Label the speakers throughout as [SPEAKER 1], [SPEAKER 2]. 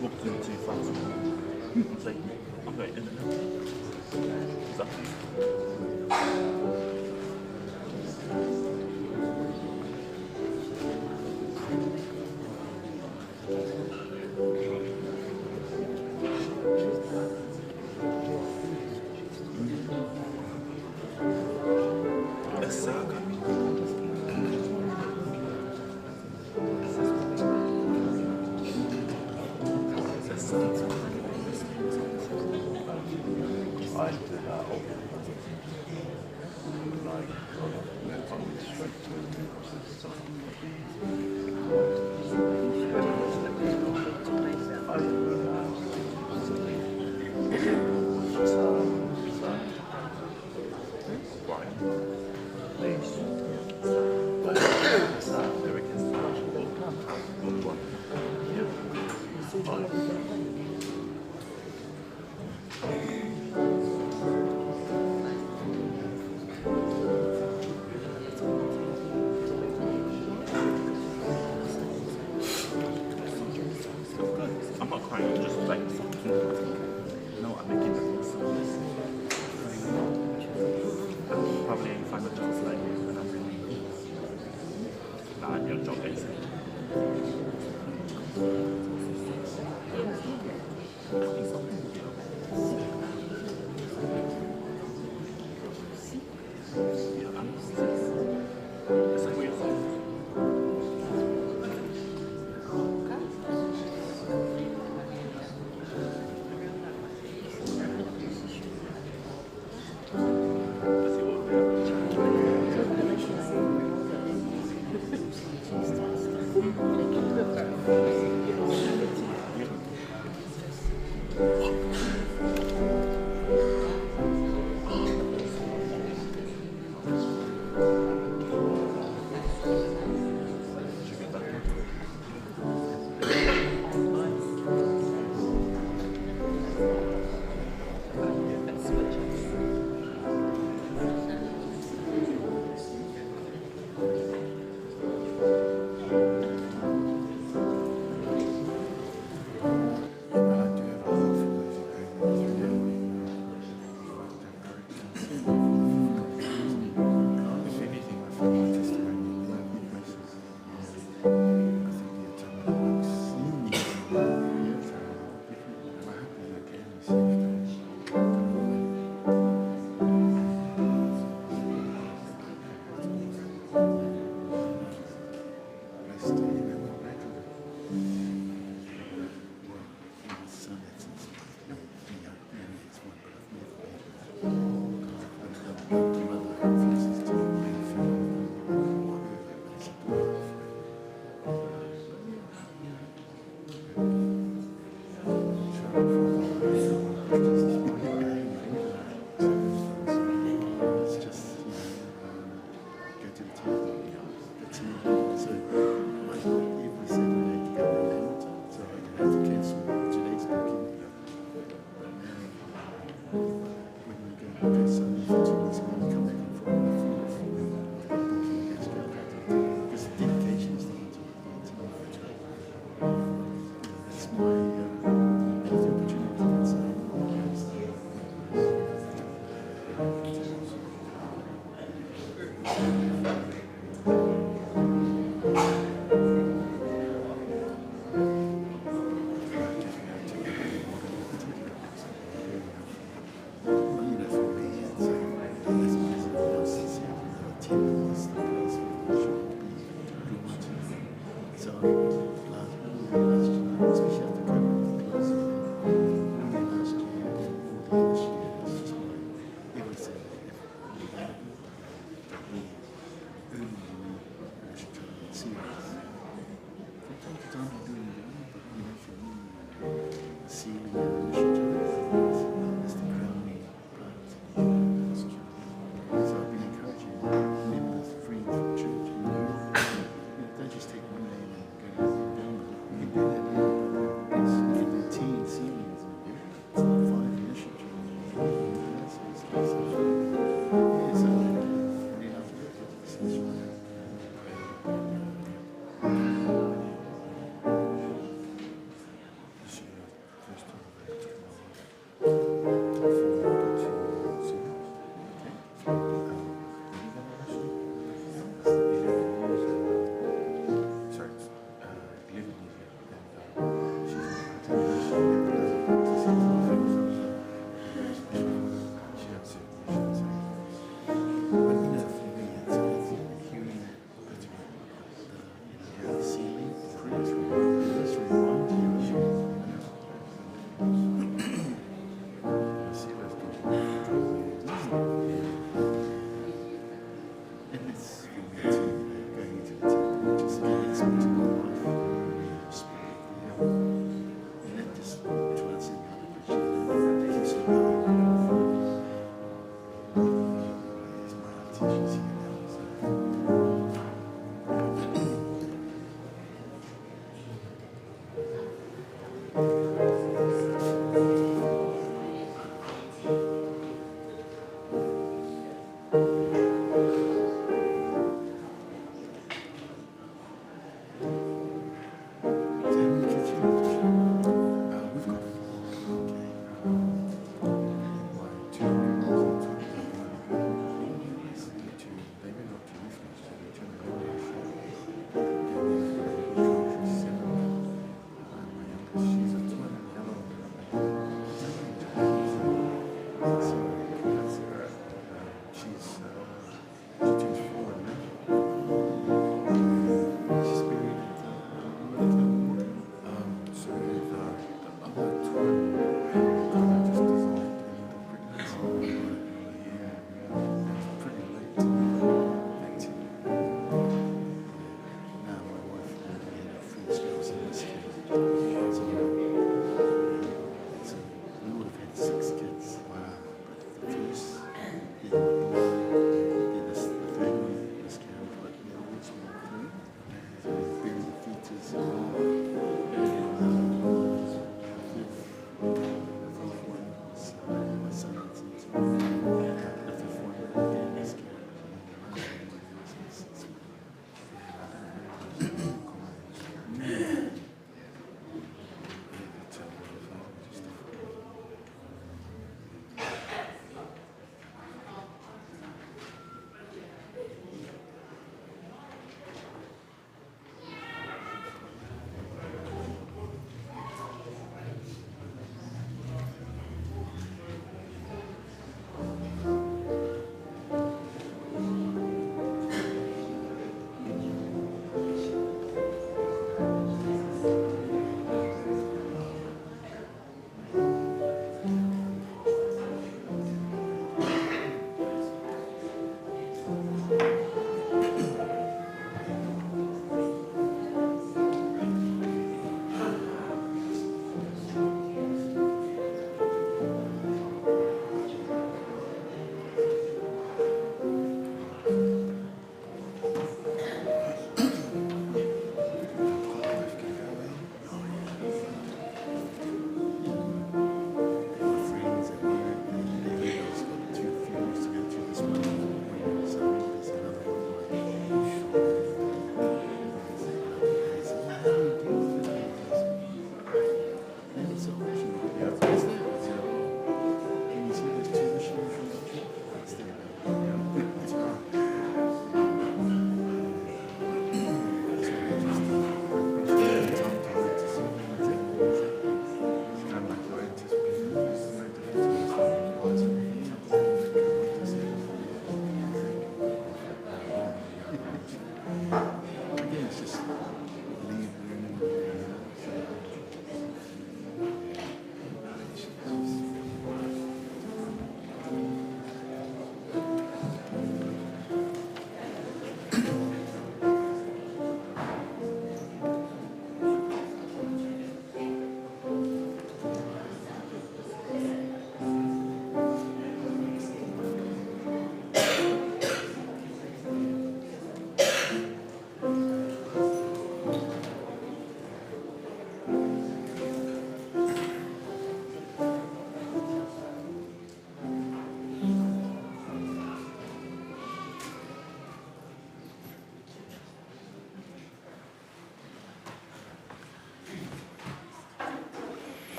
[SPEAKER 1] just walked in too fast. I'm saying, I'm going in and out. Exactly.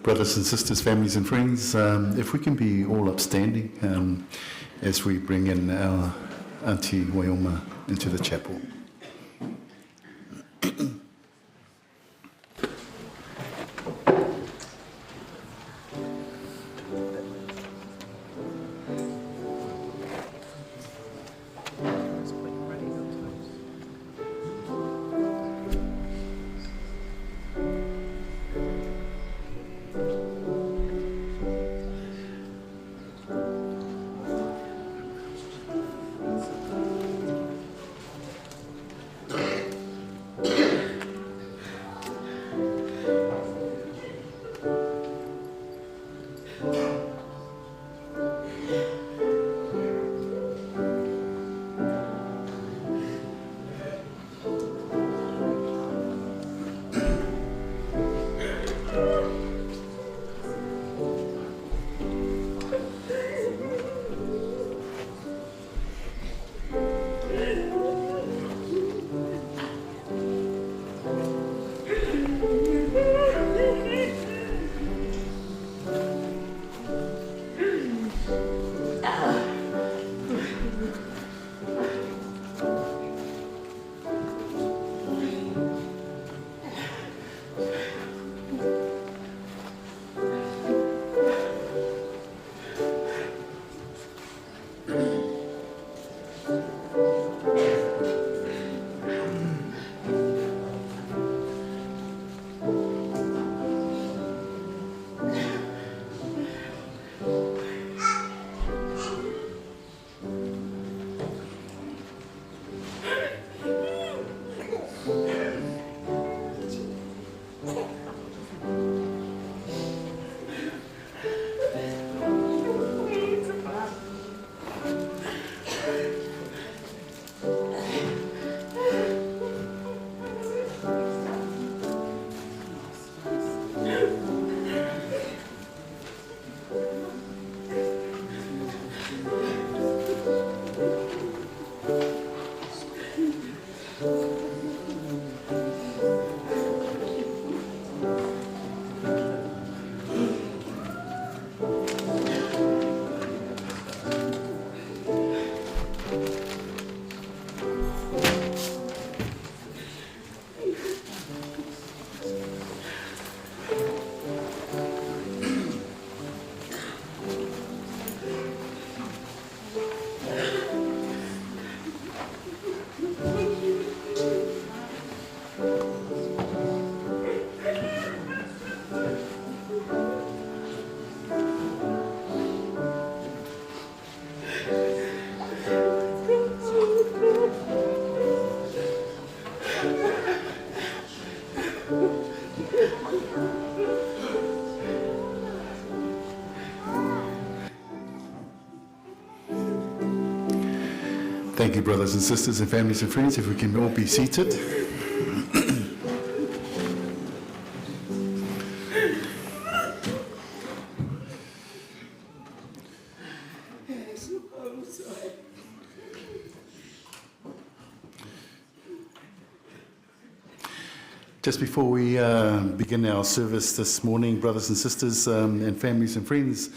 [SPEAKER 2] Brothers and sisters, families and friends, if we can be all upstanding as we bring in our Auntie Wyoma into the chapel. Thank you, brothers and sisters and families and friends. If we can all be seated. Just before we begin our service this morning, brothers and sisters and families and friends,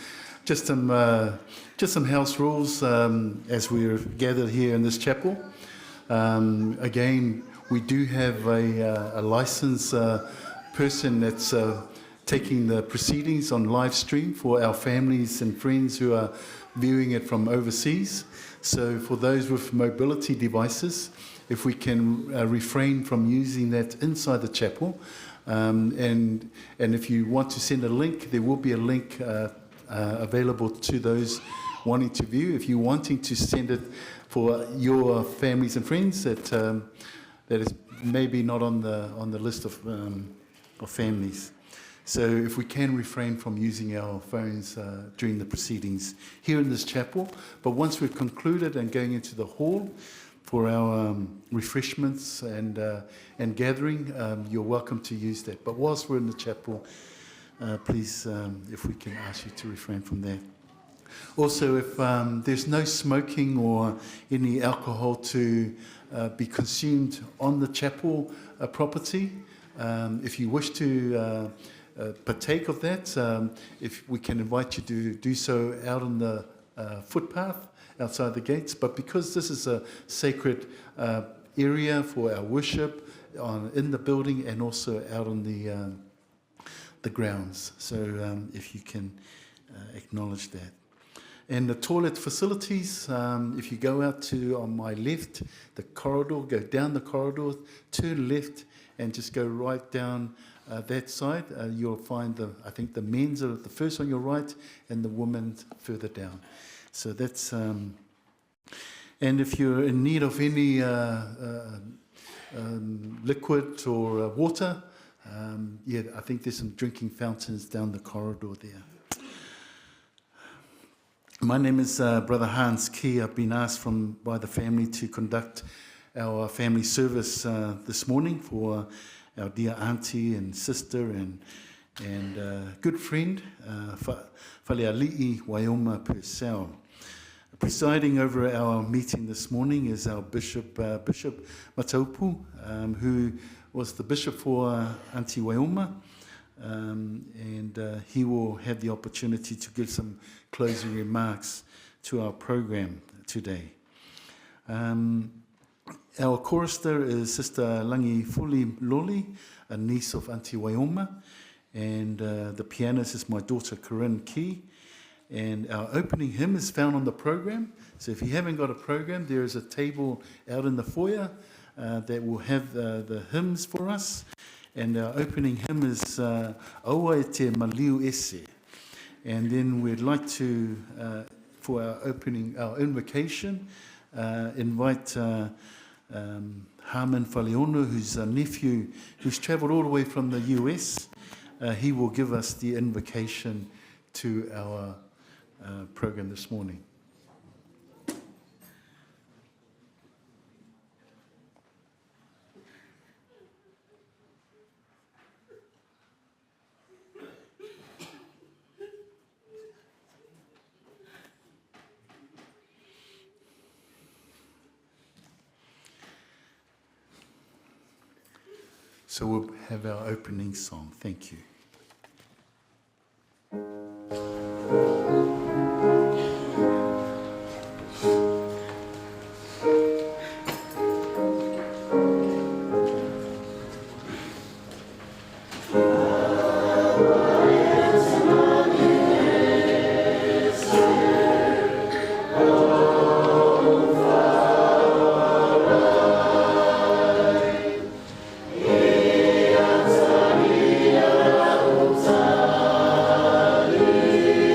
[SPEAKER 2] just some house rules as we're gathered here in this chapel. Again, we do have a license person that's taking the proceedings on live stream for our families and friends who are viewing it from overseas. So for those with mobility devices, if we can refrain from using that inside the chapel, and if you want to send a link, there will be a link available to those wanting to view. If you're wanting to send it for your families and friends that is maybe not on the list of families. So if we can refrain from using our phones during the proceedings here in this chapel, but once we've concluded and going into the hall for our refreshments and gathering, you're welcome to use that. But whilst we're in the chapel, please, if we can ask you to refrain from that. Also, if there's no smoking or any alcohol to be consumed on the chapel property, if you wish to partake of that, if we can invite you to do so out on the footpath outside the gates. But because this is a sacred area for our worship in the building and also out on the grounds, so if you can acknowledge that. And the toilet facilities, if you go out to, on my left, the corridor, go down the corridor, turn left, and just go right down that side, you'll find I think the men's are the first on your right, and the women's further down. So that's, and if you're in need of any liquid or water, I think there's some drinking fountains down the corridor there. My name is Brother Hans Key. I've been asked by the family to conduct our family service this morning for our dear auntie and sister and good friend, Falealii, Wyoma, Purcell. Presiding over our meeting this morning is our Bishop Mataupu, who was the bishop for Auntie Wyoma. And he will have the opportunity to give some closing remarks to our program today. Our chorister is Sister Langi Fuli Loli, a niece of Auntie Wyoma, and the pianist is my daughter Corinne Key. And our opening hymn is found on the program. So if you haven't got a program, there is a table out in the foyer that will have the hymns for us. And our opening hymn is Aua e te Maliu Ese. And then we'd like to, for our invocation, invite Harmon Faleonu, who's a nephew who's travelled all the way from the US. He will give us the invocation to our program this morning. So we'll have our opening song. Thank you.
[SPEAKER 3] Falealii,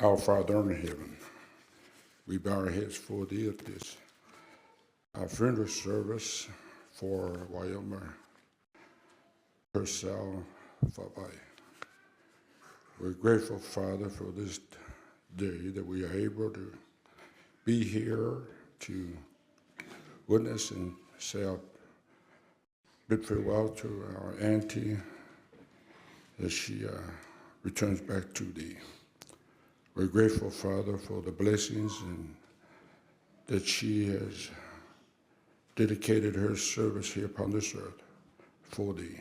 [SPEAKER 3] Our Father in heaven, we bow our heads for thee at this our funeral service for Wyoma, Purcell, Falealii. We're grateful, Father, for this day that we are able to be here to witness and say a bid farewell to our auntie as she returns back to thee. We're grateful, Father, for the blessings and that she has dedicated her service here upon this earth for thee.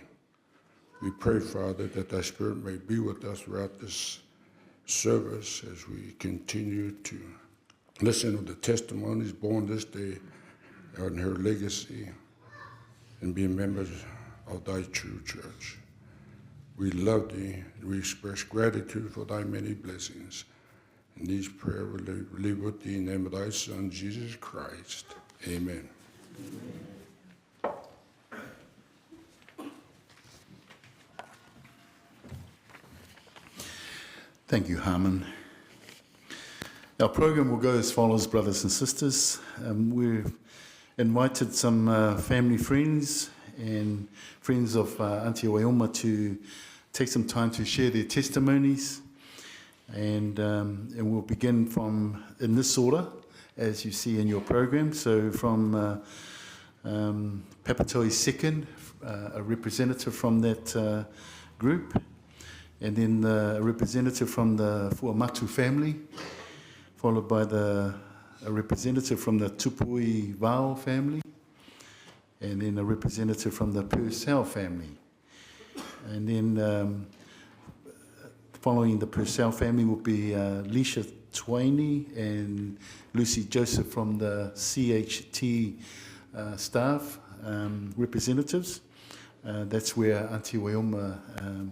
[SPEAKER 3] We pray, Father, that thy Spirit may be with us throughout this service as we continue to listen to the testimonies born this day and her legacy and be members of thy true church. We love thee and we express gratitude for thy many blessings. In these prayers we leave with thee in the name of thy Son, Jesus Christ. Amen.
[SPEAKER 2] Thank you, Harmon. Our program will go as follows, brothers and sisters. We've invited some family friends and friends of Auntie Wyoma to take some time to share their testimonies. And we'll begin from, in this order, as you see in your program. So from Papatoi's second, a representative from that group, and then a representative from the Fuamatu family, followed by a representative from the G-VAI family, and then a representative from the Purcell family. And then following the Purcell family will be Leisha Twainey and Lucy Joseph from the CHT staff representatives. That's where Auntie Wyoma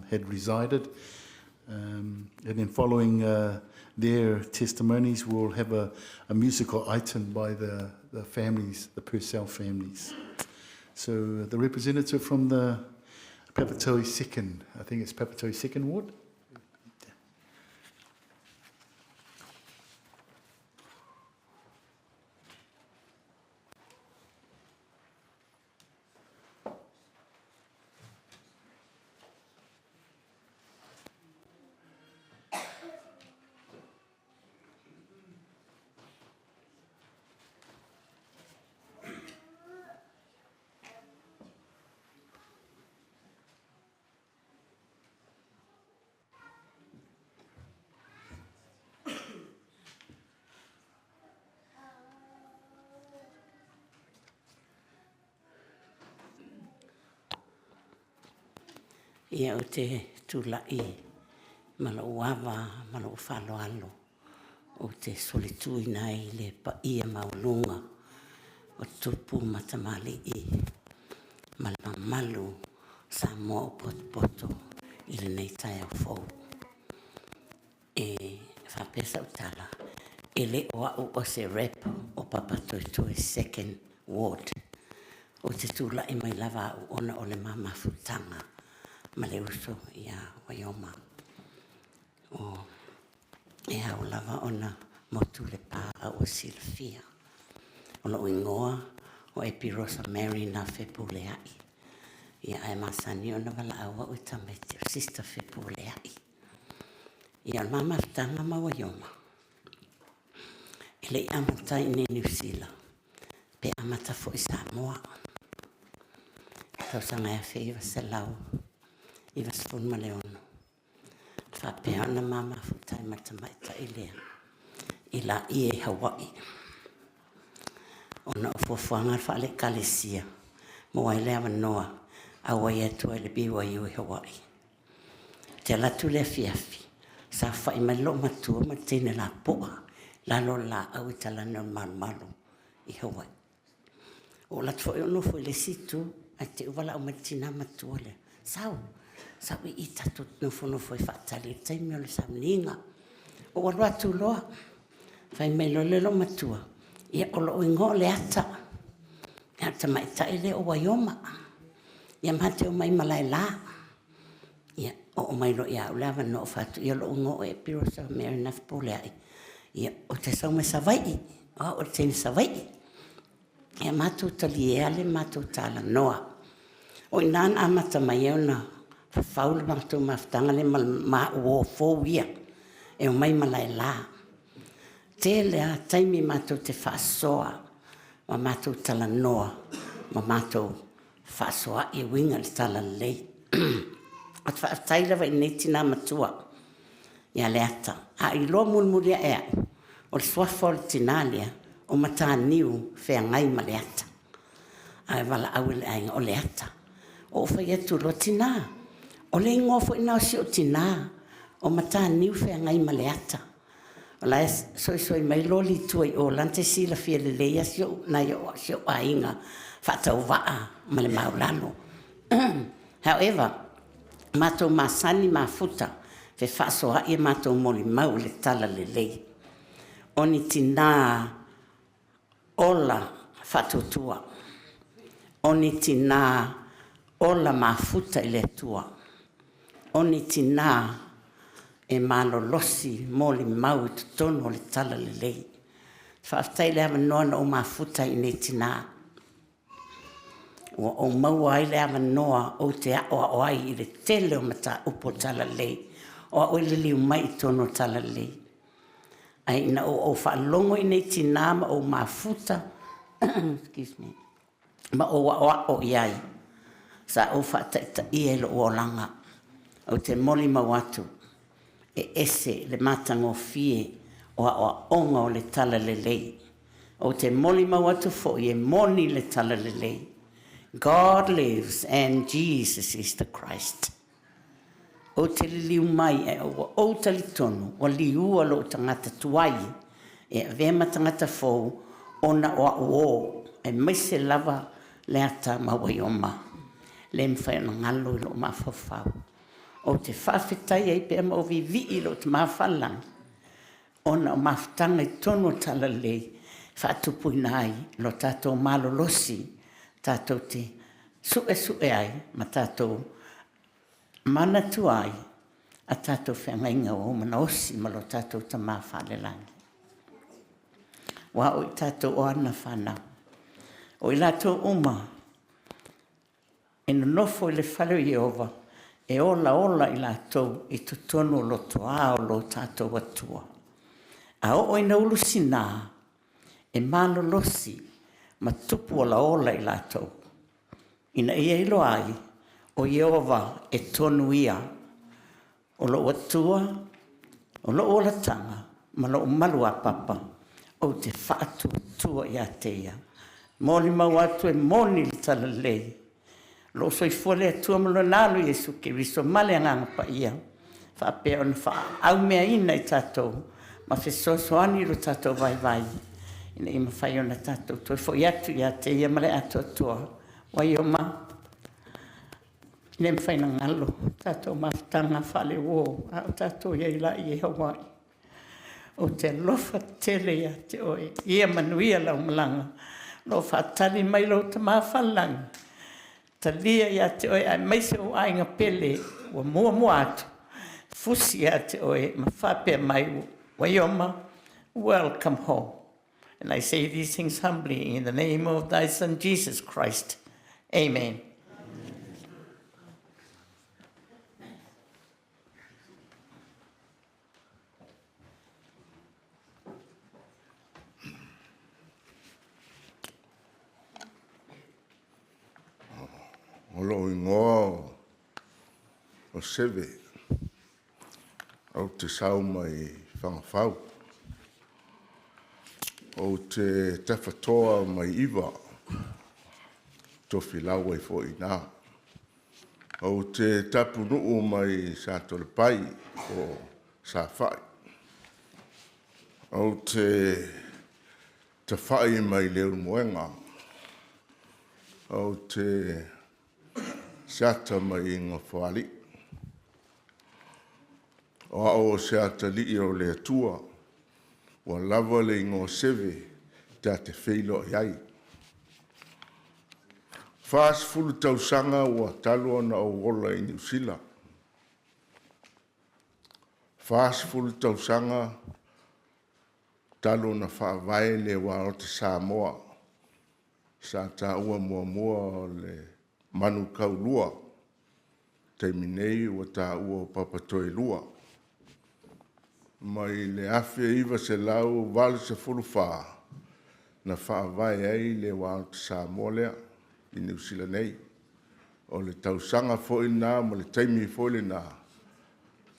[SPEAKER 2] had resided. And then following their testimonies, we'll have a musical item by the families, the Purcell families. So the representative from the Papatoi second, I think it's Papatoi second ward.
[SPEAKER 4] Ia o te tula'i malau awa, malau whaloalo o te solitui nei le paia maulunga o tupu matamali'i malamalu sa moa o poto i le nei tai au fau. E whapesa utala e le oa o se rep o Papatoetoe second ward o te tula'i mai lava o ona o le mama futanga ma le uso ia Wyoma. O e au lava ona motu le pā o Silvia. Ona o ingoa o e Pirosa Mary na Falealii. Ia e masani ona wala awa o tamete o Sister Falealii. Ia o mama tanga ma Wyoma. Ele i amatai ne New Zealand. Pe amata fo i Samoa. Tau sanga e whiwa se lau. Iwa spun ma le ono. Whapea ona mama futai matamaita i lea. I la i e Hawaii. Ona o fuafuanga whale kalesia. Mo ai lea wanoa. Awa i atua le biwa i ui Hawaii. Te latu le fiafi. Sa whai mai lo matua ma tine la poa. Lalo la au i talana malu i Hawaii. O la tfo e ono fo le situ. Ai te uwala au matina matua le. Sau i itatu no foi fatali taimi o le samninga o walua tuloa fai mai lo le lo matua ia o lo ingo le ata mai tai le o Wyoma ia mate o mai malai la ia o mai lo ia ulava no fatu ia lo ngo e piro sa meri na Falealii ia o te sau me savai o te savai e matu tali e ale matu tala noa o inan amata mai ona faulu matu maftanga le ma o fo ia e o mai malai la te le a taimi matu te fasoa ma matu tala noa ma matu fasoa i winga le tala lei at whaataila wa ineti nā matua ia le ata a i loa mulmuria ea o le swafo le tina lea o mata niu whea ngai ma le ata a e wala au le ainga o le ata o whai atu lo tina o le ingofo ina o si o tina o mata niu whea ngai ma le ata o la e soi mai loli tuai o lante sila fia le leia sio na yo sio a inga whaatau waa ma le maulano however matou masani mafuta fe fasoa ia matou moli mau le tala le lei oni tina ola fatutua oni tina ola mafuta i le tua oni tina e malolosi moli mau i totono le tala le lei faafetai le amanoana o mafuta i nei tina o mau ai le amanoa o te o ai i le tele o mata upo tala lei o le liu mai i tono tala lei ai na o whaalongo i nei tina ma o mafuta excuse me ma o iai sa o whaataita i e lo o langa o te moli mawatu e ese le matango fie o onga o le tala le lei o te moli mawatu fo i e moni le tala le lei God lives and Jesus is the Christ. O te liu mai e o talitonu, o liu alo tangata tuai, e vema tangata fōu, ona o e maise lava le ata ma Wyoma. Le mwhai na ngalo ilo mawhawhau. O te whawhetai ei pe ama o vivi ilo te mawhalang. Ona o mawhtanga i tono tala lei, whaatupu nai, lo tātou malolosi, tātou te sue ai, ma tātou mana tu ai, a tātou whengainga o mana osi, ma lo tātou ta mā Falealii. Wa o i tātou o ana whanau. O i lātou uma, e no nofo i le whale i Jehova, e ola i lātou i tutono lo toa o lo tātou atua. A o ina ulu sinā, e malolosi, ma tupu ola i lātou. Ina ia ilo ai, o Jehova e tonu ia, o lo atua, o lo olatanga, ma lo malu a papa, o te whaatu tua ia te ia. Moli mau atu e moni li tala lei. Lo soi fole atua malo nalo Jesu Kiriso, male anganga pa ia. Whapea ona wha au mea ina i tātou, ma whesosoani ro tātou vai. Ina ima whai ona tātou toi fo iatu ia te ia male atua tua. Wyoma. Ina ima whai na ngalo. Tātou mawhtanga whale wō. Au tātou ia ila i e Hawaii. O te lofa tele ia te oe. Ia manuia lau malanga. Lo whaatari mai lau ta mawhalang. Ta lia ia te oe. Ai maise o ainga pele. Wa mua atu. Fusi ia te oe. Ma whapea mai Wyoma. Welcome home. And I say these things humbly in the name of thy Son, Jesus Christ. Amen.
[SPEAKER 3] Olo ingoa o seve. Au te sau mai whangawhau. O te tawhatoa mai iwa, tofi lau e fo i nā. O te tapu nuu mai sa tole pai o sa whai. O te whai mai leo moenga. O te seata mai inga whaali. O ao seata li o le atua. Wa lava le ingo seve ta te wheilo iai. Whaas fulu tausanga wa talo na o wola i New Zealand. Whaasifulu tausanga talo na whaavai le wā o te Samoa. Sa tā ua mua o le manu kaulua. Te minei ua tā ua papatoe lua. Mai le awhia iwa se lau wale se fulu whaa. Na whaavai ai le wā o te Samoa lea i New Zealand nei. O le tausanga fōi nā ma le taimi fōi nā.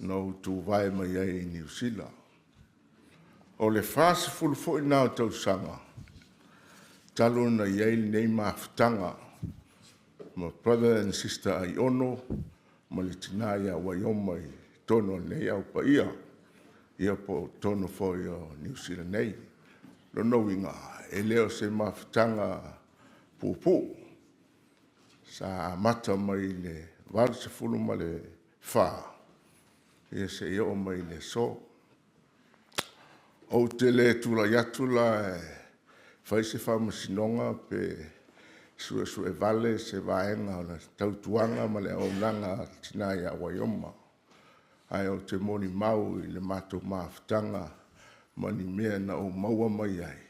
[SPEAKER 3] No tu vai mai ai i New Zealand. O le whaase fulu fōi nā o tausanga. Talo na iei nei mawhitanga. Ma brother and sister ai ono. Ma le tina ia Wyoma i tono nei au pa ia. Ia po tono fōi o New Zealand nei. Lono winga e leo se mawhitanga pūpū. Sa mata mai le wale se fulu ma le whaa. Ia se eo mai le so. O te le tula iatula e whai se whamasinonga pe sue vale se vaenga o na tautuanga ma le aunanga tina ia Wyoma. Ai o te moni mau i le mato mawhitanga ma ni mea na o maua mai ai.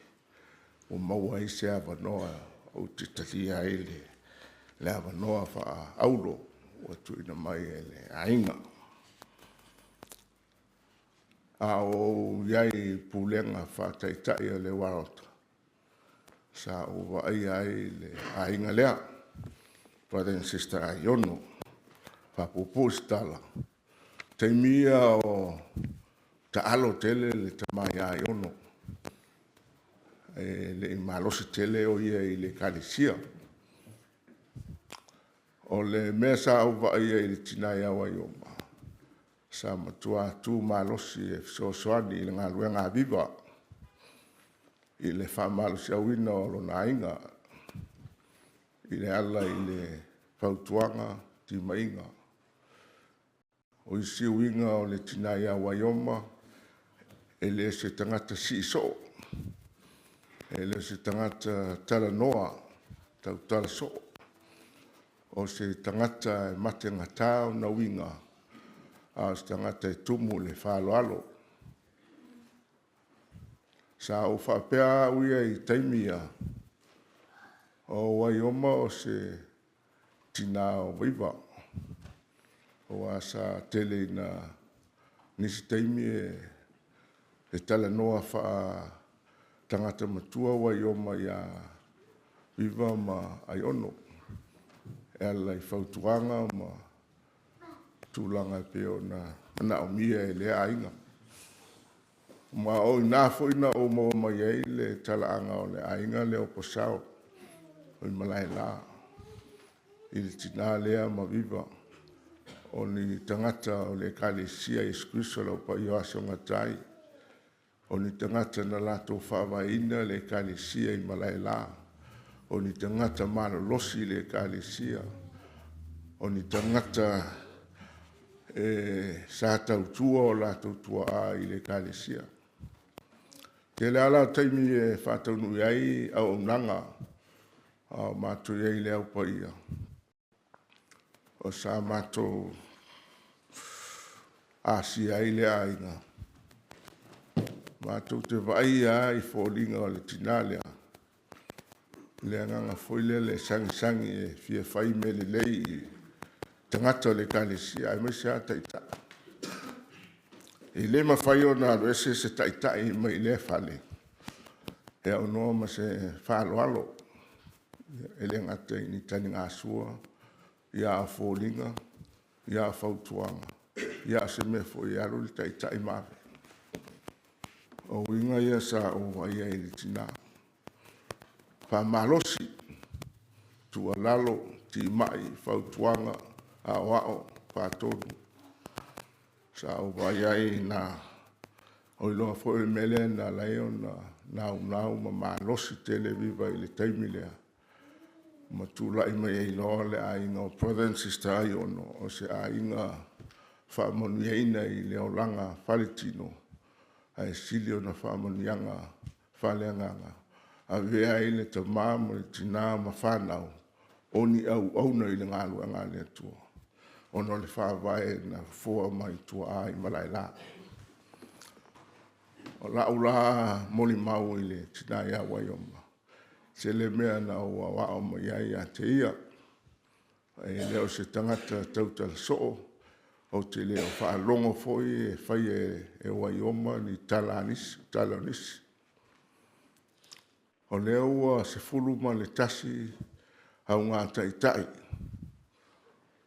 [SPEAKER 3] O maua i se awanoa o te talia ai le awanoa wha aulo o tuina mai e le ainga. A o iai pulenga whātaitai o le warota. Sa o vai ai le ainga lea. Brother and sister ai ono. Whapopo stala. Te mia o ta alo tele le te mai ai ono. Le malosi tele o ia i le kalisia. O le mea sa au vai ai le tinai a Wyoma. Sa matua tu malosi e soani i le ngaluenga viva. I le whamalosi awina o lo nainga. I le ala i le whautuanga ti mainga. O i si uinga o le tinai a Wyoma. E le se tangata si so. E le se tangata tala noa. Tau tala so. O se tangata mate ngatau na winga. A se tangata e tumu le whaloalo. Sa o whapea uia i taimia. O Wyoma o se tina o wiva. O asa tele na nisi taimi e tala noa wha tangata matua Wyoma ia wiva ma ai ono. E ala i whautuanga ma tūlanga peo na o mia e lea ainga. Ma o nā fōina o mo mai ei le talaanga o le ainga le o posao. O i malai la. I le tina lea ma viva. O ni tangata o le kalesia i skriso lau pa i oasio ngatai. O ni tangata na lato whawaina le kalesia i malai la. O ni tangata malolosi le kalesia. O ni tangata sa tautua o la tautua a i le kalesia. Te le ala taimi e whātaunu iai au nanga a mātou iai le au paia. O sa mātou asi ai le ainga. Mātou te vai a i fōlinga o le tinalea. Le anganga foile le sangi e fia whai me le lei tangata le kalesia ai mai se a taita. I le mawhai o nā rese se taita i mai le whale. E au noa ma se whaloalo. E le ngata i ni tani ngā sua. Ia a fōlinga. Ia a whautuanga. Ia se me fo i aru le taita i mawe. O inga ia sa o vai ai le tina. Wha malosi. Tua lalo ti mai whautuanga. A wao whātonu. Sa o vai ai na o iloa fo i mele na leo na nau ma malosi tele viva i le taimi lea. Ma tūlai mai e iloa le ainga o brother and sister ai ono. O se ainga whaamanuiaina i leo langa whaletino. Ai silio na whaamanuianga whaleanganga. A vea i le ta māma le tina ma whanau. Oni au na i le ngaluanga le tua. Ono le whaavae na fua mai tua ai malai la.
[SPEAKER 5] O la ula moli mau i le tina ia Wyoma. Se le mea na ua wao ma ia te ia. E leo se tangata tauta soo. O te leo whaalongo foi e whai e Wyoma ni talanis. O leo ua se fulu ma le tasi au ngā taitai.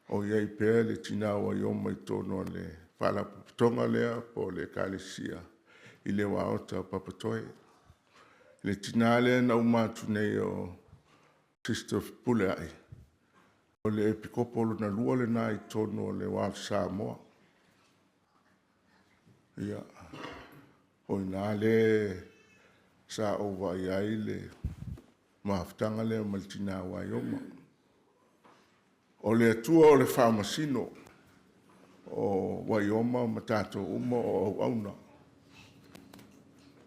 [SPEAKER 5] O iei pēr le tina Wyoma i tono le whalaputonga lea po le kalesia. I le waota papatoe. Le tina lea na umatu nei o Sister Falealii. O le epikopolo na lua le nā i tono le wātu Samoa. Ia. O ina le sa ova iai le maafutanga le maltina Wyoma. O le atua o le whamasino o Wyoma matato uma o auna.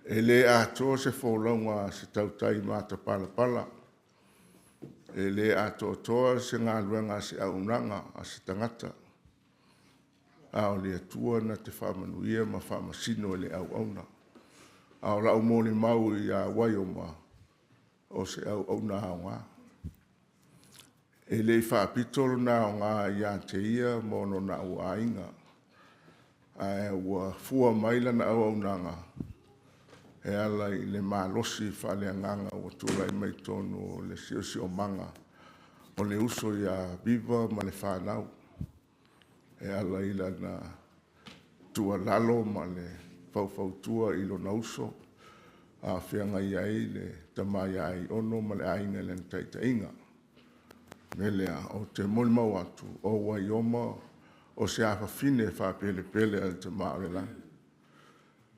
[SPEAKER 5] E le ato se wholaunga se tautai mata pala. E le ato toa se ngā luenga se aunanga a se tangata. A o le atua na te whamanuia ma whamasino le auna. A o lau mōle mau i a Wyoma o se auna aunga. E le whapitolo na aunga i a te ia mono na ua inga. A e ua fua maila na aunanga. E ala i le malosi whaleanganga o tūrai mai tonu le sio manga o le uso i a viva ma le whanau. E ala i la na tua lalo ma le fau i lo na uso a whianga i ai le tamai ai ono ma le ainga le taitainga. Melea o te molimau atu o Wyoma o se awhawhine whapele al te maorelanga.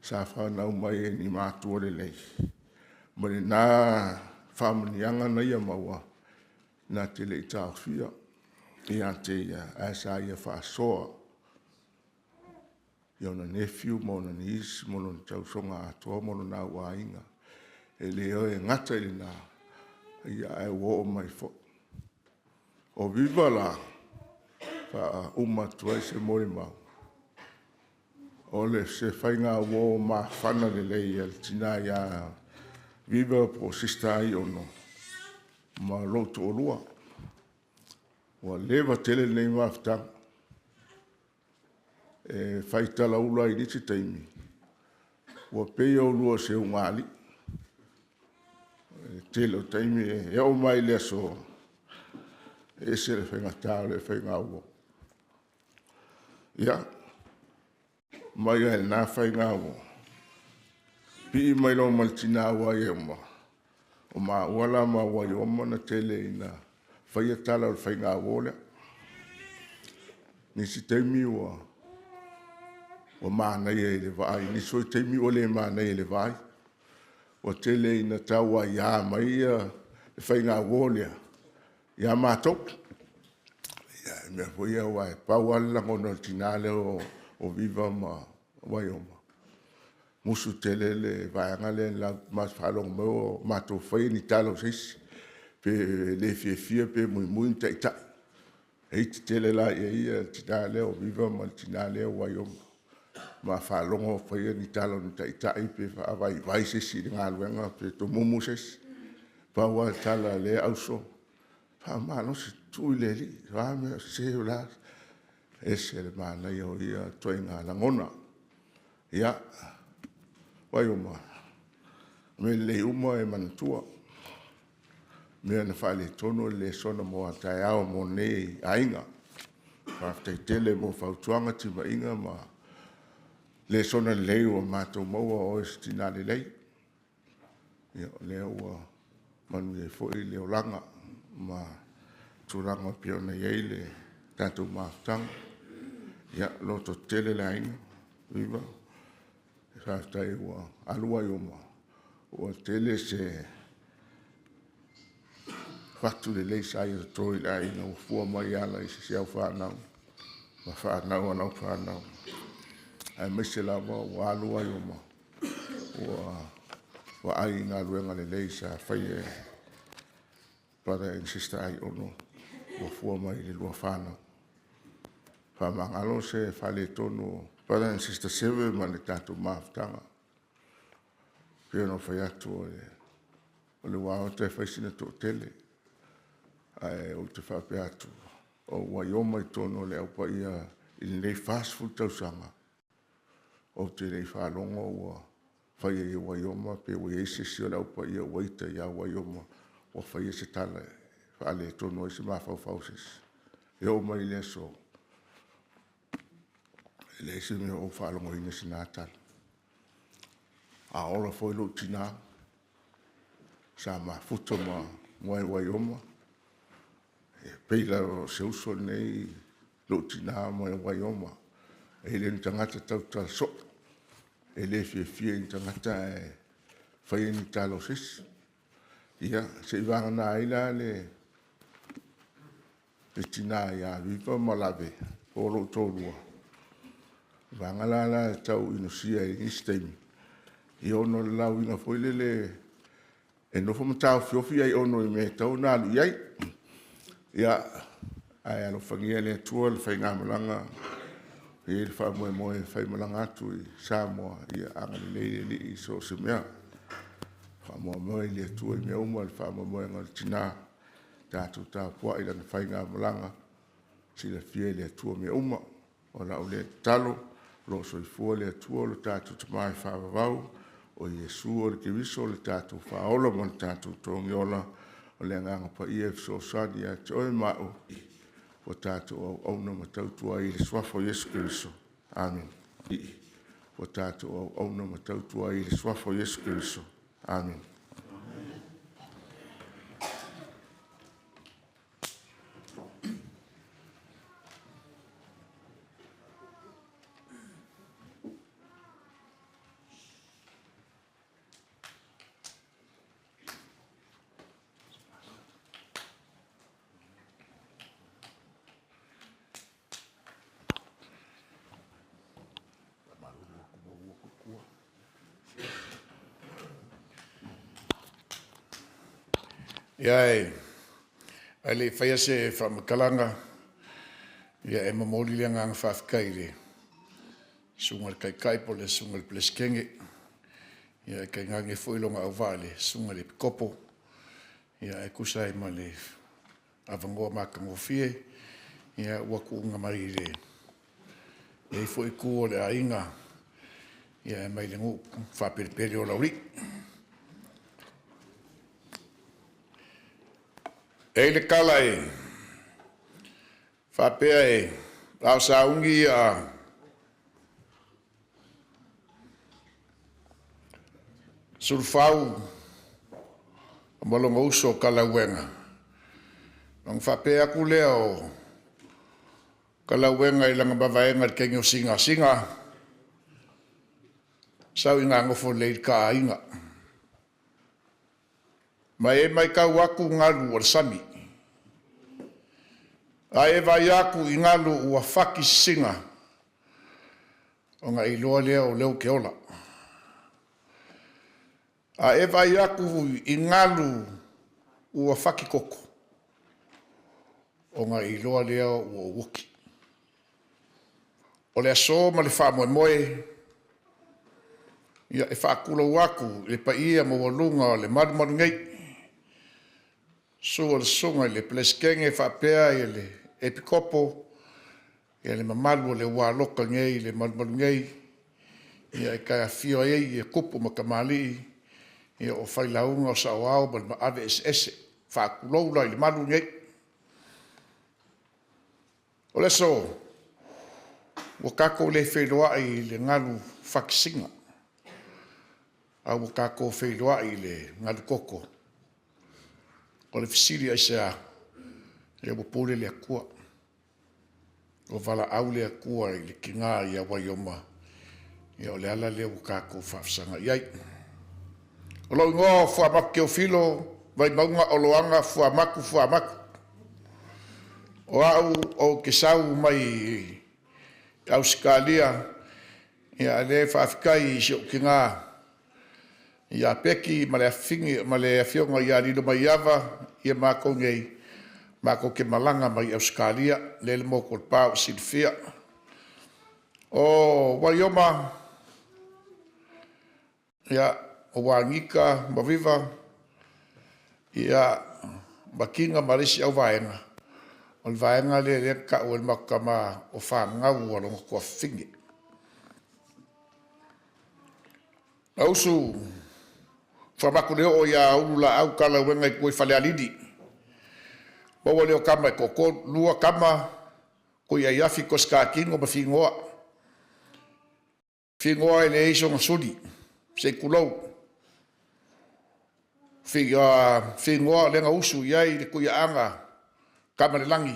[SPEAKER 5] Sa whanau mai e ni mātua le lei. Mare nā whamanianga na ia maua nā te le i tāwhia. I a te ia a sa ia whaasoa. Iau na nephew, mona niece, mona tausonga atoa, mona nā wainga. E leo e ngata ili nā. Ia e wo o mai fo. O viva la wha umatua se mori mau. O le se whainga wo ma whana le lei al tina ia viva po sista ai ono. Ma loto o lua. Wa lewa tele nei mafta. E whaitala ula i riti taimi. Wa pei o lua se ungali. Tele o taimi e o mai le so. E se le whainga tāo le whainga uo. Ia. Mai e nā whainga uo. Pi mai lo maltina Wyoma. O ma wala ma Wyoma na tele ina whaiatala o whainga uo lea. Nisi teimi ua. O mānei e le vai. Nisi oi teimi o le mānei e le vai. O tele ina taua ia mai e whainga uo lea. Ia mātou. Ia mea fwia wai. Pauala ngono tinale o viva ma Wyoma. Musu tele le vaianga le la mas whalong mo mātou whai ni talo sis. Pe le fia pe mui tai. Eiti tele la ia tinale o viva ma tinale o Wyoma. Ma whalongo whai ni talo ni tai pe vai sisi ngā luenga pe to mumu sis. Paua tala le auso. Mano se tui le li. Vame se la. Ese le mana i o ia toi ngā langona. Ia. Wyoma. Me le uma e manatua. Mea na whale tono le sona mo a tai ao mo nei ainga. Whaftai tele mo whautuanga tima inga ma le sona leo o mātou maua o estina le lei. Ia leo ua manu e fo i leo langa ma turanga pio na iei le tātou mātanga. Ia loto tele le ainga. Viva. Whaftai ua alu Wyoma. Ua tele se whatu le lei sai o toi le ainga o fua mai ala i se siau whanau. Ma whanau anau whanau. Ai mese lava ua alu Wyoma. Ua ai ngā ruenga le lei sa whai e brother and sister ai ono. Ua fua mai le lua whanau. Whamangalo se whale tono brother and sister Sewe ma le tātou maafutanga. Pia no whai atu o le wā o te whaisina tō tele. Ai o te whape atu. O Wyoma I tono le au pa ia I nei fast food tausanga. O te nei whalonga ua whai e Wyoma pe ua eise si o le au pa ia waita ia Wyoma. O whai e se tala whaale tono e se mawhau fausis. E o mai le so. Le se me o whalonga ina si nātala. A ola foi lo tina. Sa ma futo ma moe Wyoma. Peila o se uso nei lo tina moe Wyoma. E le tangata tau so. E le fie tangata e whai ni talo sis. Ia, se vanga na ila le tina ia viva malave. O lo tolua. Vanga la tau inosia I istemi. I ono le lau inga foi le e nofo matau fiofi ai ono I me tau na alu iai. Ia, ai alo whangia le tua le whai ngā malanga. I le wha moe whai malanga atu I Samoa. Ia, anga le leile I so se mea. Wha moe le tua I mea uma le wha moe ngā le tina. Tātou tā pua I lana whai ngā malanga. Si le fie le tua mea uma. O la o le talo. Lo so I fua le tua le tātou tamai whawawau. O Yesu o le kiriso o le tātou whaola mo le tātou tongi ola. O le nganga pa ia so sani a te oi mao. O tātou au na matautua I le swafo Yesu kiriso. Amen. O tātou au na matautua I le swafo Yesu kiriso. Amen.
[SPEAKER 6] Iai, ai le whaia se whamakalanga, ia e mamoli le nganga whawhikai le sunga le kai po le sunga le pleskenge, ia e kai ngange whoilonga au vale, sunga le pikopo, ia e kusai ma le avangoa maka ngofie, ia waku unga mai le e i fwoi kua le ainga, ia e mai le ngu whapiriperi o lauri. E le kala e, whapea e, rao saungi a sulfau, a malonga uso kala wenga. Nang whapea ku leo, kala wenga I langa bawaenga kengi o singa, sau inga ngofo leid ka inga. Mai e mai kau aku ngalu o sami. A e vai aku I ngalu ua whaki singa. O ngā iloa lea o leo ke ola. A e vai aku I ngalu ua whaki koko. O ngā iloa lea ua wuki. O lea so ma le wha moe moe. Ia e whaakula waku le pa ia ma walunga o le maru ngei. So le songa le pleskenge whapea I le epikopo, I le mamalu le waloka ngei, le malu ngei, ia e kai a fio e kupu makamali, ia o whailaunga o saoao, ma ave ese, whaakuloula I le malu ngei. O le so, wakako le wheloa I le ngalu whakisinga, a wakako wheloa I le ngalu koko. O le fisiri ai sea, le wapole le akua. O wala au le akua I le kinga I a Wyoma. Ia o le ala le wakako whafsanga iai. O lau ingoa o whaamaku ke o filo, vai maunga o loanga whaamaku. O au o ke sau mai Australia, ia le whaafikai I se o kinga. Ia peki ma le afingi, ma le afionga ia lino mai ava, ia mako ngei, mako ke malanga mai Australia, le moko le pao silfia. O Wyoma, ia o wangika maviva ia makinga marisi au vaenga. O le vaenga le ka o le makama o whangau o longa kua whingi. Ausu whamako leo o ia ulu la au kala wenga i koe Falealii. Maua leo kama e koko lua kama ko ia iafi ko skakingo ma fingoa. Fingoa e le eiso ngasuri, se kulou. Fingoa lenga usu iai le kuia anga kama le langi.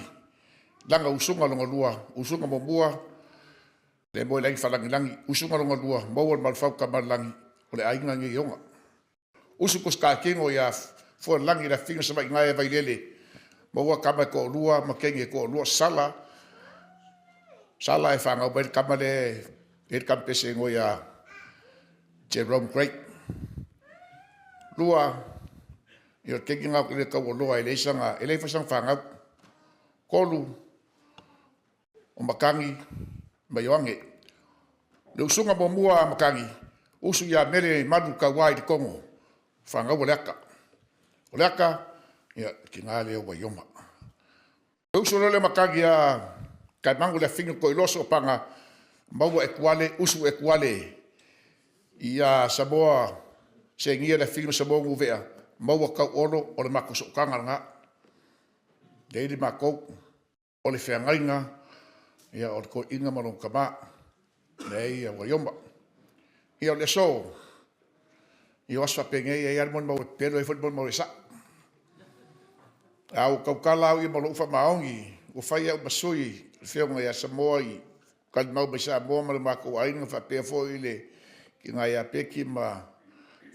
[SPEAKER 6] Langa usunga longa lua, usunga mombua, le moe langi whalangi langi, usunga longa lua, maua le malfau kama langi, o le ainga ngi ionga. Usu ko skakingo ia fua langi la fingo sama inga e vailele. Maua kama ko lua, makengi ko lua sala. Sala e whangau bai kama le kampese ngo ia Jerome Great. Lua, ia kengi ngau kile kau lua e leisanga, e leifasang whangau. Kolu, o makangi, maioange. Le usunga mo mua makangi, usu ia mele madu ka wai di kongo. Whangau o leaka. O leaka, ia ki ngā leo Wyoma. Usu lole makangi a kai mangu le fingo ko iloso panga maua ekuale, usu ekuale. Ia Samoa, se ngia le fingo Samoa nguvea, maua kau olo o le mako sokanga nga. Leili mako, o le whiangainga, ia o le ko inga marong kama, nei a Wyoma. Ia o le so, ia waswa penge ia iar mon mau pelo e fut mon mau isa. Au kaukala au ia malo ufa maongi, o fai au basui, whionga ia Samoa i, kan mau besa moa ma le mako ainga fa pea fo i le, ki ngā ia peki ma,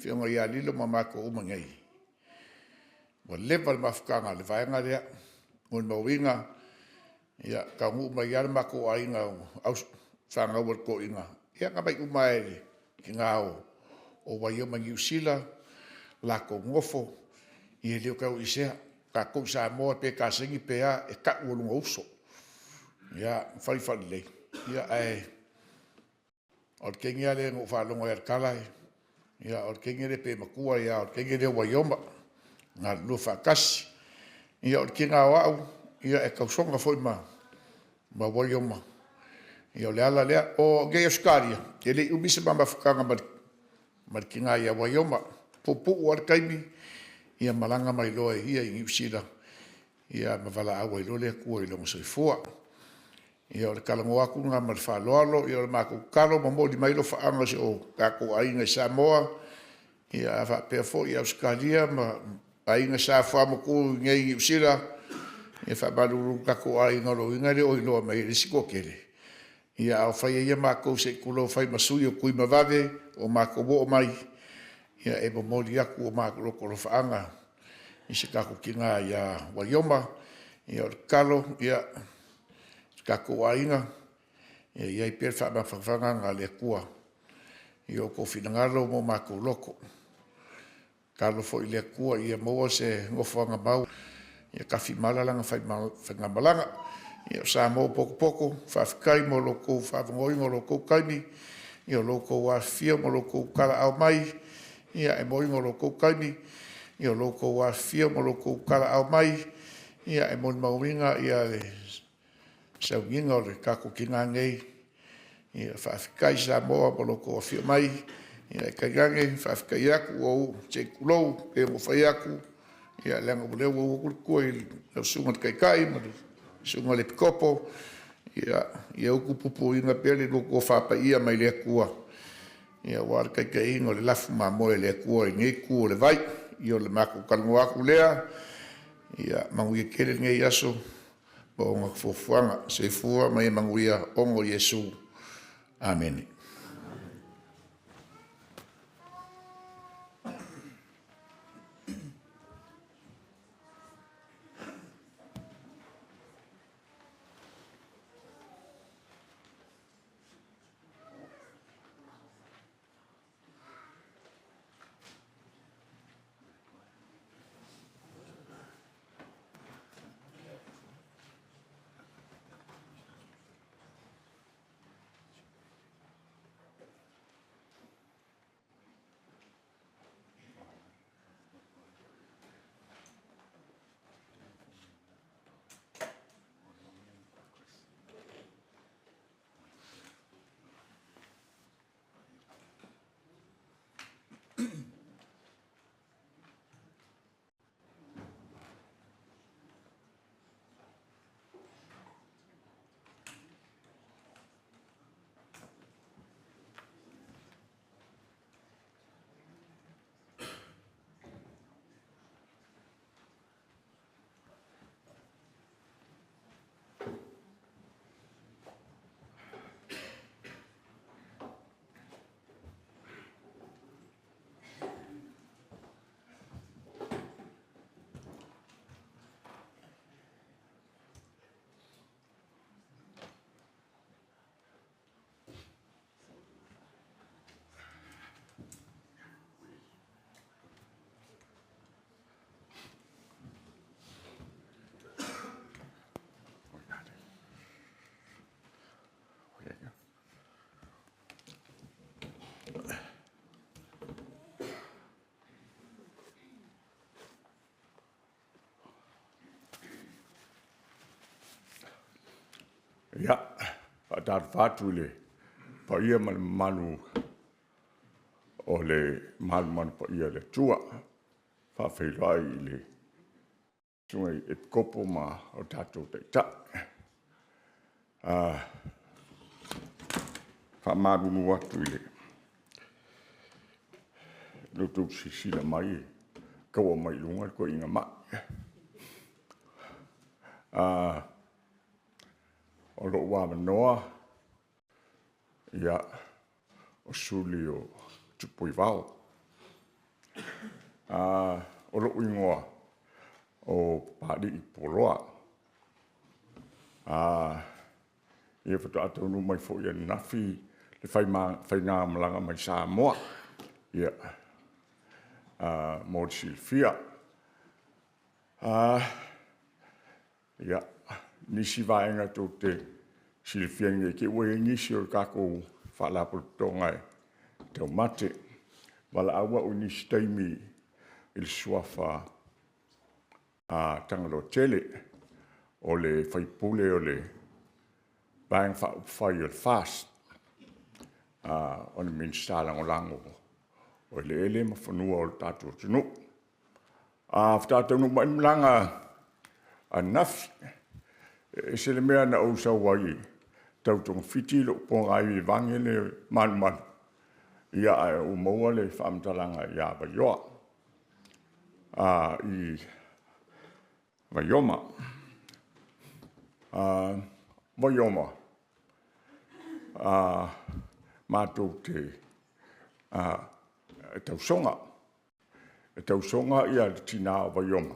[SPEAKER 6] whionga ia lilo ma mako umangai. Wa lewa le mafukanga le vaenga rea, mon mawinga, ia ka ngu mai ia le mako ainga au whangau al ko inga. Ia ka mai umaere ki ngā o Wyoma New Zealand, la ko ngofo, i leo kau isea, ka kou sa moa pe ka sengi pea e ka uolunga uso. Ia whai lei. Ia ai, o le kengi ale ngō whalonga e kalai, ia o le kengi le pe makua, ia o le kengi le Wyoma, ngā lua whakasi. Ia o le kenga o au, ia e kausonga foi ma Wyoma. Ia o le ala lea, o gei Australia, e le umisa ma mawhakanga mari ki ngā ia Wyoma, popu o ar kaimi, ia malanga mai loa ia i New Zealand, ia mawala awa i lole kua i longa soifua. Ia o le kalango aku ngā mari whaloalo, ia o le mako kalo, ma mōli mailo whaanga se o kako ainga i Samoa, ia a whapea fo i Australia, ma ainga sa whamoku ngei New Zealand, ia whamaruru kako ainga lo ingare o i loa mai risiko kere. Ia au whaia ia mako se kulo whai masui o kui mawave, o mako wo o mai, ia e mōli aku o mako loko lo whaanga, i se kako ki ngā ia Wyoma, ia o le kalo, ia kako ainga, ia i pere whaamawhanga ngā lea kua, ia o ko whinangalo mo mako loko. Kalo fo i lea kua, ia moa se ngofuanga mau, ia kawhi malalanga whainga malanga, ia o sa mo poko, whawhikai mo loko, whawangoi mo loko kaimi, ia o loko wawhia mo loko kala au mai, ia e moi mo loko kaimi, ia o loko wawhia mo loko kala au mai, ia e moi mauinga, ia le sauinga o le kako ki ngā ngei, ia whawhikai sa moa mo loko wawhia mai, ia e kairange, whawhikai aku o te kulou, e mo whai aku, ia lenga mo leo o kua i lau sunga te kaikai, sunga le pikopo, ia uku pupu inga pele loko whapa ia mai lea kua. Ia wāra kaikai inga le lafu mā moe lea kua i ngei kua le vai, ia le mako kalango aku lea, ia manguia kere ngei aso, ba o ngā fuafuanga, se fua mai manguia ongo Yesu. Amen.
[SPEAKER 3] Ja, dat fatule. Pa ia manu o le man pa ia le tua. Fa Falealii le tunga e kopo ma o tatou te ta. Fa manu atu le. Lutu sisila mai. Kaua mai lunga ko inga ma. O lo wa noa ia o suli o tupui vau. O lo ingoa o padi i poloa. Ia fata atonu mai fo ia nafi le fai ngā malanga mai Samoa. Ia mo silfia. Ia nisi vaenga tō te silfianga ke ue nisi o kako whalapotonga e tau mate. Wala awa o nisi taimi il suafa tangalo tele o le whaipule o le vaenga whai o fast o le minstalang o lango o le ele ma whanua o le tātua tunu. Whātātau mai mlanga a nafi e se le mea na o sa wai tau tong fiti lo ponga i vange le man ia o maua le whamtalanga ia Wyoma i Wyoma Wyoma mātou te tausonga ia le tina o Wyoma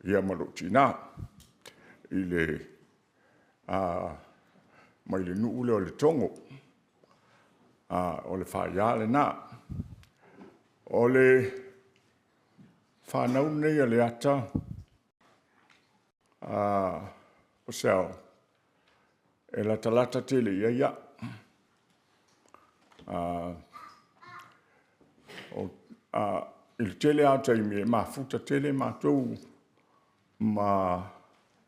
[SPEAKER 3] ia malo tina i le mai le nuu le o le tongo o le Falealii na o le whanau nei a le ata Purcell e la talata tele ia il tele ata i me mafuta tele mātou ma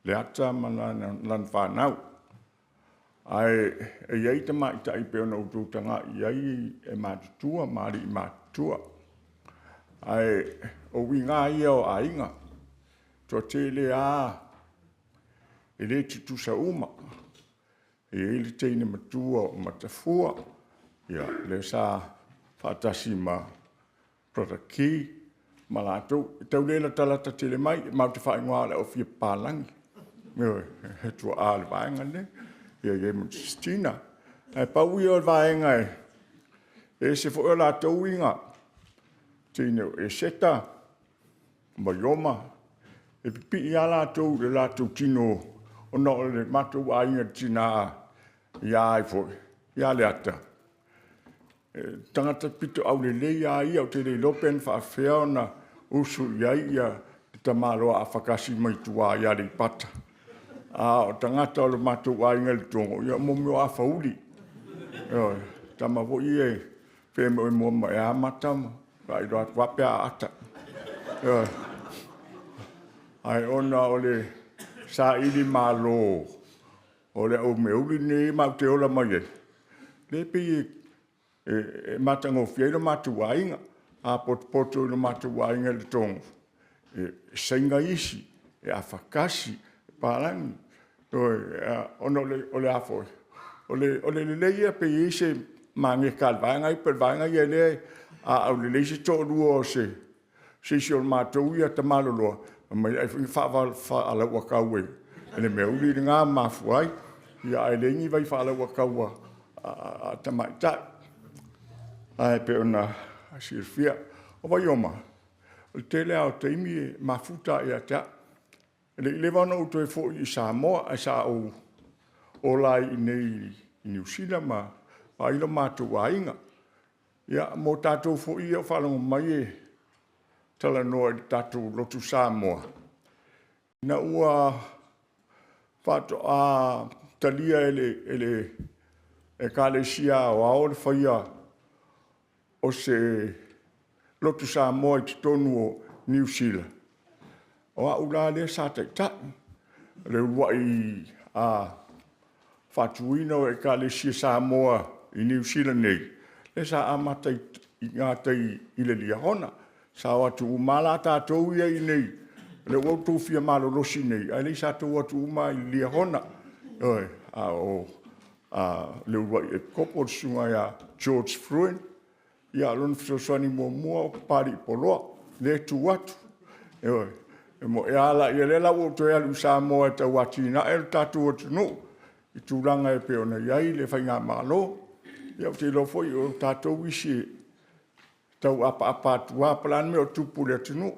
[SPEAKER 3] le ata ma lan whanau. Ai iai te mai tai pe ona ututanga iai e mātutua, maari i mātutua. Ai o winga ia o ainga. Tua tele e le tutusa uma. E ele teine matua o matafua. Ia le sa whatasi ma protaki. Ma lātou, tau lela talata tele mai, mau te whaingoa le o fia pālangi. He tua āle vaenga ne, ia mo Stina. E pau i o vaenga e se fo la tau inga. Tine e seta, Wyoma, e pipi i a la tau tino, o no le matou a inga tina ia ai fo, ia le ata. Tangata pito au le leia ia o te le lopen whaafea na usu iai ia te maloa a whakasi mai tua ia le pata. O tangata o le matou a inga le tongo, ia momio a whauri. Tama wo i e wheme o mua e a matama, ka i roa wape a ata. Ai ona o le sa ili malo, o le au me uli ne mau te ola mai e. Le pi e matango fiei le matou a inga, a poto le matou a inga le tongo. Sainga isi, e a whakasi, pālangi. Ono o le afoi. O le leia pe ise mange kalvaenga i pelvaenga i ele au le leise tō rua o se si o matou ia ta maloloa. Mai ai whaala wakau e. Ele me uli ngā mafuai, ia ai lengi vai whaala wakau a tamaitai. Ai pe ona sirfia o Wyoma. O tele au teimi e mafuta e atea. Le vana o toi fo i Samoa, a sa o lai nei i New Zealand ma ilo mātou a inga. Ia mo tātou fo i o whalango mai e tala noa i tātou lotu Samoa. Na ua whato a talia ele e kalesia o ao le whaia o se lotu Samoa i te tonu o New Zealand. O a ula le sa taita, le wai a whatuina o e kalesia Samoa i New Zealand nei. Le sa amata i ngā tei i le lia hona. Sa watu umala tātou ia i nei. Le wautu fia malolosi nei. Ai le sa tau watu uma i lia hona. Oi, a o le wai e kopo sunga ia George Fruin. Ia lon fisosani mua o pari poloa. Le tu watu. Oi, e mo e ala i le la wautu e alu Samoa e tau wati na e tātou watu no. I tūranga e peona iai le whainga malo. Ia te lo foi o tātou isi tau apa atua plan me o tupu le tunu.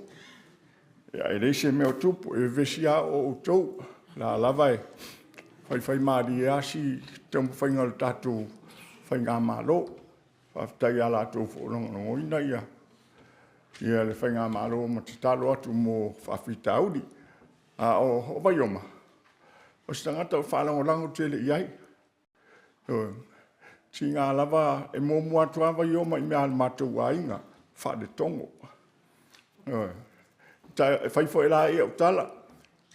[SPEAKER 3] Ia e reise me o tupu e vesia o tau la lava e whai maari e asi tau whainga o tātou whainga malo. Whaftai ala tau wholonga no ina ia. Ia le whainga malo ma te talo atu mo whawhita auri. O Wyoma. O si tangata o whalango lango tele iai. Si ngā lava e mō mua tua Wyoma i mea mātou a inga, whare tongo. E whaifo e la e au tala.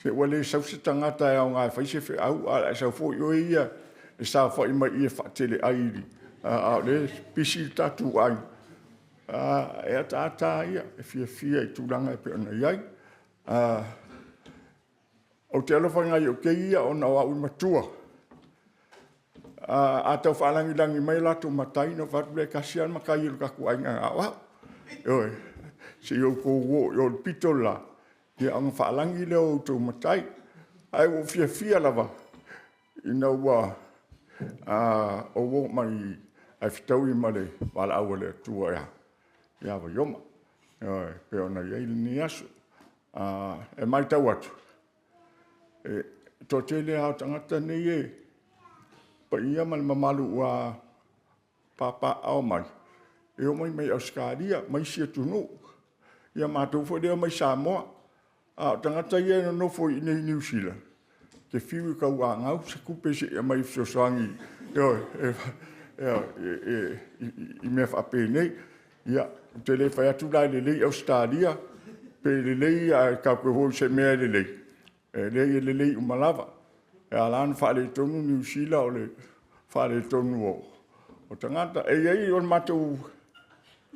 [SPEAKER 3] Se wale sausi tangata e au ngā whaise whi au, a e sau fo i oe ia, e sa whai mai i e whatele airi. A le pisi tatu ai. E a tātā ia, e fia i tūranga e peona iai. O te alawhanga i o ke ia o na wau matua. A tau whalangi mai lato matai no whatule kasian makai ilu kaku ainga ngā wau. Oi, se iau ko wo, iau pito la. Ia ang whalangi leo tau matai. Ai o fia lava. Ina ua o wo mai ai whitau i male wala awa le tua ia. Ia Wyoma. Oi, peona iei ni asu. E mai tau atu. Tō tele hao tangata nei e. Pa ia man mamalu ua papa au mai. E o mai Australia, mai sia tunu. Ia mātou fo lea mai Samoa. Tangata ia no fo i nei New Zealand. Ke whiu i kau a ngau, se kupe se ia mai fisosangi. I mea whape nei. Ia, te le whai atu lai le lei Australia. Pe le lei a kau koe hoi se mea le lei. Le lei umalava. E alana whare tonu New Zealand o le whare tonu o tangata. E iei o matou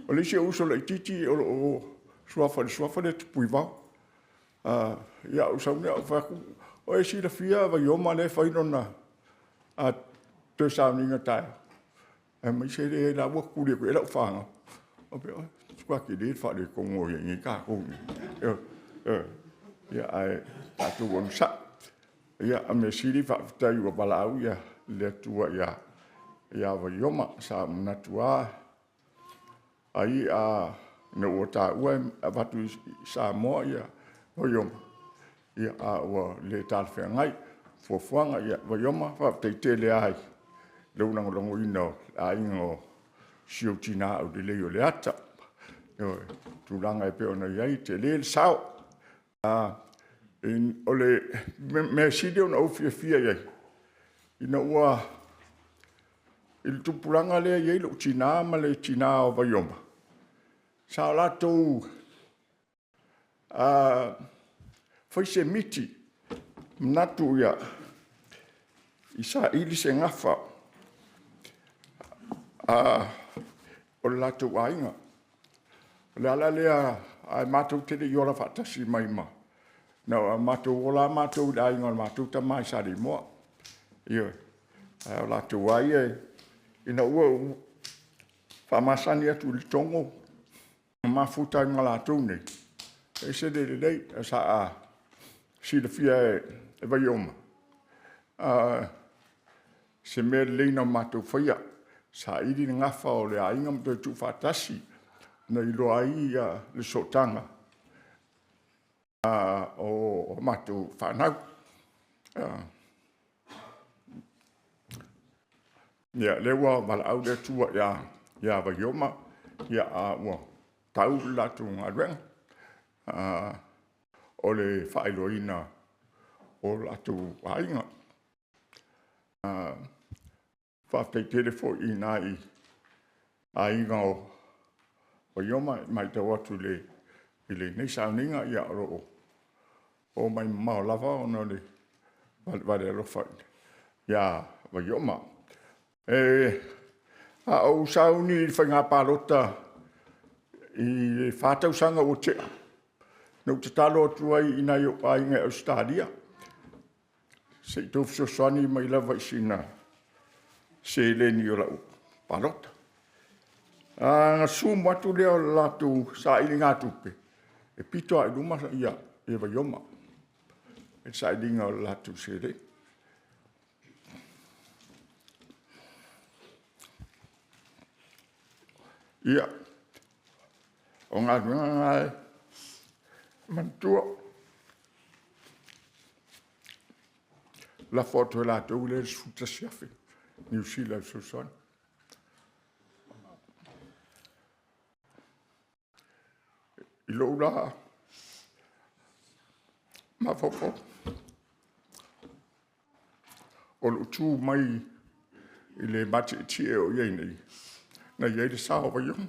[SPEAKER 3] o le sia uso le titi o suafare te pui vau. Ia usaune au whaku. O e si la fia Wyoma le whainona a te sauninga tae. E mai se le la ua kuri ko e lau whanga. O pe o, skwaki le whare kongo i ngi ka kongi. Ia ai tatu on sa. Ia a me siri whaafitai ua balau ia le tua ia Wyoma sa mnatua. Ai a ne ua ta ua a watu Samoa ia Wyoma. Ia a ua le talwhea ngai. Fuafuanga ia Wyoma whaafitai tele ai. Leu nangolango ino a ingo siutina au de leo le ata. Tūranga e peona iai te le sao. O le mea sidi o na fia iai. Ina ua i le tupuranga lea iai lo tina ma le tina o Wyoma. Sa la tou whaise miti mnatu ia i sa ili se ngafa o le latou ainga. Le ala lea ai mātou tere i ora whaatasi mai ma. Nau mātou ola mātou le ainga mātou ta mai sari moa. Ia, o latou ai e ina ua whamasani atu li tongo. Mafutai ma latou nei. E se le lei, sa a si le fia e Wyoma. Se mea leina mātou whaia. Sa iri ngafa o le ainga mto tu whaatasi. Na ilo ai le sotanga. O mātou whanau. Ia, lewa wala au le tua ia Wyoma. Ia ua tau latu ngā ruenga. O le whaeloina o latu ainga. whātei tere fo I nā a inga o Wyoma mai tau atu I le nei sauninga I a ro o mai mao lava o no le vale alofa ia Wyoma. A o sauni I whainga pālota I le whātausanga o tea. Nau te talo atu ai I nai o ainga Australia. Se I tofu soani mai lava I sina se leni o lau pālota. Ngā sumu atu leo latu sa ili ngā tupe. E pito ai luma ia e Wyoma. E sa ili ngā latu se le. Ia. O ngā runga mantua. La foto la tau le suta siafi. New Zealand susani. I lo la ma fofo. O lo tu mai I le mati tie o iei nei. Na iei le sao wa iong.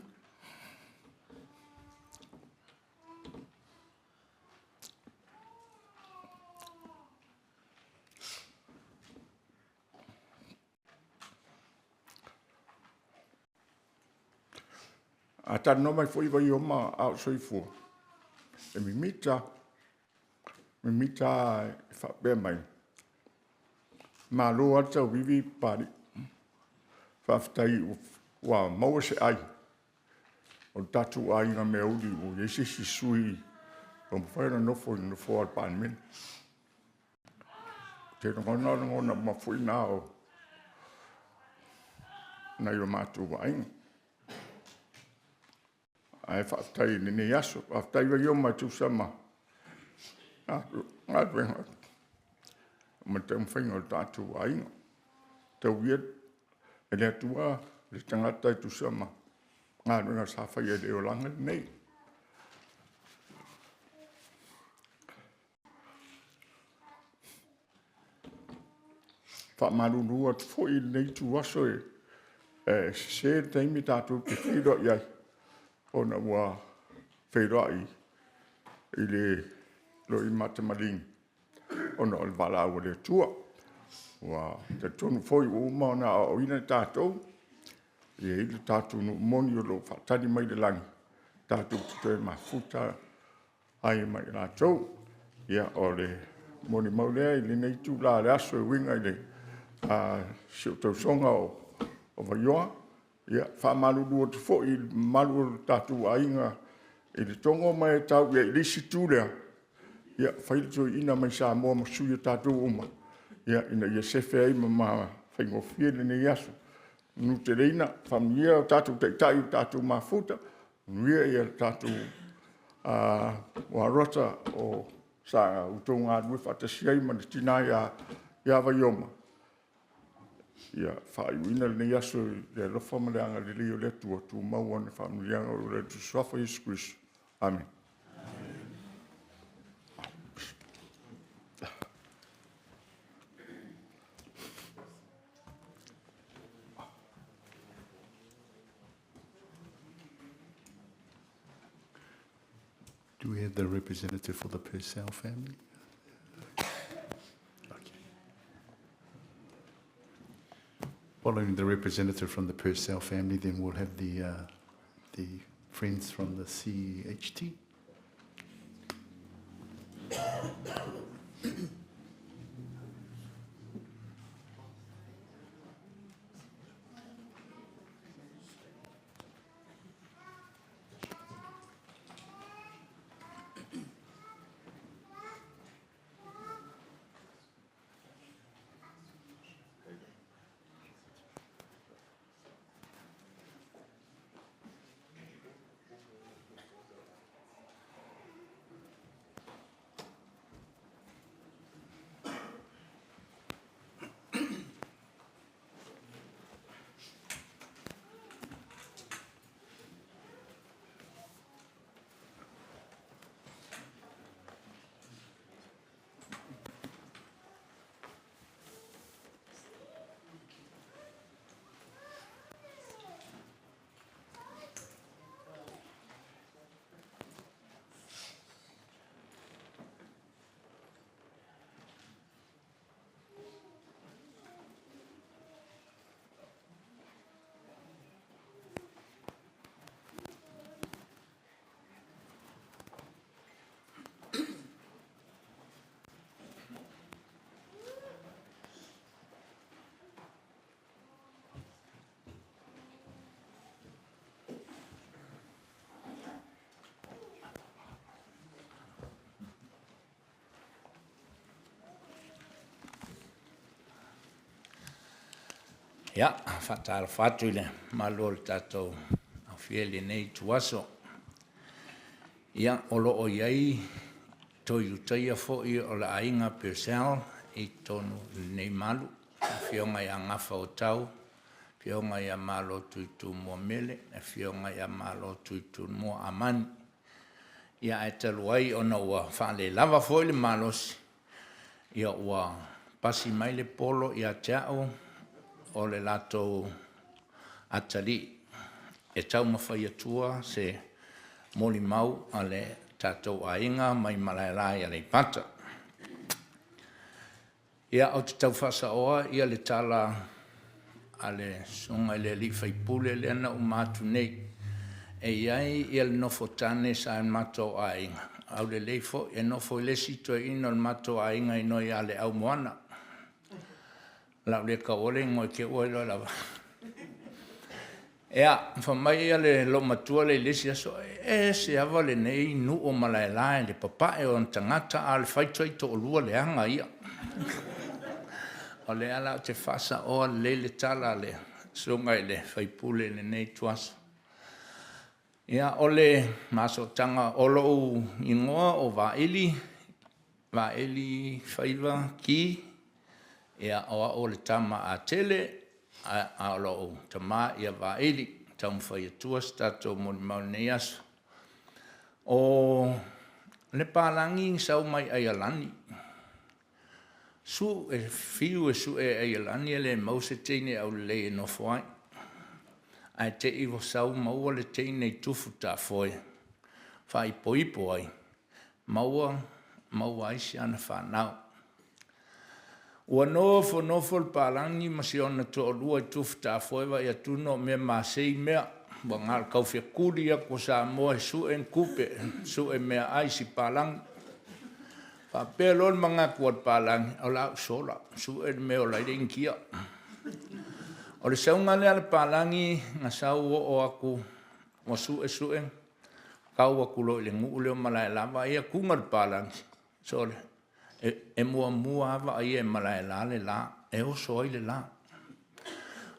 [SPEAKER 3] A tano mai foi Wyoma au soifua. E mi mita whapea mai. Ma lo ata vivi pari. Whaftai wa maua se ai. O tatu ai ngā mea uri o yesi si sui. O mwhaira nofo I nofo al pānmin. Te ngona ma fui nā o. Nai o mātu wa ainga. Ai whaftai ni yaso. Whaftai Wyoma tu sama. Ngā wenga. Ma te mwhainga o tātu wa ainga. Tau iet. E lea tua. Le tangata tu sama. Ngā wenga sa whai e leo langa nei. Whamarurua fwoi nei tu aso e. Se teimi tātu ke whiro iai. Ona ua whairai I le loi matamaling. Ona o le wala ua le tua. Ua te tonu fwoi uma ona o ina tātou. Ie I le tātou no moni o lo whatari mai le langi. Tātou te mafuta ai mai rātou. Ia o le moni maulea I le nei tū la le aso e winga I le siu tau songa o Wyoma. Ia, whamaruru o te fo I maru o tātou ainga I le tongo mai tau ia I lisi tūlea. Ia, whailitu ina mai sa moa masuia tātou uma. Ia, ina ia sefe ai ma whaingofia le nei aso. Nu te reina, whamia o tātou teitai o tātou mafuta. Nuia ia tātou warota o sa utonga adwe whatasiai man tina ia Wyoma. Ia whaiwina le nei aso le lofa maleanga le leo le tua tu maua ne whamilianga o le tu swafa Yesu Christ. Amen.
[SPEAKER 2] Do we have the representative for the Purcell family? Following the representative from the Purcell family, then we'll have the friends from the CHT.
[SPEAKER 7] Ia, whatara whatu i le malo le tātou a whiele nei tuaso. Ia, olo o iai, toi utaia fo i o la ainga Purcell i tonu nei malu. Whionga ia ngafa o tau, whionga ia malo tuitu mua mele, whionga ia malo tuitu mua amani. Ia e talu ai ona ua whale lava fo i le malosi. Ia ua pasi mai le polo ia teao, o le lato atali. E tau mawhai atua se moli mau a le tātou ainga mai Falealii a le pata. Ia o te tau whasa oa, ia le tala a le songa le li whaipule le ana umatu nei. E iai ia le nofo tane sa en mato ainga. Au le leifo, e nofo i lesi to ino le mato ainga ino ia le au moana. Lau le ka ole ngoi ke oi loa lava. Ea, whamai ia le lo matua le lesi aso, se awa le nei nu o Falealii le papa e o tangata a le whaitoi to o lua le anga ia. O le ala o te whasa o le tala le sunga i le whaipule le nei tuaso. Ia o le maso tanga olo u ingoa o Waeli whaiva ki. Ia oa o le tama a tele, a olo o tama ia Waeli, tau mwhai atua stato moni mau nei aso. O le pālangi sau mai ai alani. Su e fiu e su e ai alani le mause teine au le e no foai. Ai te iwo sau maua le teine i tufu ta foe. Whai poipo ai. Maua aisi ana whanau. Ua nofo le pālangi masi ona to o lua i tufu ta foe wa ia tuno me masei mea. Wa ngal kau fia kuri ko sa moe su en kupe, su e mea aisi pālangi. Pa pelon mga kuat pālangi, o lau sola, su e mea o laire inkia. O le saunga lea le pālangi, ngā sau o aku, o su e, kau aku lo le ngu leo Falealii, ia kunga le pālangi. So le, e mua ava ia e Falealii le la, e oso ai le la.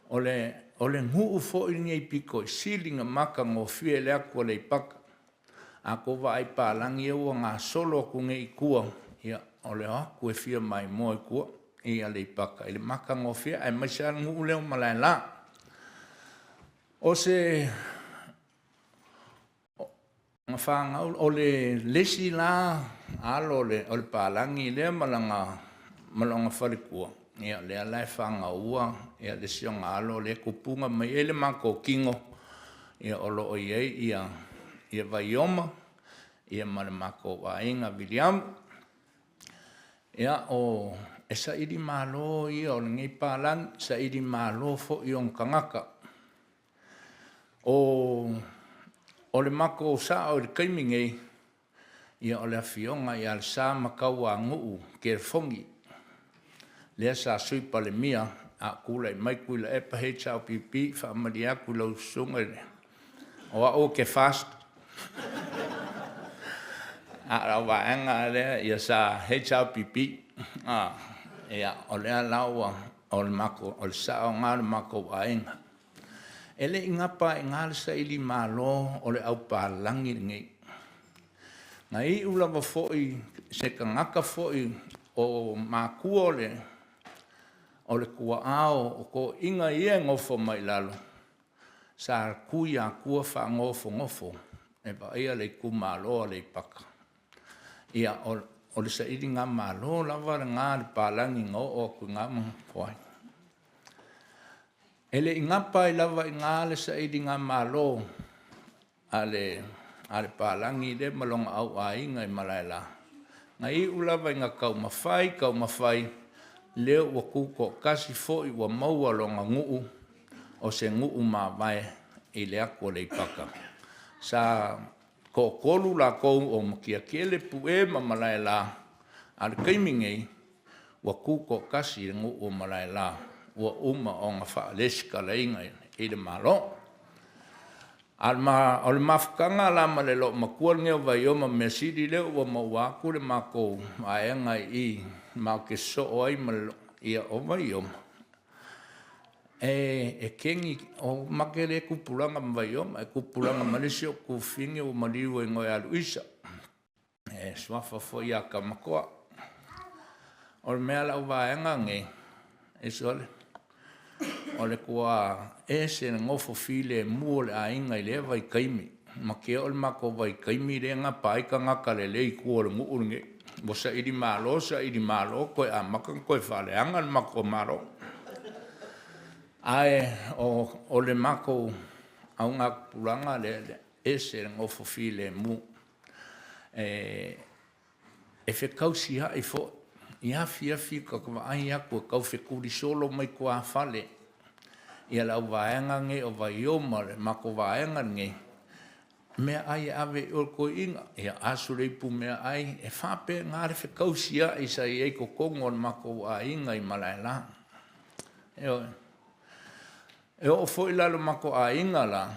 [SPEAKER 7] O le ngu fo i ngai piko, silinga maka ngō fie le aku le paka. Ako wa ai pālangi e ua ngā solo aku ngai kua, ia o le aku e fia mai moe kua. Ia le paka, ile maka ngofia, ai maisa ngu leo Falealii. O se ngawhanga, o le lesi la, alo o le pālangi lea malanga wharikua. Ia le alai whanga ua, ia le sionga alo le kupunga mai ele mako kingo. Ia olo o iei, ia Wyoma, ia male mako wainga William. Ia o e sa iri malo ia o ngai pālangi, sa iri malo fo i on kangaka. O le mako sa o le kaimingei, ia o le awhionga ia le sa makau a nguu ke fongi. Lea sa sui pa le mia, a kula i mai kuila e pa hei chao pipi, wha amari a kula usunga le. O a o ke fast. A rawa anga lea ia sa hei chao pipi. Ia o lea laua o le mako, o le sa o ngā le mako waenga. Ele ingapa e ngā le sa ili malo o le au pālangi ngei. Ngai ulawa foi, se ka ngaka foi o mākua o le kua ao o ko inga ia ngofo mai lalo. Sa kui a kua wha ngofo. E pa ia le ku malo le paka. Ia o le sa iri ngā malo lawa ngā le pālangi ngō o ku ngā mawhai. Ele ingapa i lawa i ngā le sa iri ngā malo a le pālangi le malonga au a inga i Falealii. Ngai ulawa i ngā kau mawhai, leo ua kuko kasi fo i ua maua longa nguu o se nguu mawai i le ako le paka. Sa ko kolu la kou o makia kele pue ma Falealii. Al kaimingei ua kuko kasi le nguu o Falealii. Ua uma o ngā whaalesika le inga i le malo. O le mawhakanga la ma le lo makua ngeo Wyoma me siri leo ua mauaku le mako aenga i mau ke so o ai ma ia o Wyoma. E kengi o makere kupulanga Wyoma, e kupulanga Malaysia ku fingi o maliu e ngoi alu isa. E swafa fo ia ka makoa. O le mea lau vaenga nge, e sole. O le kua e se ngofo file mua le ainga i le vai kaimi. Ma ke o le mako vai kaimi le nga pai ka ngaka le lei kua le nguu nge. Mo sa iri malo koe a maka koe whale anga le mako maro. Ai o le mako au ngā puranga le e se ngofo file mu. E whekau si hai fo. I hawhi ka kawa ai aku kau whekuri solo mai kua whale. Ia lau vaenga nge o Wyoma le mako vaenga nge. Mea ai ave o ko inga. Ia asureipu mea ai. E whape ngāre whekau si hai sa i eiko kongo le mako a inga i malaila. Eo e o foi lalo mako a inga la,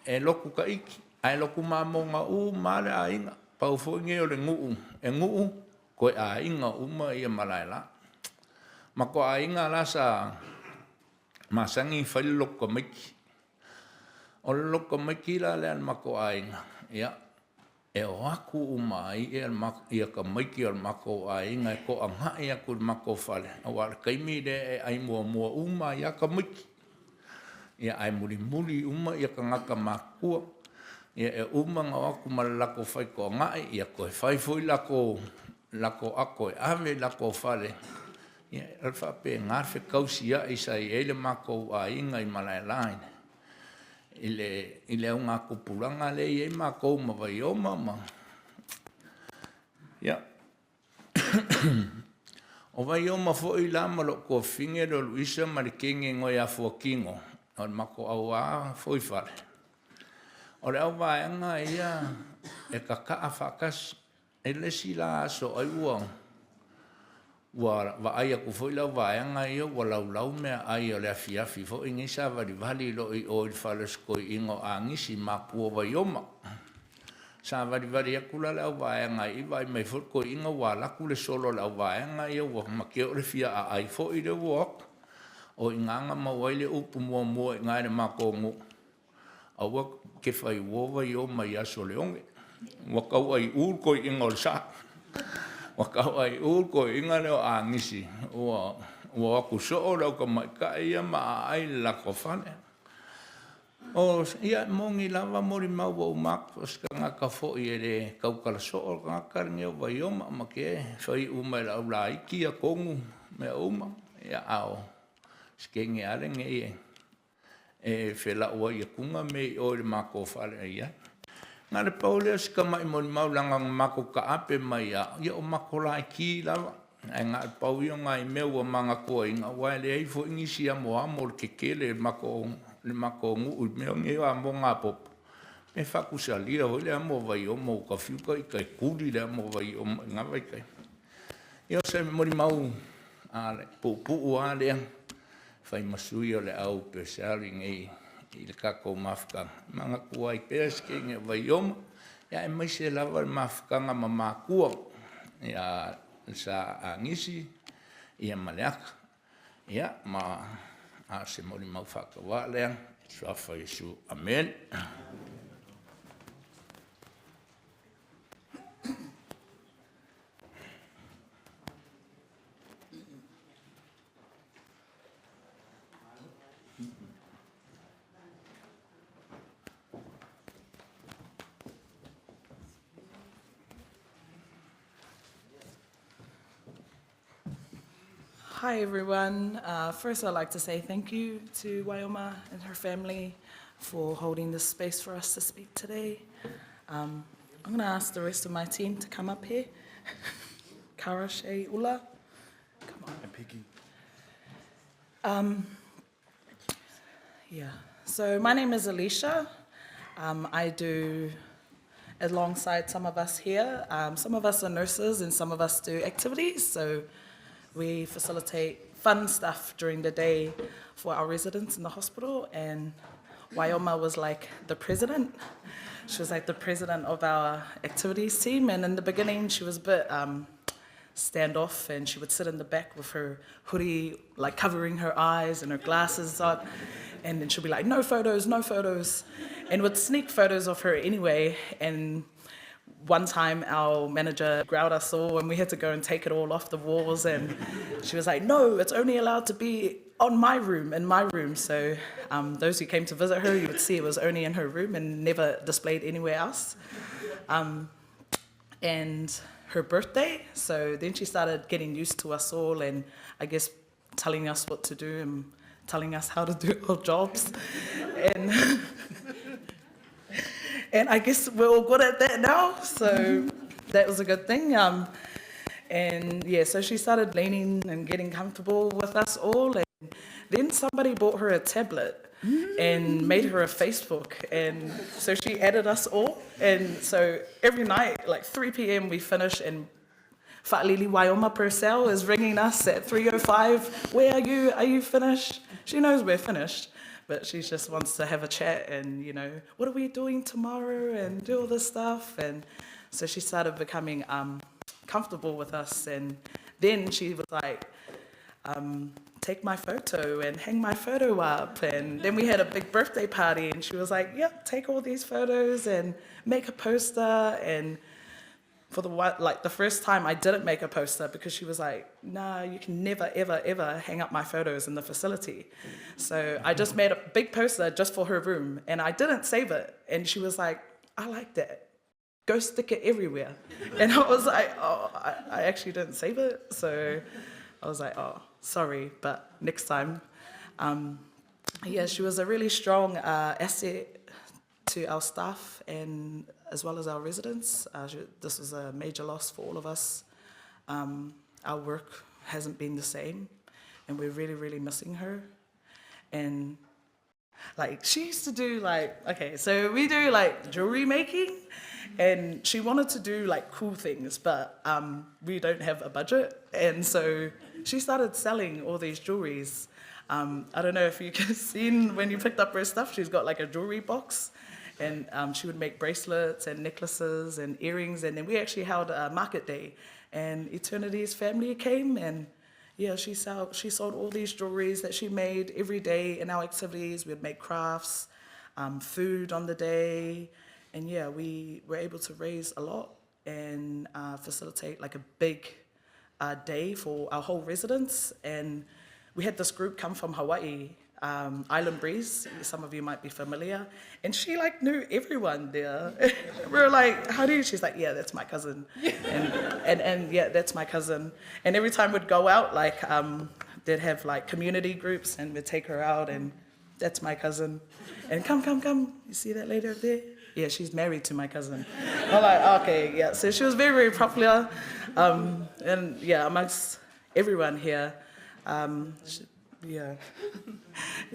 [SPEAKER 7] e loku ka iki, ai loku mamonga mare a inga, pau foi nge o le nguu, e nguu, koe a inga uma ia malaila. Mako a inga la sa masangi whai loko miki. O le loko miki la le al mako a inga, ia, e o aku umai ia ka miki o le mako a inga, e ko anga ia ku le mako whale. Awar kaimi le e ai mua uma ia ka miki. Ia ai muri uma ia ka ngaka makua. Ia e uma ngā aku malako whai ko ngai. Ia koe whai fui lako ako e ave lako whale. Ia alfa pe ngarwhe kausia i sai eile mako a inga i malaelaine. Ile au ngā kupuranga le i e mako ma Wyoma ma. Ia. O Wyoma fo i lama lo ko finge lo luisa marikenge ngoi a fuakingo. O le mako au a foi whare. O le au vaenga ia e kaka a whakas e lesi la aso ai uang. Wa ai aku foi lau vaenga ia wa lau mea ai o le afiafi fo ingi sa vali lo i o il whales koi ingo a ngisi mapua Wyoma. Sa vali aku la lau vaenga i vai mai fo koi ingo wa laku le solo lau vaenga ia wa makeo le fia a ai fo i le wok. O inganga mawaile upu mua i ngai mako ngu. Awa ke whai uova i o mai aso leonge. Wakau ai ur koi inga o sa. Wakau ai ur koi inga leo a ngisi. Ua aku soo lau ka mai ka ia maa ai lako whane. O ia mongi lava mori mau wa umak. Oska ngaka fo i ere kaukala soo ngaka ringe o Wyoma. Ma ke whai umai lau la iki a kongu mea uma. Ia ao. Skenge arenge ie. E whela ua ia kunga me o le mako whare ia. Ngā le paulea sika mai moni maulanga mako ka ape mai a. Ia o mako lai ki lava. E ngā le pau i o ngā i meua manga kua inga. Wai le eifo ingisi a moa mo le kekele le mako ngu ui mea ngeo a mo ngā popo. Me whakusalia hoi le amo Wyoma o ka whiuka i kai kuri le amo Wyoma i ngā vai kai. Ia se moni mau a le pupu a lea. Whai masui o le au Purcell i le kako mafukanga. Manga kua i peske nge Wyoma. Ia e mai se lava le mafukanga ma makua. Ia sa a ngisi. Ia maleaka. Ia ma a se mori mau whakawa lea. Swafa Yesu. Amen.
[SPEAKER 8] Hi, everyone. First, I'd like to say thank you to Wyoma and her family for holding this space for us to speak today. I'm going to ask the rest of my team to come up here. Kara, Shay, Ula. Come on.
[SPEAKER 1] And Piggy.
[SPEAKER 8] Yeah. So my name is Alicia. I do, alongside some of us here, some of us are nurses and some of us do activities. So we facilitate fun stuff during the day for our residents in the hospital, and Wyoma was like the president. She was like the president of our activities team, and in the beginning she was a bit stand off, and she would sit in the back with her hoodie, like covering her eyes and her glasses on, and then she'll be like, no photos, no photos, and would sneak photos of her anyway. And one time our manager growled us all and we had to go and take it all off the walls, and she was like, no, it's only allowed to be in my room. So those who came to visit her, you would see it was only in her room and never displayed anywhere else. And her birthday, so then she started getting used to us all and I guess telling us what to do and telling us how to do our jobs. And I guess we're all good at that now, so that was a good thing. And yeah, so she started leaning and getting comfortable with us all. And then somebody bought her a tablet and made her a Facebook. And so she added us all. And so every night, like 3 p.m. we finish, and Falealii Wyoma Purcell is ringing us at 3:05. Where are you? Are you finished? She knows we're finished, but she just wants to have a chat and, you know, what are we doing tomorrow and do all this stuff. And so she started becoming comfortable with us. And then she was like, take my photo and hang my photo up. And then we had a big birthday party and she was like, yep, take all these photos and make a poster. And for the first time I didn't make a poster because she was like, nah, you can never, ever, ever hang up my photos in the facility. So I just made a big poster just for her room and I didn't save it. And she was like, I like that. Go stick it everywhere. And I was like, oh, I actually didn't save it. So I was like, oh, sorry, but next time. Yeah, she was a really strong asset to our staff and as well as our residents. This was a major loss for all of us. Our work hasn't been the same and we're really, really missing her. And like, she used to do like, okay, so we do like jewelry making and she wanted to do like cool things, but we don't have a budget. And so she started selling all these jewelries. I don't know if you can see when you picked up her stuff, she's got like a jewelry box. And she would make bracelets and necklaces and earrings. And then we actually held a market day. And Eternity's family came and yeah, she sold all these jewelries that she made every day in our activities. We'd make crafts, food on the day. And yeah, we were able to raise a lot and facilitate like a big day for our whole residents. And we had this group come from Hawaii, Island Breeze, some of you might be familiar, and she like knew everyone there. We were like, how do you? She's like, yeah, that's my cousin, and yeah, that's my cousin. And every time we'd go out, like they'd have like community groups, and we'd take her out, and that's my cousin, and come, you see that lady up there? Yeah, she's married to my cousin. I'm like, okay, yeah. So she was very, very popular, and yeah, amongst everyone here. Yeah,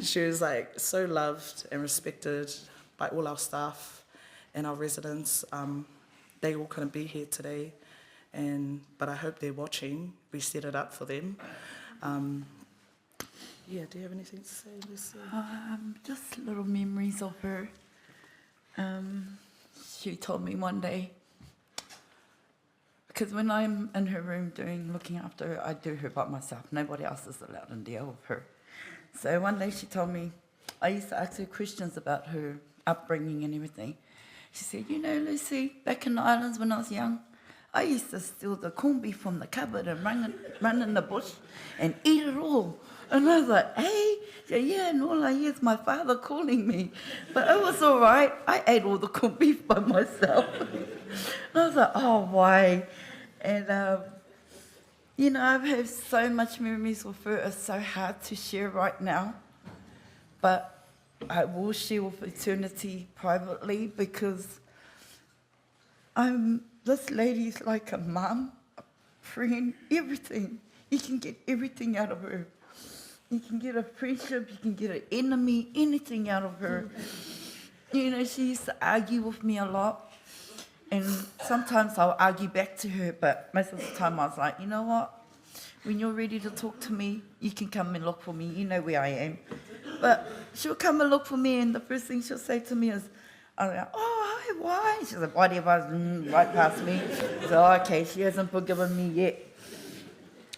[SPEAKER 8] she was like so loved and respected by all our staff and our residents. They all couldn't be here today, but I hope they're watching. We set it up for them. Yeah, do you have anything to say, Lucy?
[SPEAKER 9] Just little memories of her. She told me one day, because when I'm in her room looking after her, I do her by myself. Nobody else is allowed to deal with her. So one day she told me, I used to ask her questions about her upbringing and everything. She said, you know, Lucy, back in the islands when I was young, I used to steal the corned beef from the cupboard and run in the bush and eat it all. And I was like, hey? Yeah, and all I hear is my father calling me. But it was all right. I ate all the corned beef by myself. And I was like, oh, why? And, you know, I've had so much memories with her. It's so hard to share right now. But I will share with Eternity privately because this lady's like a mum, a friend, everything. You can get everything out of her. You can get a friendship, you can get an enemy, anything out of her. You know, she used to argue with me a lot. And sometimes I'll argue back to her, but most of the time I was like, you know what? When you're ready to talk to me, you can come and look for me. You know where I am. But she'll come and look for me, and the first thing she'll say to me is, I'm like, oh, hi, why? She's like, whatever, right past me. So, okay, she hasn't forgiven me yet.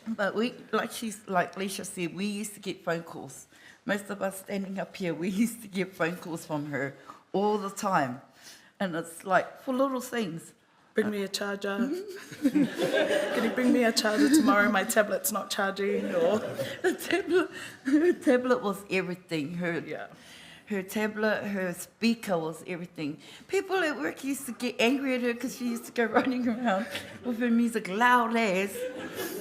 [SPEAKER 9] But like Leisha said, we used to get phone calls. Most of us standing up here, we used to get phone calls from her all the time. And it's like for little things.
[SPEAKER 8] Bring me a charger. Can you bring me a charger tomorrow? My tablet's not charging. Or
[SPEAKER 9] Her tablet was everything. Her tablet, her speaker was everything. People at work used to get angry at her because she used to go running around with her music loud as,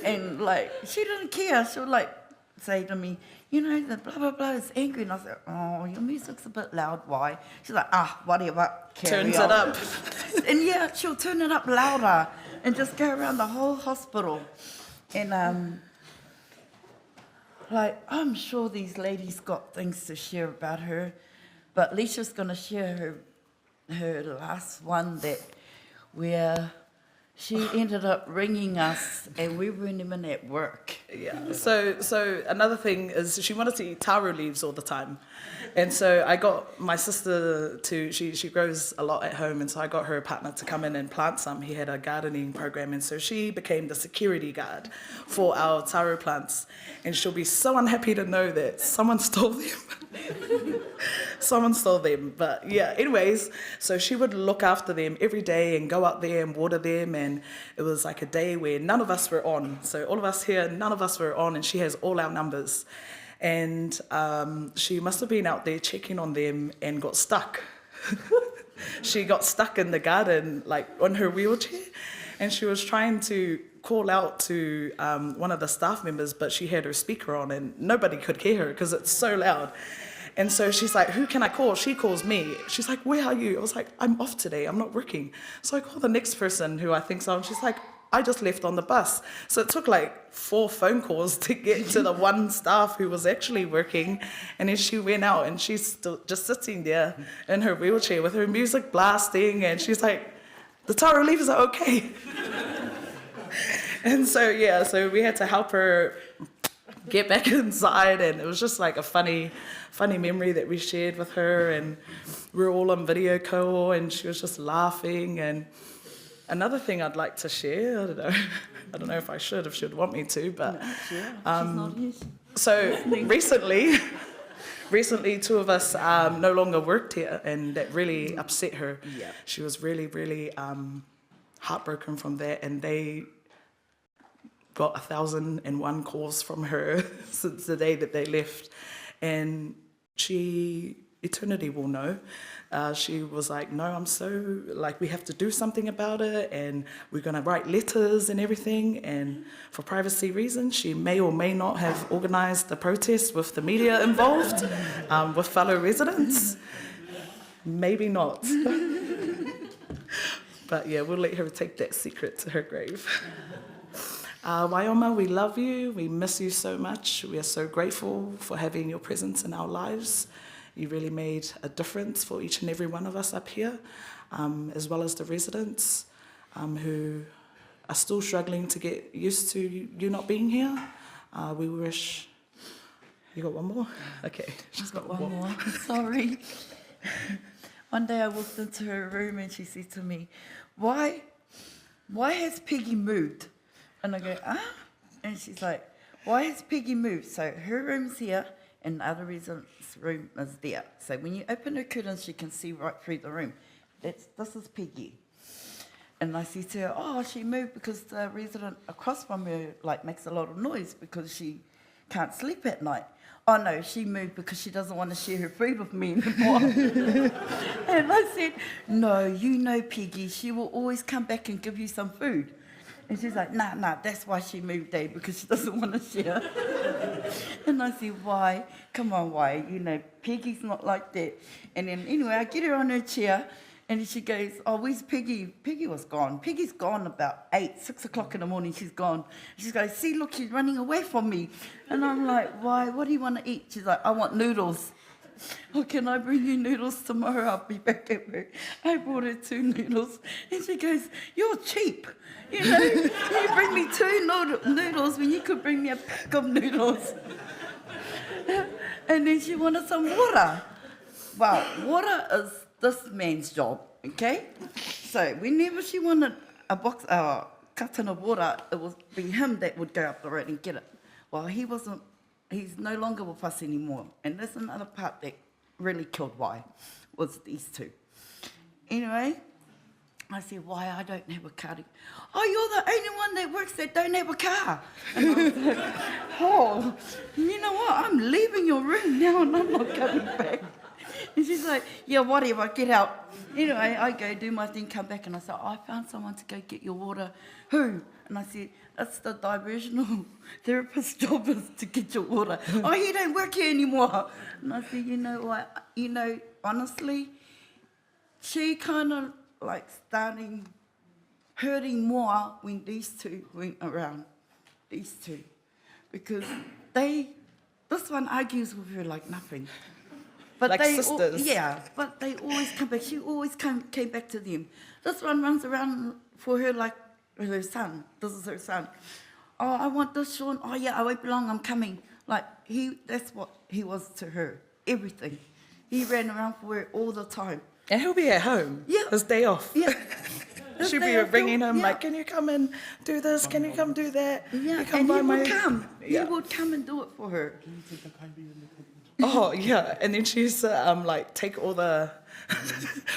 [SPEAKER 9] and like she didn't care. She would like say to me, you know, the blah blah blah is angry, and I was like, oh, your music's a bit loud. Why? She's like, whatever.
[SPEAKER 8] turns it up.
[SPEAKER 9] And yeah, she'll turn it up louder and just go around the whole hospital. And like, I'm sure these ladies got things to share about her, but Leisha's going to share her last one where she ended up ringing us and we weren't even at work.
[SPEAKER 8] Yeah. So another thing is she wanted to eat taro leaves all the time. And so I got my sister to, she grows a lot at home, and so I got her partner to come in and plant some. He had a gardening program, and so she became the security guard for our taro plants. And she'll be so unhappy to know that someone stole them. Someone stole them. But yeah, anyways, so she would look after them every day and go out there and water them. And it was like a day where none of us were on. So all of us here, none of us were on, and she has all our numbers. And she must have been out there checking on them and got stuck. She got stuck in the garden, like on her wheelchair, and she was trying to call out to one of the staff members, but she had her speaker on and nobody could hear her because it's so loud. And so she's like, who can I call? She calls me. She's like, where are you? I was like, I'm off today. I'm not working. So I call the next person who I think's on. She's like, I just left on the bus. So it took like 4 phone calls to get to the one staff who was actually working. And then she went out and she's still just sitting there in her wheelchair with her music blasting. And she's like, the taro leaves are okay. And so, yeah, so we had to help her get back inside. And it was just like a funny memory that we shared with her. And we were all on video call and she was just laughing. And another thing I'd like to share, I don't know if I should, if she'd want me to, but so recently 2 of us no longer worked here, and that really upset her. Yeah. She was really, really heartbroken from that, and they got 1,001 calls from her since the day that they left, and eternity will know. She was like, no, I'm so, like, we have to do something about it, and we're going to write letters and everything, and for privacy reasons, she may or may not have organised the protest with the media involved, with fellow residents. Maybe not. But yeah, we'll let her take that secret to her grave. Wyoma, we love you. We miss you so much. We are so grateful for having your presence in our lives. You really made a difference for each and every one of us up here, as well as the residents who are still struggling to get used to you not being here. We wish... You got one more? Okay.
[SPEAKER 9] She's got one more. Sorry. One day I walked into her room and she said to me, why has Peggy moved? And I go, And she's like, why has Peggy moved? So her room's here and the other resident's room is there. So when you open her curtains, you can see right through the room. This is Peggy. And I said to her, she moved because the resident across from her makes a lot of noise because she can't sleep at night. Oh no, she moved because she doesn't want to share her food with me anymore. And I said, no, you know Peggy, she will always come back and give you some food. And she's like, nah, that's why she moved there, because she doesn't want to share. And I said, why? Come on, why? You know, Peggy's not like that. And then anyway, I get her on her chair, and she goes, where's Peggy? Peggy was gone. Peggy's gone about 6 o'clock in the morning, she's gone. She goes, see, look, she's running away from me. And I'm like, why? What do you want to eat? She's like, I want noodles. Can I bring you noodles tomorrow? I'll be back at work. I brought her 2 noodles. And she goes, you're cheap. You know, you bring me 2 noodles when you could bring me a pack of noodles. And then she wanted some water. Well, water is this man's job, okay? So whenever she wanted a carton of water, it would be him that would go up the road and get it. Well, he's no longer with us anymore. And that's another part that really killed why, was these two. Anyway, I said, why I don't have a car? Oh, you're the only one that works that don't have a car. And I was like, oh, you know what? I'm leaving your room now and I'm not coming back. And she's like, yeah, whatever, get out. Anyway, I go do my thing, come back, and I said, I found someone to go get your water. Who? And I said, that's the diversional therapist's job is to get your water. Oh, he don't work here anymore. And I said, you know what? You know, honestly, she kind of like starting hurting more when these two went around. These two. Because this one argues with her like nothing. But
[SPEAKER 8] like sisters.
[SPEAKER 9] Yeah, but they always come back. She always came back to them. This one runs around for her like her son. This is her son. Oh, I want this, Sean. Oh, yeah, I won't be long. I'm coming. Like, that's what he was to her. Everything. He ran around for her all the time.
[SPEAKER 8] And he'll be at home.
[SPEAKER 9] Yeah.
[SPEAKER 8] His day off.
[SPEAKER 9] Yeah.
[SPEAKER 8] She'll be ringing him like, can you come and do this? Can you come do that?
[SPEAKER 9] Yeah,
[SPEAKER 8] you come
[SPEAKER 9] and
[SPEAKER 8] by
[SPEAKER 9] he
[SPEAKER 8] my...
[SPEAKER 9] would come.
[SPEAKER 8] Yeah.
[SPEAKER 9] He would come and do it for her.
[SPEAKER 8] Oh, yeah. And then she used to like take all the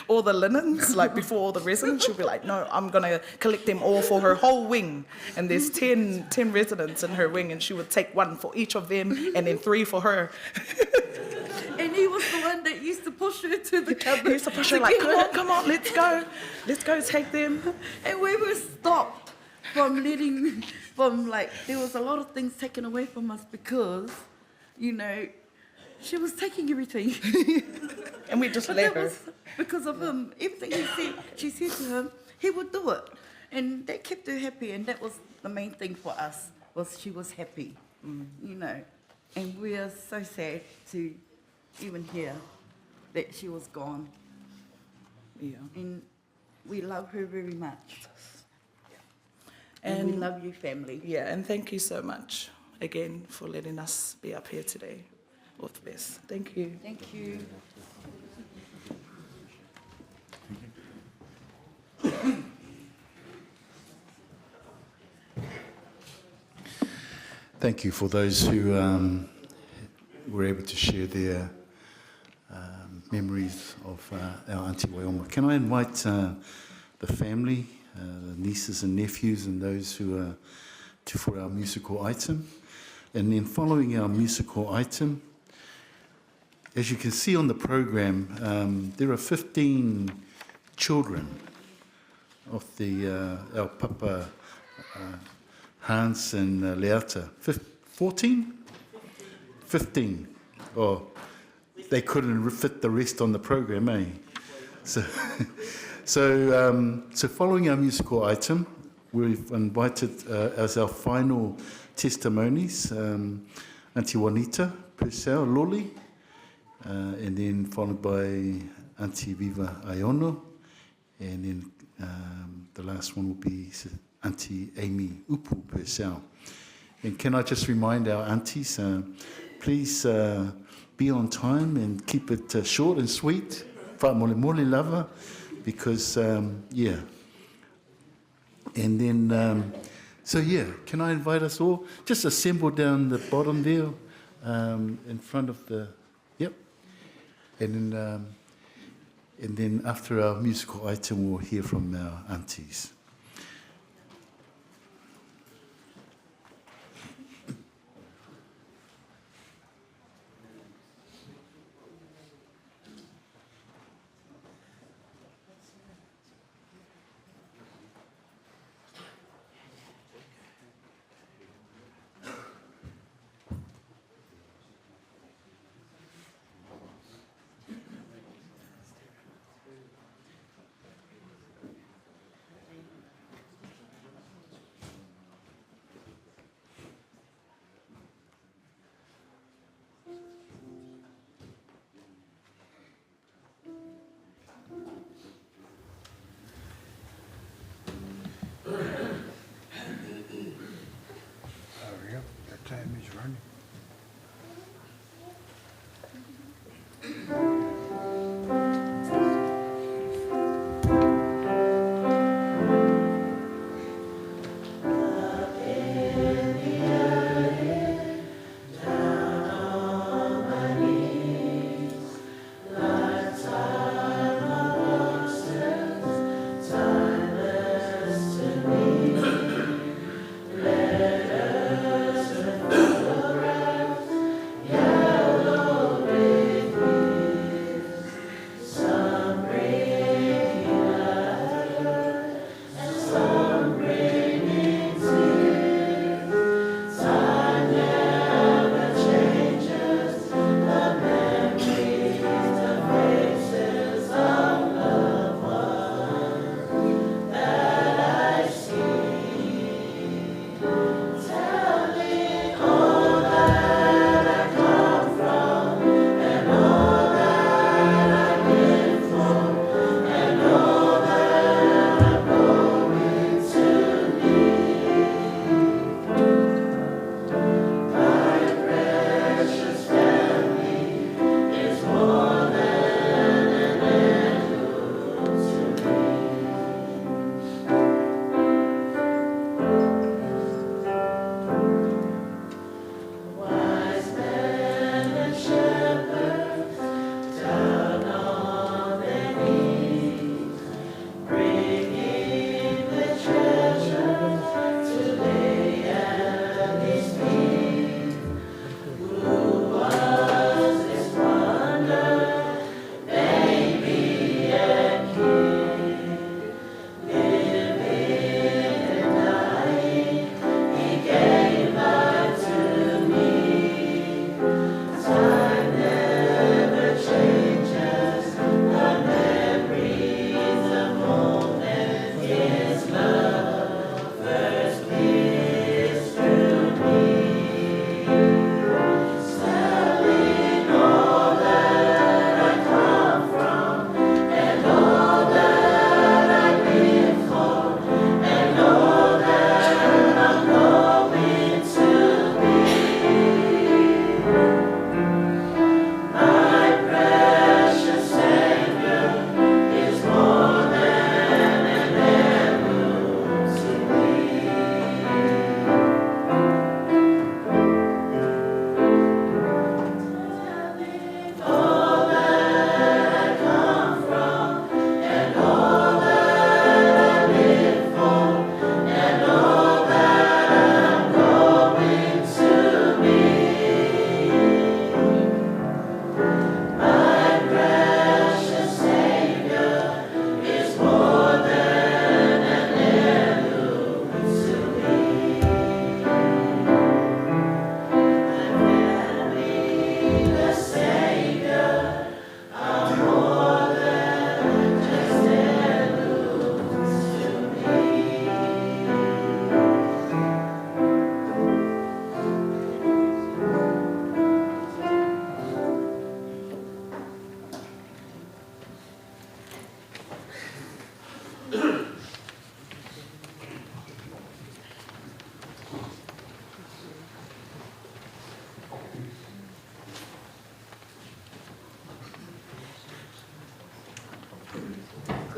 [SPEAKER 8] all the linens, like before all the residents. She'll be like, no, I'm going to collect them all for her whole wing. And there's 10 residents in her wing, and she would take one for each of them and then 3 for her.
[SPEAKER 9] And he was the one that used to push her to the cupboard.
[SPEAKER 8] He used to push her like, come on, let's go. Let's go take them.
[SPEAKER 9] And we were stopped from there was a lot of things taken away from us because, you know, she was taking everything.
[SPEAKER 8] And we just let her.
[SPEAKER 9] Because of him. Everything she said to him, he would do it. And that kept her happy. And that was the main thing for us, was she was happy, you know. And we are so sad to even hear that she was gone.
[SPEAKER 8] Yeah.
[SPEAKER 9] And we love her very much. And we love you, family.
[SPEAKER 8] Yeah, and thank you so much again for letting us be up here today. All the best. Thank you.
[SPEAKER 9] Thank you.
[SPEAKER 2] Thank you for those who were able to share their memories of our Auntie Wyoma. Can I invite the family, the nieces and nephews, and those who are for our musical item? And then following our musical item, as you can see on the program, there are 15 children of our Papa Hans and Leata. 14? 15. Oh, they couldn't fit the rest on the program, eh? So following our musical item, we've invited as our final testimonies, Auntie Juanita, Purcell, Loli, and then followed by Auntie Viva Aiono, and then the last one will be Auntie Amy Upu Purcell. And can I just remind our aunties, please be on time and keep it short and sweet, whaamole lava, because, yeah. And then, so yeah, can I invite us all? Just assemble down the bottom there, in front of the, yep. And then after our musical item, we'll hear from our aunties.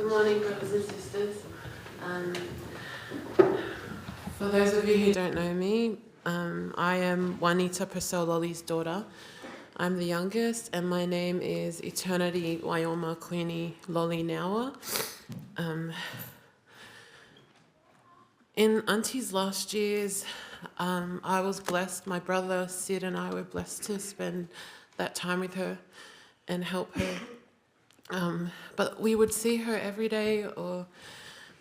[SPEAKER 10] morning, brothers and sisters. For those of you who don't know me, I am Juanita Purcell-Lolly's daughter. I'm the youngest, and my name is Eternity Wyoma Queenie Lolly Nawa. In Auntie's last years, I was blessed. My brother Sid and I were blessed to spend that time with her and help her. But we would see her every day, or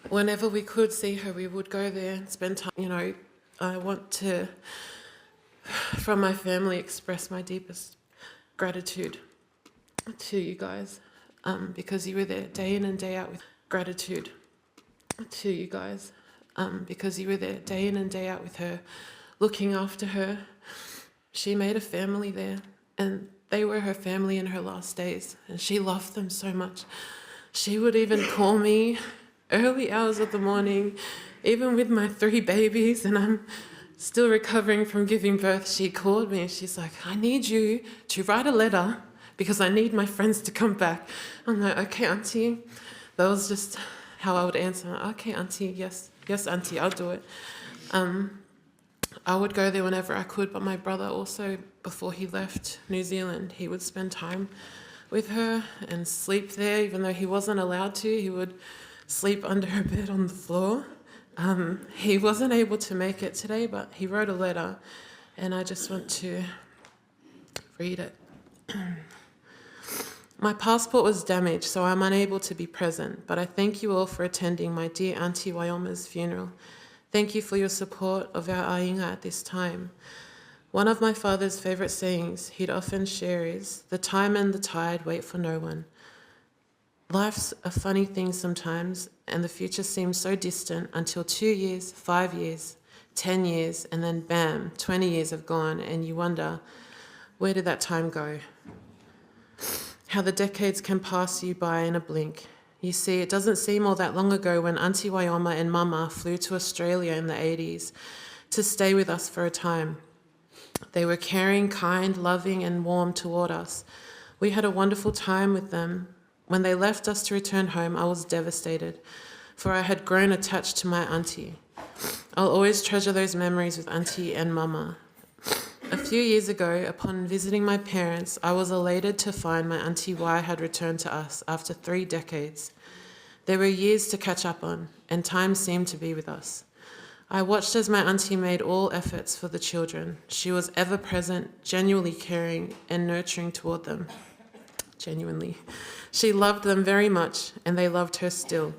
[SPEAKER 10] whenever we could see her, we would go there and spend time. You know, I want to, from my family, express my deepest gratitude to you guys, because you were there day in and day out with gratitude to you guys, because you were there day in and day out with her, looking after her. She made a family there, and they were her family in her last days, and she loved them so much. She would even call me early hours of the morning, even with my 3 babies, and I'm still recovering from giving birth. She called me and she's like, I need you to write a letter because I need my friends to come back. I'm like, okay, Auntie. That was just how I would answer. Okay, Auntie, yes, Auntie, I'll do it. I would go there whenever I could, but my brother also, before he left New Zealand, he would spend time with her and sleep there, even though he wasn't allowed to. He would sleep under her bed on the floor. He wasn't able to make it today, but he wrote a letter, and I just want to read it. My passport was damaged, so I'm unable to be present, but I thank you all for attending my dear Auntie Wyoma's funeral. Thank you for your support of our ainga at this time. One of my father's favourite sayings he'd often share is, the time and the tide wait for no one. Life's a funny thing sometimes, and the future seems so distant until 2 years, 5 years, 10 years, and then bam, 20 years have gone, and you wonder, where did that time go? How the decades can pass you by in a blink. You see, it doesn't seem all that long ago when Auntie Wyoma and Mama flew to Australia in the 80s to stay with us for a time. They were caring, kind, loving, and warm toward us. We had a wonderful time with them. When they left us to return home, I was devastated, for I had grown attached to my auntie. I'll always treasure those memories with Auntie and Mama. A few years ago, upon visiting my parents, I was elated to find my Auntie Y had returned to us after 3 decades. There were years to catch up on, and time seemed to be with us. I watched as my auntie made all efforts for the children. She was ever present, genuinely caring and nurturing toward them. Genuinely. She loved them very much, and they loved her still.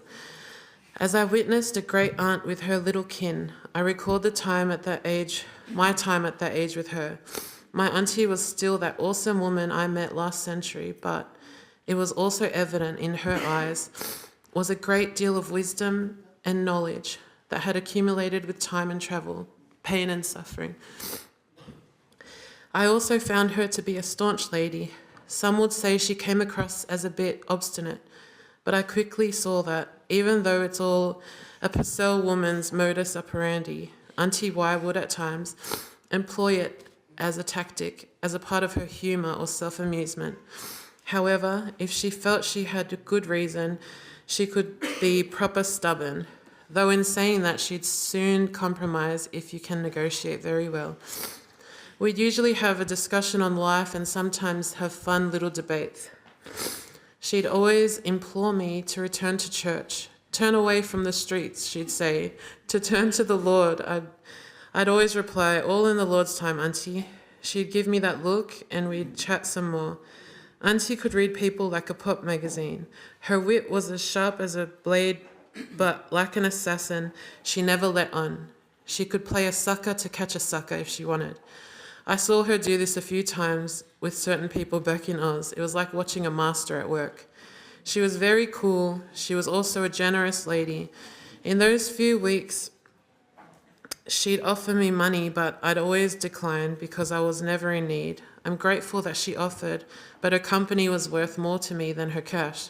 [SPEAKER 10] As I witnessed a great aunt with her little kin, I recalled my time at that age with her. My auntie was still that awesome woman I met last century, but it was also evident in her eyes was a great deal of wisdom and knowledge that had accumulated with time and travel, pain and suffering. I also found her to be a staunch lady. Some would say she came across as a bit obstinate, but I quickly saw that, even though it's all a Purcell woman's modus operandi, Auntie Y would at times employ it as a tactic, as a part of her humour or self-amusement. However, if she felt she had a good reason, she could be proper stubborn, though in saying that she'd soon compromise if you can negotiate very well. We'd usually have a discussion on life and sometimes have fun little debates. She'd always implore me to return to church, turn away from the streets, she'd say, to turn to the Lord. I'd always reply, all in the Lord's time, Auntie. She'd give me that look and we'd chat some more. Auntie could read people like a pop magazine. Her wit was as sharp as a blade, but like an assassin, she never let on. She could play a sucker to catch a sucker if she wanted. I saw her do this a few times with certain people back in Oz. It was like watching a master at work. She was very cool. She was also a generous lady. In those few weeks, she'd offer me money, but I'd always decline because I was never in need. I'm grateful that she offered, but her company was worth more to me than her cash.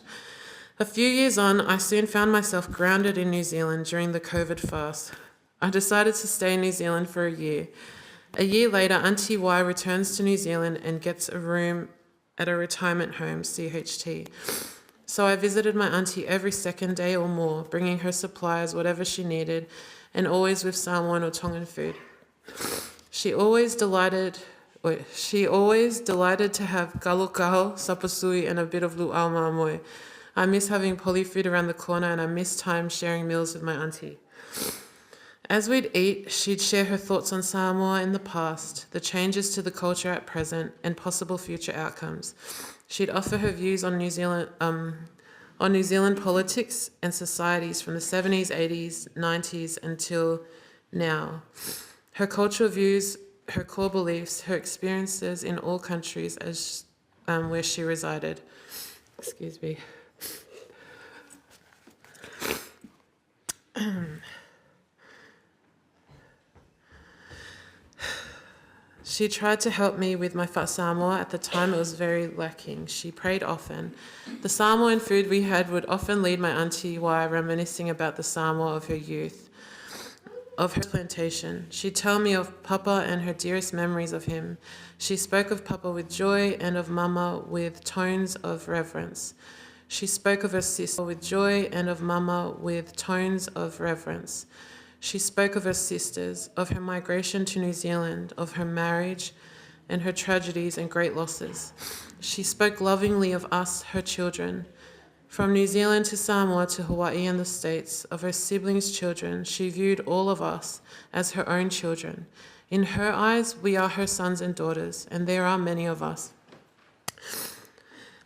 [SPEAKER 10] A few years on, I soon found myself grounded in New Zealand during the COVID fast. I decided to stay in New Zealand for a year. A year later, Auntie Y returns to New Zealand and gets a room at a retirement home, CHT. So I visited my auntie every second day or more, bringing her supplies, whatever she needed, and always with Samoan or Tongan food. She always delighted to have galukao, sapasui, and a bit of luau maamoe. I miss having poli food around the corner, and I miss time sharing meals with my auntie. As we'd eat, she'd share her thoughts on Samoa in the past, the changes to the culture at present, and possible future outcomes. She'd offer her views on New Zealand politics and societies from the 70s, 80s, 90s until now. Her cultural views, her core beliefs, her experiences in all countries as where she resided. Excuse me. She tried to help me with my Samoa. At the time, it was very lacking. She prayed often. The Samoan food we had would often lead my auntie Wai reminiscing about the Samoa of her youth, of her plantation. She'd tell me of Papa and her dearest memories of him. She spoke of Papa with joy and of Mama with tones of reverence. She spoke of her sister with joy and of Mama with tones of reverence. She spoke of her sisters, of her migration to New Zealand, of her marriage and her tragedies and great losses. She spoke lovingly of us, her children. From New Zealand to Samoa to Hawaii and the States, of her siblings' children, she viewed all of us as her own children. In her eyes, we are her sons and daughters, and there are many of us.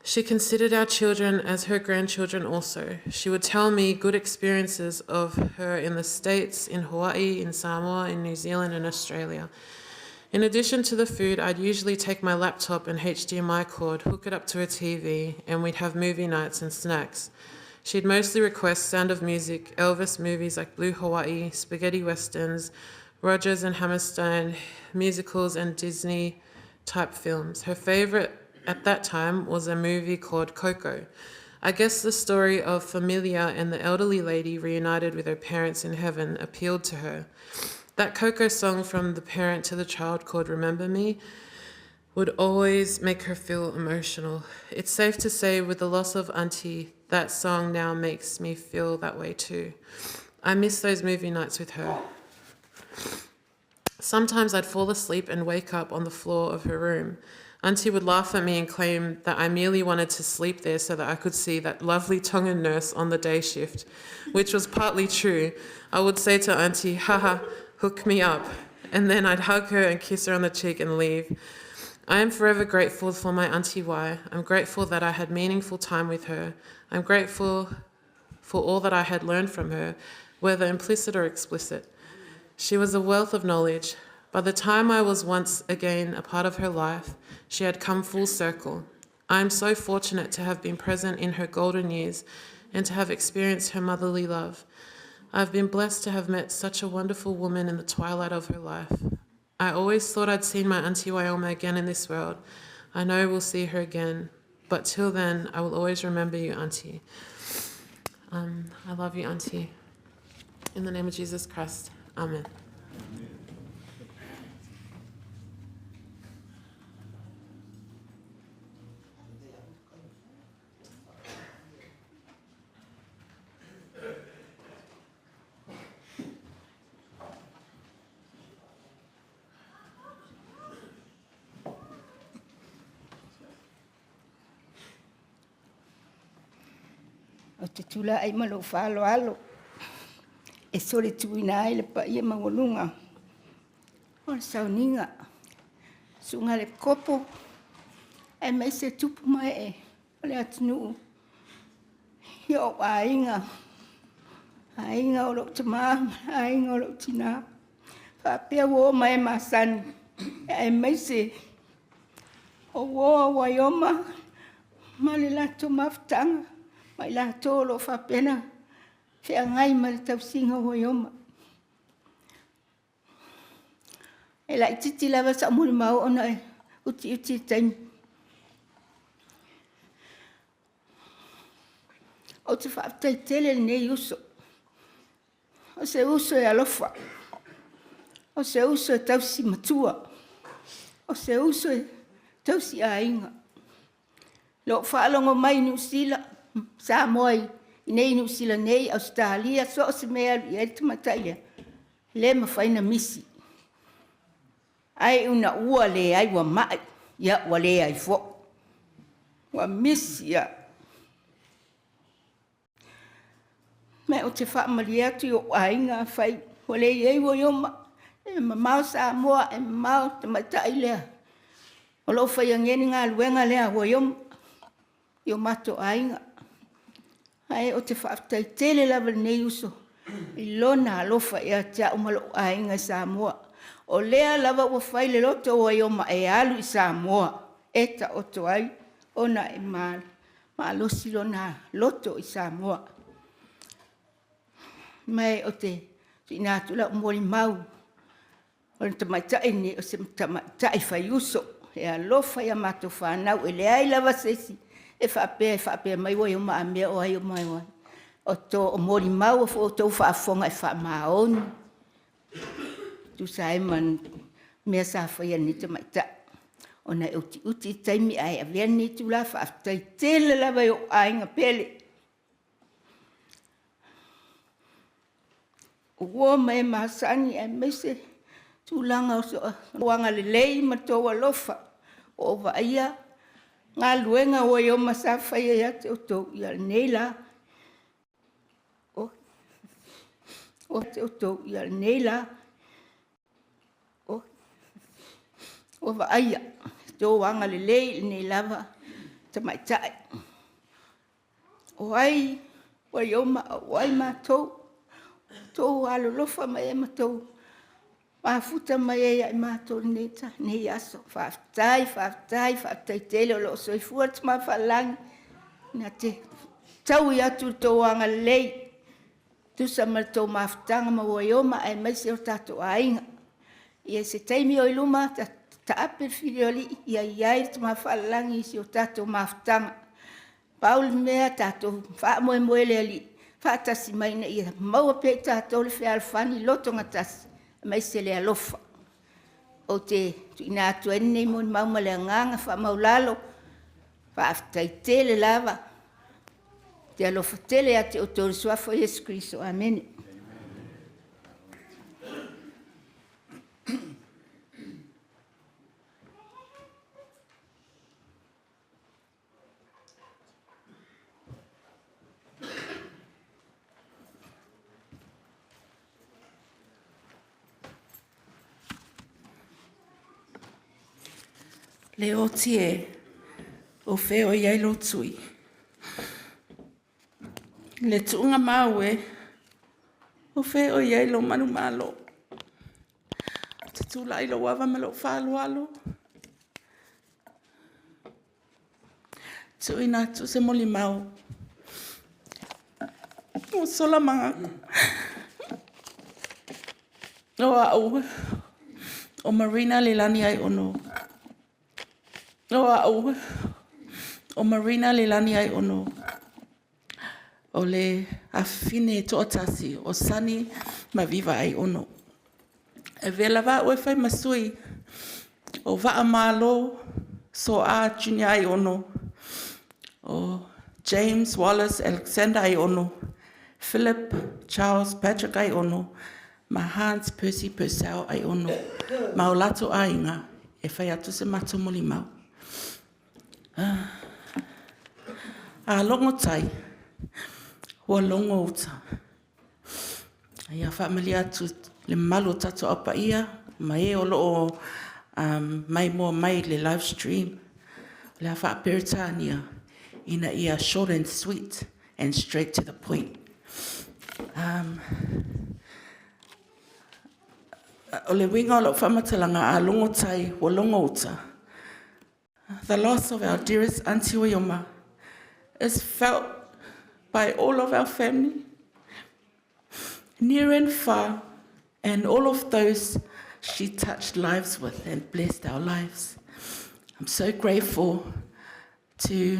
[SPEAKER 10] She considered our children as her grandchildren also. She would tell me good experiences of her in the States, in Hawaii, in Samoa, in New Zealand, and Australia. In addition to the food, I'd usually take my laptop and HDMI cord, hook it up to a TV, and we'd have movie nights and snacks. She'd mostly request Sound of Music, Elvis movies like Blue Hawaii, spaghetti westerns, Rodgers and Hammerstein musicals, and Disney-type films. Her favorite at that time was a movie called Coco. I guess the story of Familia and the elderly lady reunited with her parents in heaven appealed to her. That Coco song from the parent to the child called Remember Me would always make her feel emotional. It's safe to say with the loss of Auntie, that song now makes me feel that way too. I miss those movie nights with her. Sometimes I'd fall asleep and wake up on the floor of her room. Auntie would laugh at me and claim that I merely wanted to sleep there so that I could see that lovely Tongan nurse on the day shift, which was partly true. I would say to Auntie, haha, hook me up, and then I'd hug her and kiss her on the cheek and leave. I am forever grateful for my Auntie Wai. I'm grateful that I had meaningful time with her. I'm grateful for all that I had learned from her, whether implicit or explicit. She was a wealth of knowledge. By the time I was once again a part of her life, she had come full circle. I am so fortunate to have been present in her golden years and to have experienced her motherly love. I've been blessed to have met such a wonderful woman in the twilight of her life. I always thought I'd seen my Auntie Wyoma again in this world. I know we'll see her again, but till then, I will always remember you, Auntie. I love you, Auntie. In the name of Jesus Christ, Amen.
[SPEAKER 11] O te tula ai malo whaalo alo. E sore tuina ai le pa ia mawalunga. O le sauninga. Sunga le kopo. E mai se tupu mai e. O le atunuu. Hio o ainga. Ainga o lo tama. Ainga o lo tina. Whapea wo mai masani. E mai se. O wo Wyoma. Mali lato maftanga. Mai la tolo fa pena fe ngai mal tau singa Wyoma. E la titi lava sa mo mau ona uti time. O te fa tele ne uso. O se uso e alofa. O se uso e tau si matua. O se uso e tau si ainga. Lo fa longo mai New Zealand. Samoa i nei New Zealand nei Australia so se mea i te matai le mawhaina misi. Ai una ua le ai wa mai, ia wa le ai fo. Wa misi ia. Me o te whaamari atu i o ainga whai, wa le iei Wyoma, e mamau Samoa, e mamau te matai lea. O lo whai angeni ngā luenga lea Wyoma, i o mato ainga. Ai o te whaatai tele lava nei uso, i lona alofa ea tia umalo ainga Samoa. O lea lava ua whai le loto o Wyoma e alu i Samoa, e ta oto ai, ona e maa alosi lona loto i Samoa. Mai o te inatula umori mau, o te maitai ni o se maitai whai uso, e alofa ia mato whanau, e lea i lava sesi, e whapea mai Wyoma a mea o ai o mai wai. O tō o mori mau o tō whaafonga e whaamaoni. Tu sa e man mea sa whaia ni te maita. O na uti taimi ai a vea ni tu la whaatai tele lava o ainga pele. O Wyoma e mahasani e mese tu langa o soa. Wanga le lei ma tō alofa. O vaia ngā luenga o Wyoma sa whaia ia te o tō ia neila. O te o tō ia neila. O vaia, tō wanga le lei nei lava te maitai. O ai, Wyoma, o ai mātou, tō alolofa mai e mātou. Mafuta mai e ai mātou nei aso. Whaatai tele o lo soifua te mawhalangi. Nā te tau i atu tō wanga le lei. Tusa ma tō mawhitanga ma Wyoma ai maise o tātou ainga. Ia se taimi o iluma ta ape whirioli ia iai te mawhalangi si o tātou mawhitanga. Paul mea tātou whaamoe le ali. Whaatasi maina ia maua pe tātou le whialwhani loto ngatasi. Maise le alofa. O te tuina atu ene mo ni mauma le nganga whaamaulalo. Whaafitai tele lava. Te alofa tele ate o tōru suafo Yesu Kristo. Amen.
[SPEAKER 12] Le oti e o wheo iai lo tui. Le tuunga mau e o wheo iai lo manu malo. Te tūla i lo wawa ma lo whālo alo. Tu ina tu se moli mau. O sola manga. O au. O Marina le lani ai ono. O au. O Marina le lani ai ono. O le afine to'atasi o sani ma viva ai ono. E vela va o fai masui. O va malo so a junior ai ono. O James Wallace Alexander ai ono. Philip Charles Patrick ai ono. Ma Hans Percy Purcell ai ono. Ma o lato ainga e fai atu se mato moli mau. A longo tai. Ua longo uta. Ia whaamali atu le malo tato apa ia. Mai o loo mai mua mai le live stream. Le a whaaperitania. Ina ia short and sweet and straight to the point. O le winga o lo whamatalanga a longo tai ua longo uta. The loss of our dearest Auntie Wyoma is felt by all of our family, near and far, and all of those she touched lives with and blessed our lives. I'm so grateful to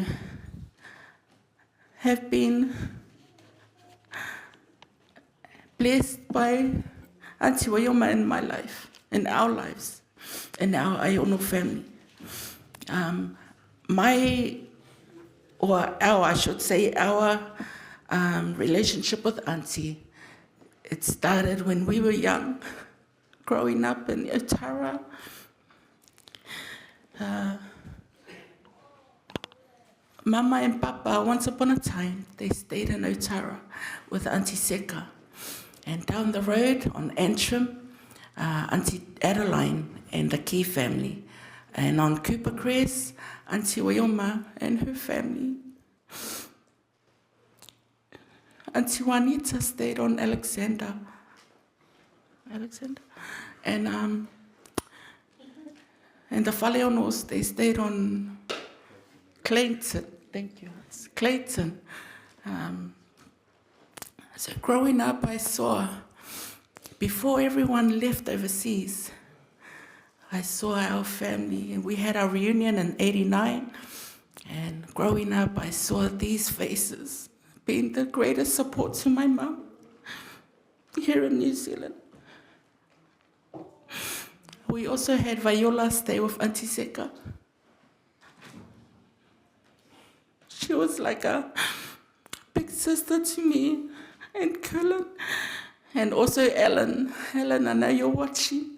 [SPEAKER 12] have been blessed by Auntie Wyoma in my life, in our lives, in our Aiono family. Mai our relationship with Auntie, it started when we were young, growing up in Otara. Mama and Papa, once upon a time, they stayed in Otara with Auntie Seka. And down the road on Antrim, Auntie Adeline and the Key family. And on Cooper Crest, Auntie Wyoma and her family. Auntie Juanita stayed on Alexander. And the Falealii, they stayed on Clayton. Thank you. It's Clayton. So growing up, I saw, before everyone left overseas, I saw our family, and we had our reunion in '89. And growing up, I saw these faces being the greatest support to my mum here in New Zealand. We also had Viola stay with Auntie Seka. She was like a big sister to me, and Cullen, and also Ellen. Ellen, I know you're watching.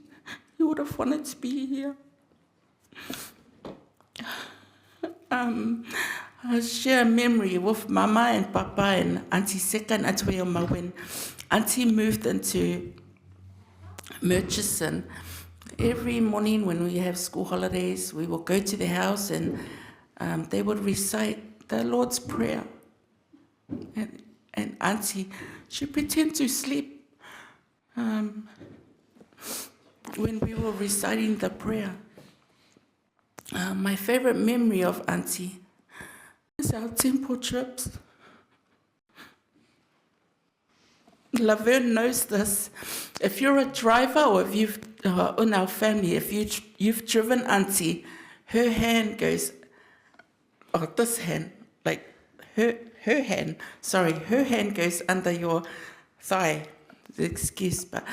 [SPEAKER 12] You would have wanted to be here. I share a memory with Mama and Papa and Auntie Seka and Auntie Wyoma when Auntie moved into Murchison. Every morning when we have school holidays, we will go to the house and they would recite the Lord's Prayer. And Auntie, she pretended to sleep when we were reciting the prayer. My favorite memory of Auntie is our temple trips. Laverne knows this. If you're a driver or if you've, in our family, if you've driven Auntie, her hand goes, this hand, like her hand goes under your thigh. Excuse, but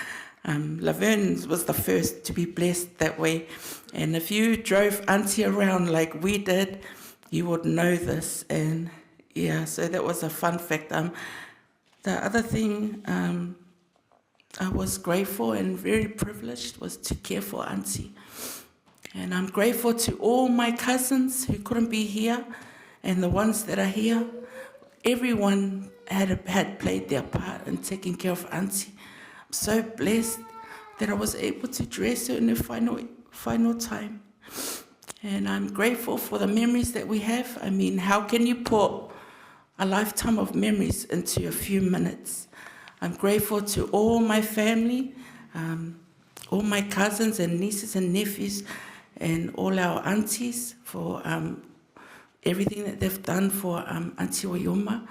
[SPEAKER 12] Laverne was the first to be blessed that way. And if you drove Auntie around like we did, you would know this. And yeah, so that was a fun fact. The other thing I was grateful and very privileged was to care for Auntie. And I'm grateful to all my cousins who couldn't be here and the ones that are here. Everyone had played their part in taking care of Auntie. I'm so blessed that I was able to dress her in her final time. And I'm grateful for the memories that we have. I mean, how can you put a lifetime of memories into a few minutes? I'm grateful to all my family, all my cousins and nieces and nephews, and all our aunties for everything that they've done for Auntie Wyoma.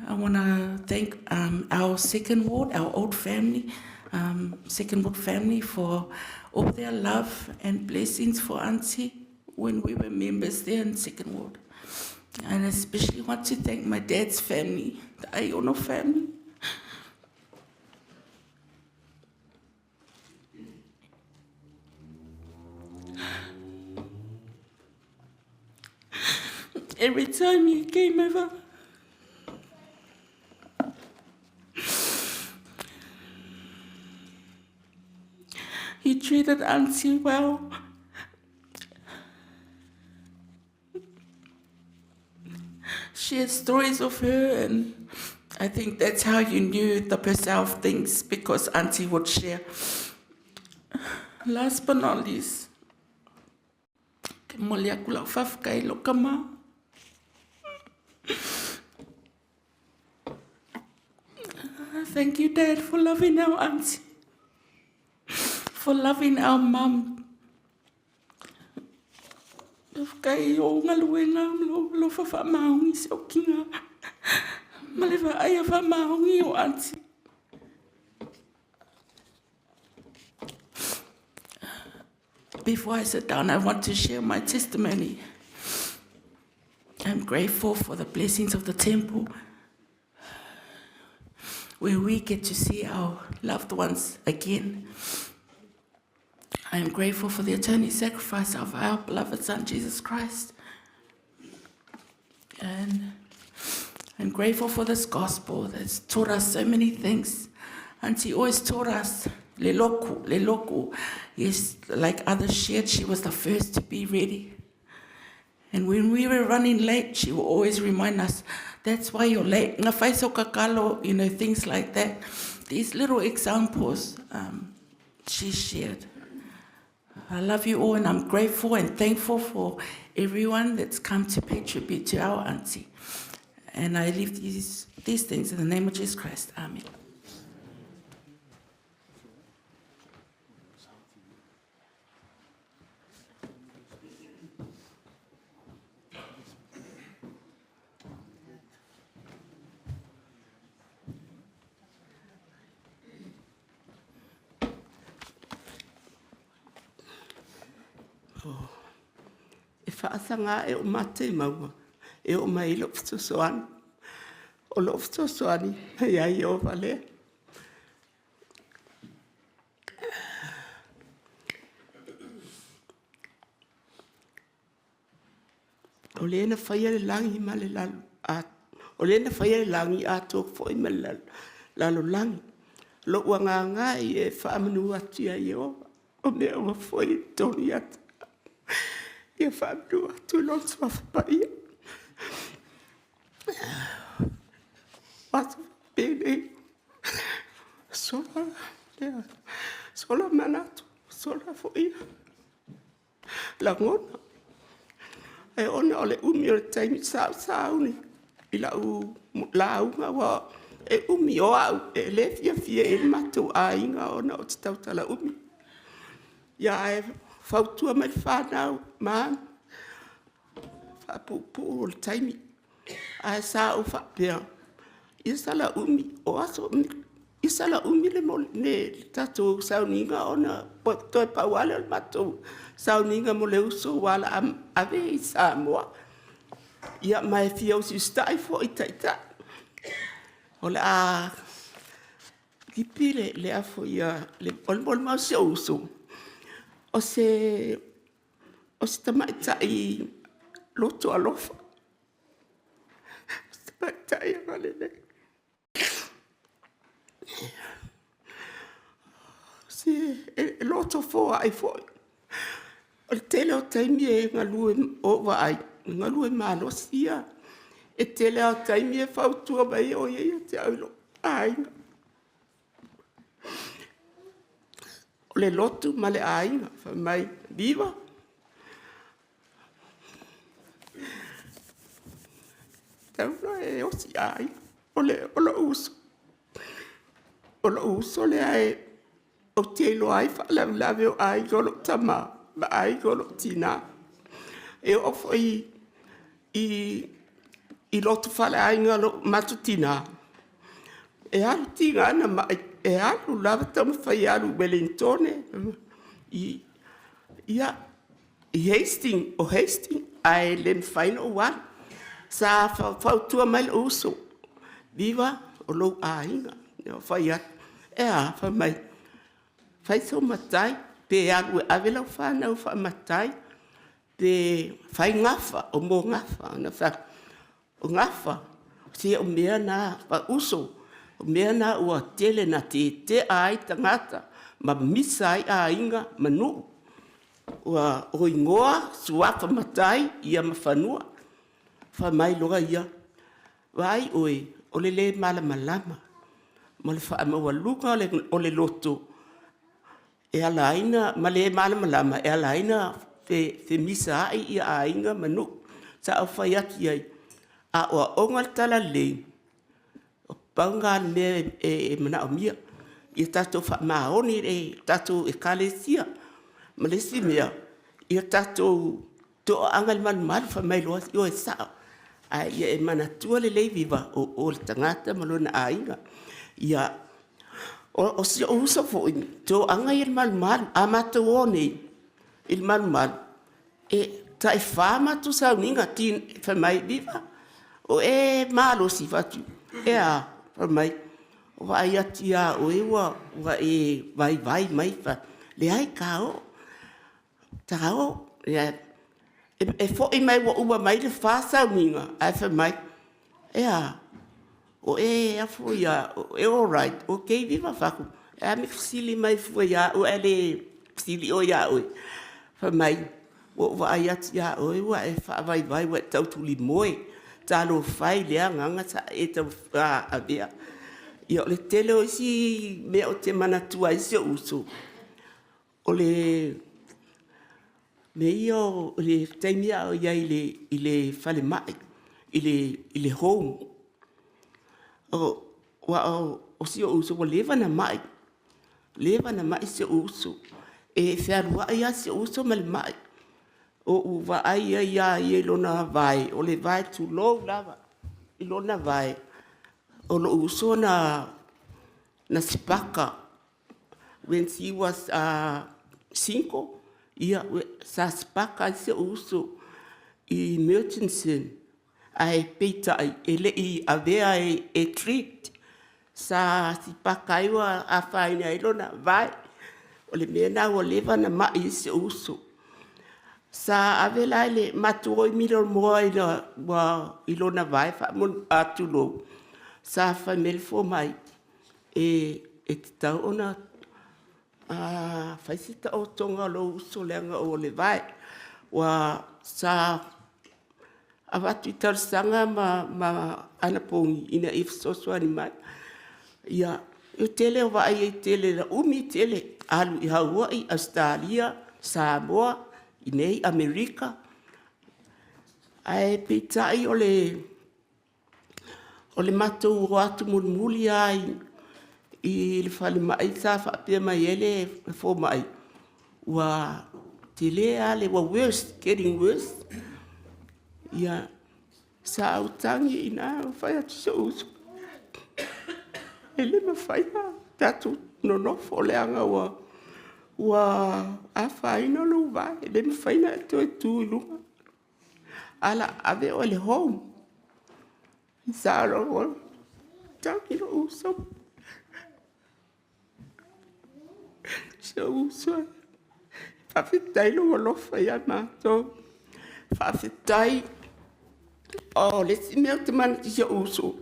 [SPEAKER 12] I want to thank our second ward, our old family, second ward family, for all their love and blessings for Auntie when we were members there in second ward. And I especially want to thank my dad's family, the Aiono family. Every time he came over, he treated Auntie well. Shared stories of her, and I think that's how you knew the Purcell things, because Auntie would share. Last but not least, thank you, Dad, for loving our Auntie, for loving our mum. Kai o ngaluenga lo fa maungi se o kinga maleva ai fa maungi o Auntie. Before I sit down, I want to share my testimony. I'm grateful for the blessings of the temple, where we get to see our loved ones again. I am grateful for the atoning sacrifice of our beloved Son, Jesus Christ. And I'm grateful for this gospel that's taught us so many things. Auntie always taught us, le loku. Yes, like others shared, she was the first to be ready. And when we were running late, she would always remind us, that's why you're late. Nga whai so kakalo, you know, things like that. These little examples she shared. I love you all, and I'm grateful and thankful for everyone that's come to pay tribute to our auntie. And I leave these things in the name of Jesus Christ. Amen.
[SPEAKER 13] E whaasanga e o mate maua, e o mai lo fitosoani. O lo fitosoani, ia i o valea. O lena whaia le langi ma le lalo. O lena whaia le langi a tōk fo i ma le lalo langi. Lo ua ngā i e whaamanu atia i o. O mea ua fo i tōni ata. Ia whaamanu atu lotu a whapaia. Watu pēnei. Sola manatu. Sola fo ia. La ngona. E ona o le umi o le taimi sauni. I la unga wa e umi o au. E le fia e matu a inga ona o te tautala umi. Ia e whautua mai whanau maan. Whapupu o le taimi. A e sa o whapea. Ia sala umi o aso umi. Ia sala umi le mo ne tatou sauninga ona. Toi pauale o matou. Sauninga mo le uso wala ave i Samoa. Ia mai fia o si stai fo i taita. O le a kipi le a fo ia le olmol mau se uso. O se tamaita i loto alofa. O se tamaita i agalele. Se loto fo ai fo. O tele o taimi e ngalue o vai, ngalue malosia. E tele o taimi e whautua mai o ia te aulo. Ainga. O le lotu ma le ainga, mai viva. Taulo e osi ainga. O lo uso. O lo uso le ai. O te ilo ai whalaulave o ainga o lo tama. Ma ai golo tina e ofo i lotu fale ai ngalo matutina e alu tinga na ma e alu lava tamu fai alu Wellington i Hastings ai len faino wan sa fautua mai uso viva o lo ainga no fai e a fa mai fai so matai pe alu avela fana o fa matai pe fai ngafa o mo ngafa na fa o ngafa si o mea na fa uso o mea na o tele na te ai tangata ma misai a inga manu o ingoa suafa matai ia mafanua fa mai loga ia vai oi o le malama ma le fa ma waluka o le loto e alaina ma le malama e alaina fe misa i ainga manu sa o fai ati ai a o onga tala le o panga me e mana o mia i tato fa maoni e tato e kalesia ma le si mea i tato to angal man fa mai lo yo sa a e mana tua le viva o tangata malona ainga ia o si o usa fo to anga il mal amato oni il mal e tai fama tu sa ninga tin fa mai viva o e malo si fatu e a fa mai o vai atia o e wa e vai mai fa le ai cao tao e e fo I mai wa ua mai le whāsau minga, ai wha mai. Ea, o e afu ia, e all right, o kei viva whaku. E a me fsili mai fua ia, o e le fsili o ia oi. Wha mai, o wa ai atu ia oi, wa e wha vai vai, wa e tautuli moe. Talo whai lea nganga sa e tau a bea. Ia o le tele o isi mea o te manatua isi o uso. O le o le taimia o ia I le whale mai, I le home. O si o uso, o lewa na mai si o uso. E whiarua ia si o uso ma le mai. O uwa ai ia I lona vai, o le vai tu lou lava, I lona vai. O lo uso na sipaka. When she was 5, ia sa sipaka se uso I Murchison. Ai peita e le I avea e treat. Sa sipaka iwa a whaina I lona vai. O le mena o lewa na mai se uso. Sa avela le matuoi miro moa I lona vai wha mon atulo. Sa whaimele fo mai e te tau ona whaisita o tonga lo uso leanga o le vai. Wa sa awatu I tarsanga ma anapongi ina ifsoswa ni mai. Ia, eu tele o vai e tele la umi tele alu I Hawaii, Australia, Samoa, I nei Amerika. Ai pitai o le matou o atu mulmuli ai I le whale mai sa whapea mai ele fo mai. Wa te lea le wa worse, getting worse. Ia sa autangi ina whai atu sa uso. Ele ma whai na tatu nonofo leanga wa a whai no lu vai. Ele ma whai na tu ilunga. Ala ave o le home. Sa ro tangi no uso. Se uso. Whawhitai lo alofa ia mātou. Whawhitai. O le si mea te mana ti se uso.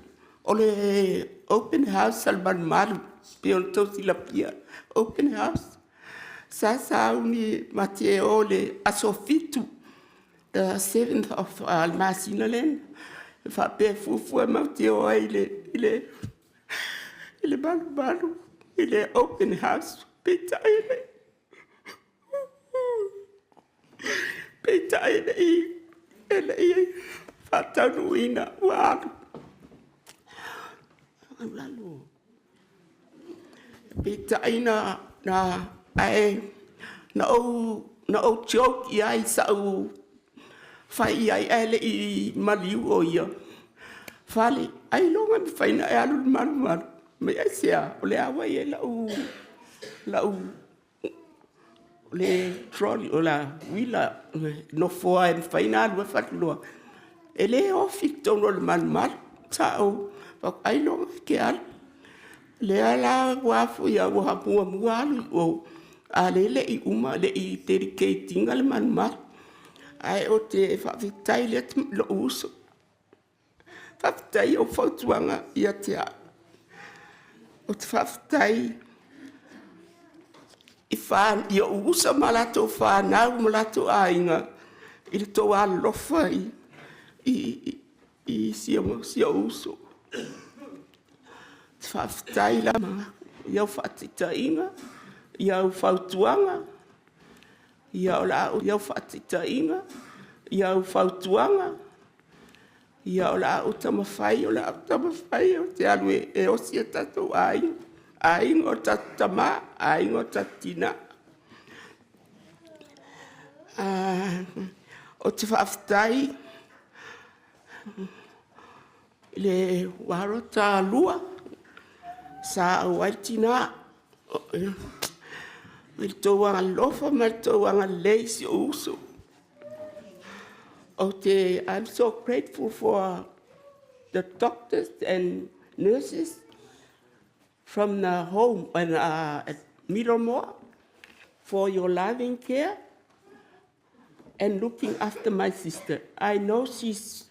[SPEAKER 13] O le open house salman maru. Pion tau sila pia. Open house. Sa uni mate o le asofitu. The 7th of Almasinaland. Whapea fufua mate o ai ile balu. Ile open house. Peita ele I whatanu ina wāru. Lalu. Peita ina na o joke I ai sau whai ai ele I maliu o ia. Whale, ai longa mi whaina e alu maru. Me ai sea, o le awa I lau le trolley o la wila no foa e whaina alua whatlua. E le ofi tono le manmar, tau, wak ailonga ke al. Le ala wafu ia wahapua mualu o a le I uma le I dedicatinga le manmar. Ai o te whawhitai le lo uso. Whawhitai o whautuanga ia te a. O te whawhitai I o usa malato whanau malato ainga I le tō alofa I sia uso. Whawhitai la mga iau whaatitainga, iau whautuanga, iau whaatitainga, iau whautuanga, iau la o tamawhai o te alu e osia tatou ainga. Ainga o tatama, ainga o tatina. O te whawhitai, le waro tā lua, sa waitina, il tōwanga lofa, ma tōwanga leisi uso. I'm so grateful for the doctors and nurses from the home at Middlemore for your loving care and looking after my sister. I know she's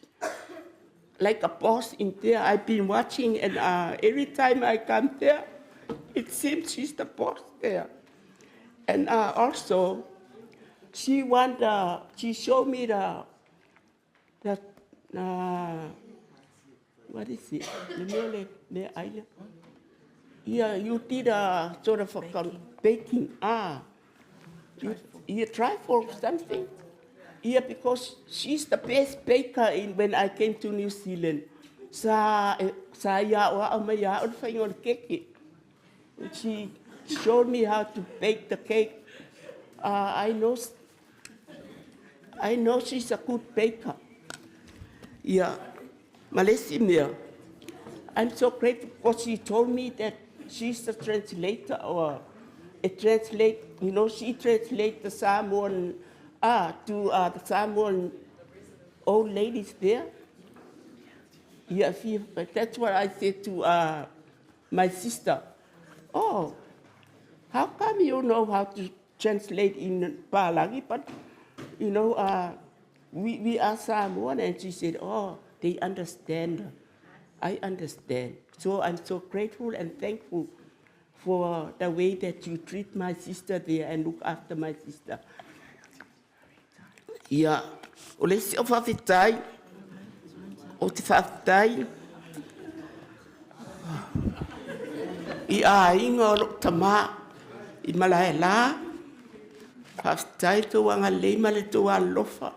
[SPEAKER 13] like a boss in there. I've been watching, and every time I come there, it seems she's the boss there. And also, she showed me the what is it? The island. Yeah, you did a sort of a baking. You try for something? Yeah, because she's the best baker when I came to New Zealand. She showed me how to bake the cake. I know she's a good baker. Yeah, Malaysia. I'm so grateful because she told me that she's a translator or a translate. You know, she translates the Samoan to the Samoan old ladies there. Yeah, that's what I said to my sister. Oh, how come you know how to translate in Falealii? But you know, we are Samoan, and she said, oh, they understand. I understand. So I'm so grateful and thankful for the way that you treat my sister there and look after my sister. Yeah. Ole se o whawhetai, o te whawhetai, I a inga o lok tamā, I malae la, whawhetai tō anga leima le tō alofa,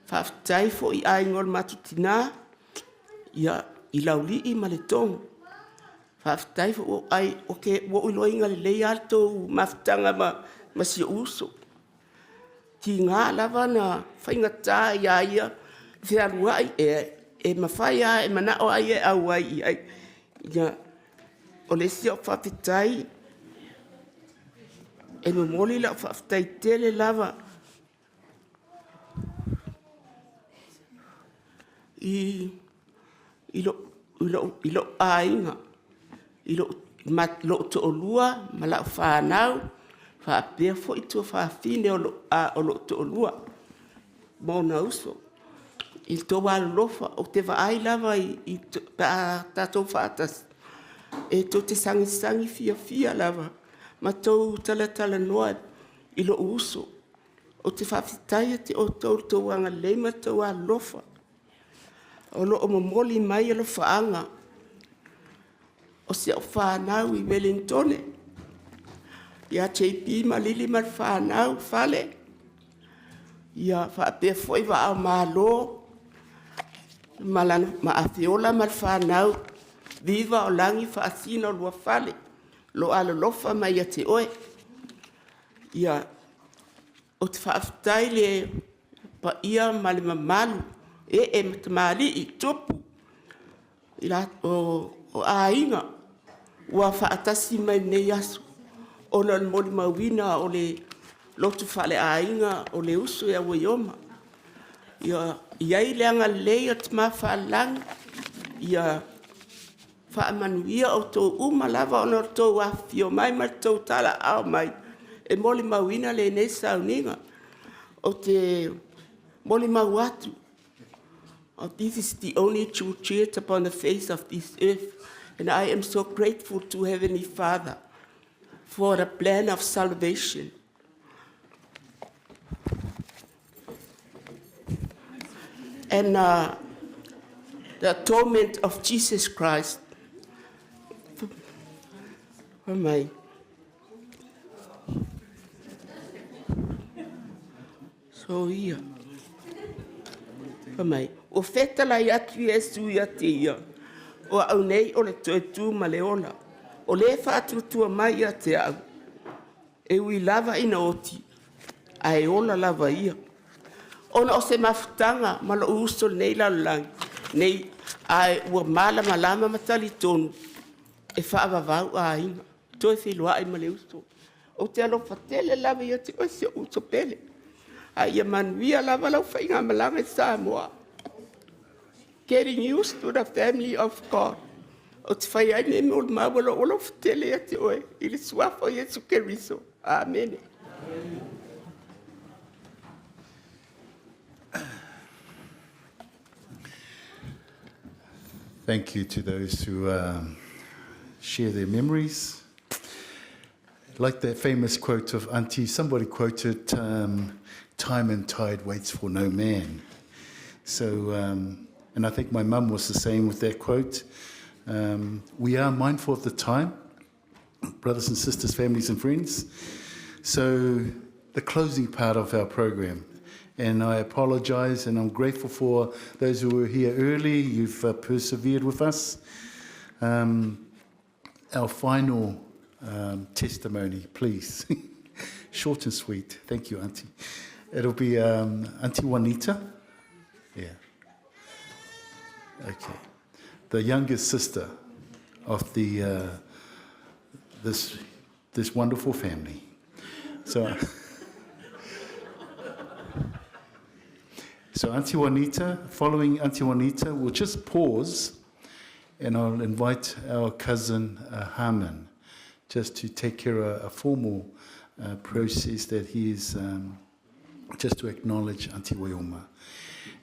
[SPEAKER 13] whawhetai fo I a inga o matutina, ia I lauli I ma le tong. Whawhetai fo o ai, oke, wo ilo inga le leia tō mawhetanga ma si uso. Ki ngā lava na whaingatā ia, whiarua ai e mawhai e manao ai e au ai ai. Ia, o le si o whawhetai, e momoli la whawhetai tele lava. I lo ainga, I lo to olua, ma la whanau, whapea fo I tua whawhine o lo to olua, mōna uso. I tō wālofa, o te waai lava I tātou whātas, e tō te sangi fia lava, ma tō tala noa I lo uso, o te whawhitai te o tō wanga leima tō wālofa, o lo o momoli mai alo whaanga, o se o whanau I Wellingtone, ia JP ma lili ma whanau whale, ia whaapea foi wa au mālo, ma awhiola ma whanau, viva o langi whaasina o lua whale, lo alo lofa mai a te oe, ia o te whaaftai le pa ia ma le mamalu, e matamali I tupu, o ainga, ua whaatasi mai nei asu, o na moli mawina o le lotu whale ainga o le usu e a Wyoma. Iai leanga lei o te mawhaalang, ia whaamanuia o tō umalava o na tō awhio mai ma tō tala ao mai, e moli mawina le nei sauninga, o te moli mawatu. This is the only true church upon the face of this earth, and I am so grateful to Heavenly Father for the plan of salvation. And the atonement of Jesus Christ. For my so here. For my o fetala I atu Yesu ia te ia, o au nei o le toe tū ma le ola, o le whātutua mai ia te au, e ui lava ina oti, a e ola lava ia. Ona o se mafutanga ma lo uso nei lalangi, nei a ua mala malama matali tonu, e whaavavau a inga, toe whilua ai ma le uso. O te alo fatele lava ia te oise uso pele, a ia manuia lava lau whainga malanga Samoa. Getting used to the family of God. O te whai aine me ol mawala olo fatele ia te oe, I le suafo Yesu Keriso. Amen.
[SPEAKER 2] Thank you to those who share their memories. Like that famous quote of Auntie, somebody quoted, time and tide waits for no man. So, and I think my mum was the same with that quote. We are mindful of the time, brothers and sisters, families and friends. So the closing part of our program, and I apologise and I'm grateful for those who were here early. You've persevered with us. Our final testimony, please. Short and sweet. Thank you, Auntie. It'll be Auntie Juanita. Yeah. Okay. The youngest sister of the this wonderful family. So Auntie Juanita, following Auntie Juanita, we'll just pause and I'll invite our cousin Harmon just to take care of a formal process that he is, just to acknowledge Auntie Wyoma.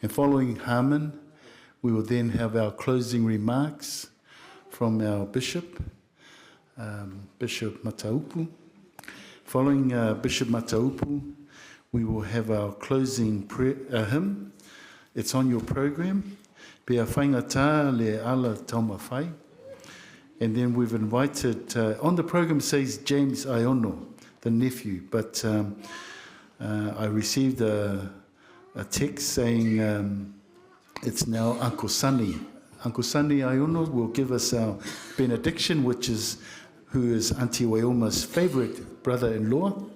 [SPEAKER 2] And following Harmon, we will then have our closing remarks from our Bishop, Bishop Mataupu. Following Bishop Mataupu, we will have our closing hymn. It's on your program. Pea whaingata le ala tauma whai. And then we've invited, on the program says James Iono, the nephew, but I received a text saying it's now Uncle Sonny. Uncle Sonny Iono will give us our benediction, who is Auntie Wyoma's favourite brother-in-law.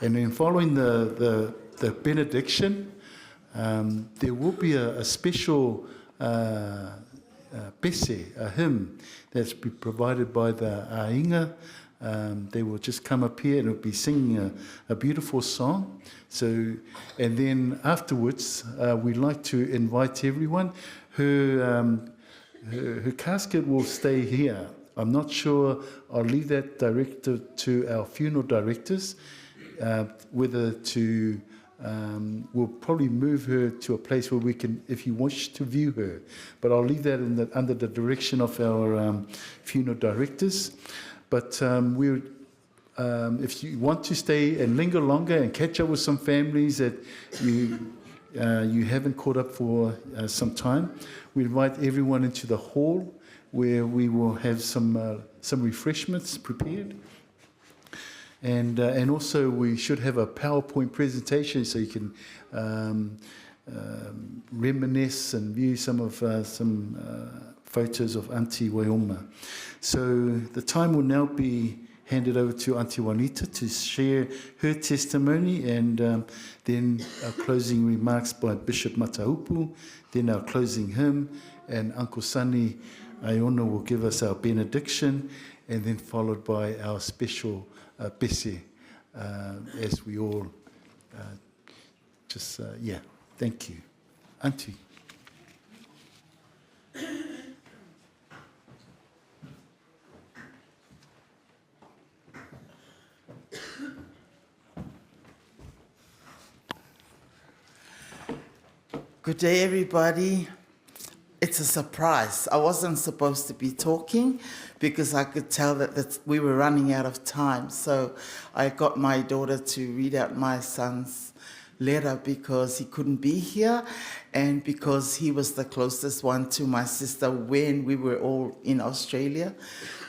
[SPEAKER 2] And then following the benediction, there will be a special pese, a hymn that's been provided by the Ainga. They will just come up here and will be singing a beautiful song. So, and then afterwards, we'd like to invite everyone. Her casket will stay here. I'm not sure. I'll leave that directed to our funeral directors, whether to. We'll probably move her to a place where we can, if you wish to view her. But I'll leave that under the direction of our funeral directors. But if you want to stay and linger longer and catch up with some families that you haven't caught up for some time, we invite everyone into the hall where we will have some refreshments prepared. And also we should have a PowerPoint presentation so you can reminisce and view some photos of Auntie Wyoma. So the time will now be handed over to Auntie Juanita to share her testimony, and then our closing remarks by Bishop Mataupu, then our closing hymn, and Uncle Sonny Iono will give us our benediction, and then followed by our special pese, as we all thank you. Auntie.
[SPEAKER 14] Good day, everybody. It's a surprise. I wasn't supposed to be talking because I could tell that we were running out of time. So I got my daughter to read out my son's letter because he couldn't be here and because he was the closest one to my sister when we were all in Australia.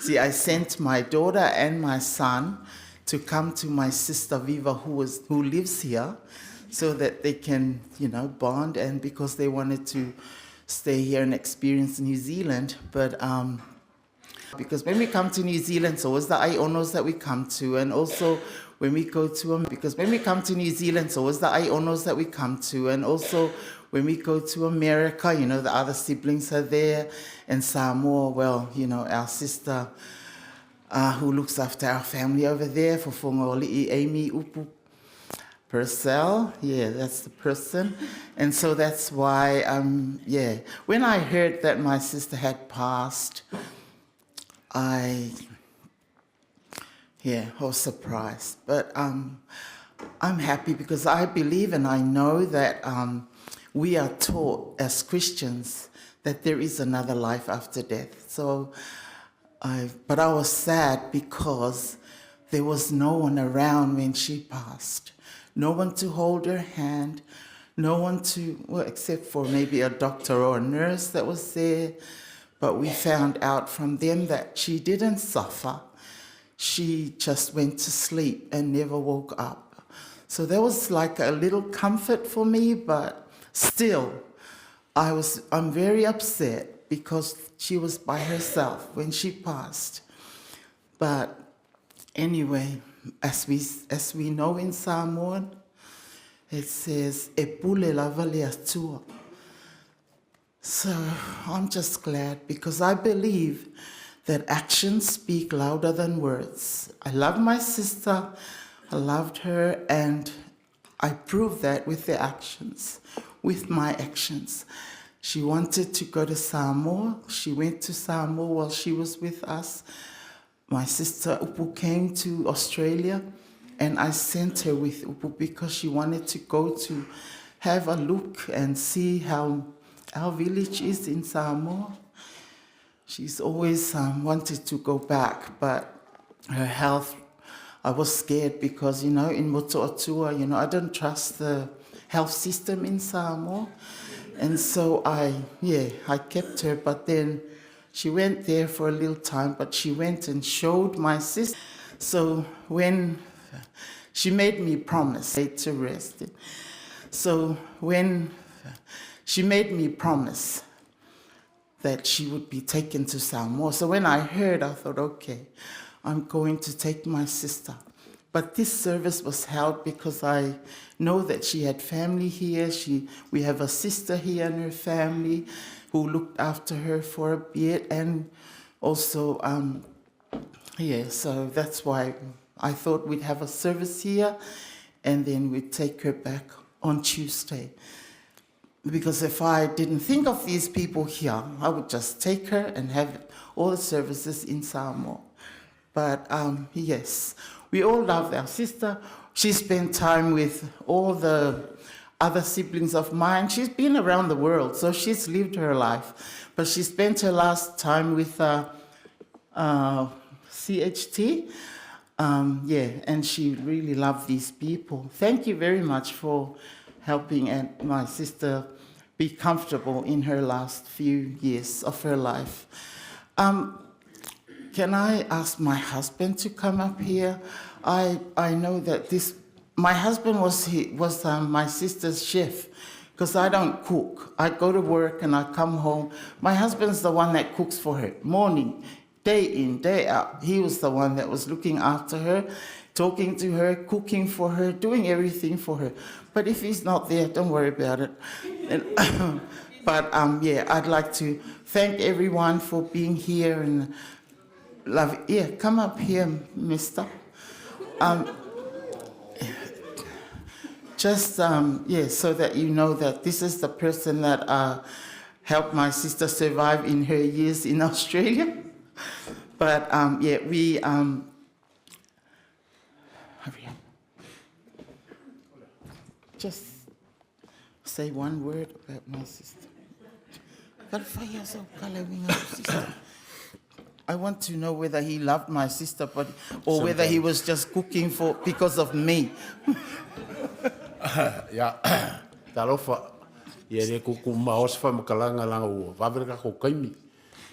[SPEAKER 14] See, I sent my daughter and my son to come to my sister Viva, who lives here, so that they can, bond, and because they wanted to stay here and experience New Zealand. But because when we come to New Zealand, so is the Aionos that we come to, and also when we go to because when we come to New Zealand, so is the Aionos that we come to, and also when we go to America, the other siblings are there, and Samoa, well, our sister who looks after our family over there, for Falealii, Amy Upu Purcell, that's the person. And so that's why, when I heard that my sister had passed, I was surprised. But I'm happy because I believe and I know that we are taught as Christians that there is another life after death. So, but I was sad because there was no one around when she passed. No one to hold her hand, no one to, well, except for maybe a doctor or a nurse that was there. But we found out from them that she didn't suffer. She just went to sleep and never woke up. So that was like a little comfort for me, but still, I'm very upset because she was by herself when she passed. But anyway, as we know in Samoan, it says, "E pule lava le atua." So I'm just glad because I believe that actions speak louder than words. I love my sister, I loved her, and I proved that with the actions, with my actions. She wanted to go to Samoa. She went to Samoa while she was with us. My sister Upu came to Australia, and I sent her with Upu because she wanted to go to have a look and see how our village is in Samoa. She's always wanted to go back, but her health, I was scared because, in Motuatua, I don't trust the health system in Samoa. And so I kept her, but then she went there for a little time, but she went and showed my sister. So when she made me promise to rest. So when she made me promise that she would be taken to Samoa. So when I heard, I thought, okay, I'm going to take my sister. But this service was held because I know that she had family here. We have a sister here and her family who looked after her for a bit. And also, so that's why I thought we'd have a service here and then we'd take her back on Tuesday. Because if I didn't think of these people here, I would just take her and have all the services in Samoa. But yes, we all love our sister. She spent time with all the other siblings of mine. She's been around the world, so she's lived her life. But she spent her last time with CHT. And she really loved these people. Thank you very much for helping my sister be comfortable in her last few years of her life. Can I ask my husband to come up here? I know that my husband was my sister's chef because I don't cook. I go to work and I come home. My husband's the one that cooks for her, morning, day in, day out. He was the one that was looking after her, talking to her, cooking for her, doing everything for her. But if he's not there, don't worry about it. But I'd like to thank everyone for being here and love. Yeah, come up here, mister. So that you know that this is the person that helped my sister survive in her years in Australia. But we just say one word about my sister. I want to know whether he loved my sister, or whether he was just cooking because of me.
[SPEAKER 15] Talofa, ye kuku maos fa makalanga langa u vavera ko kaimi.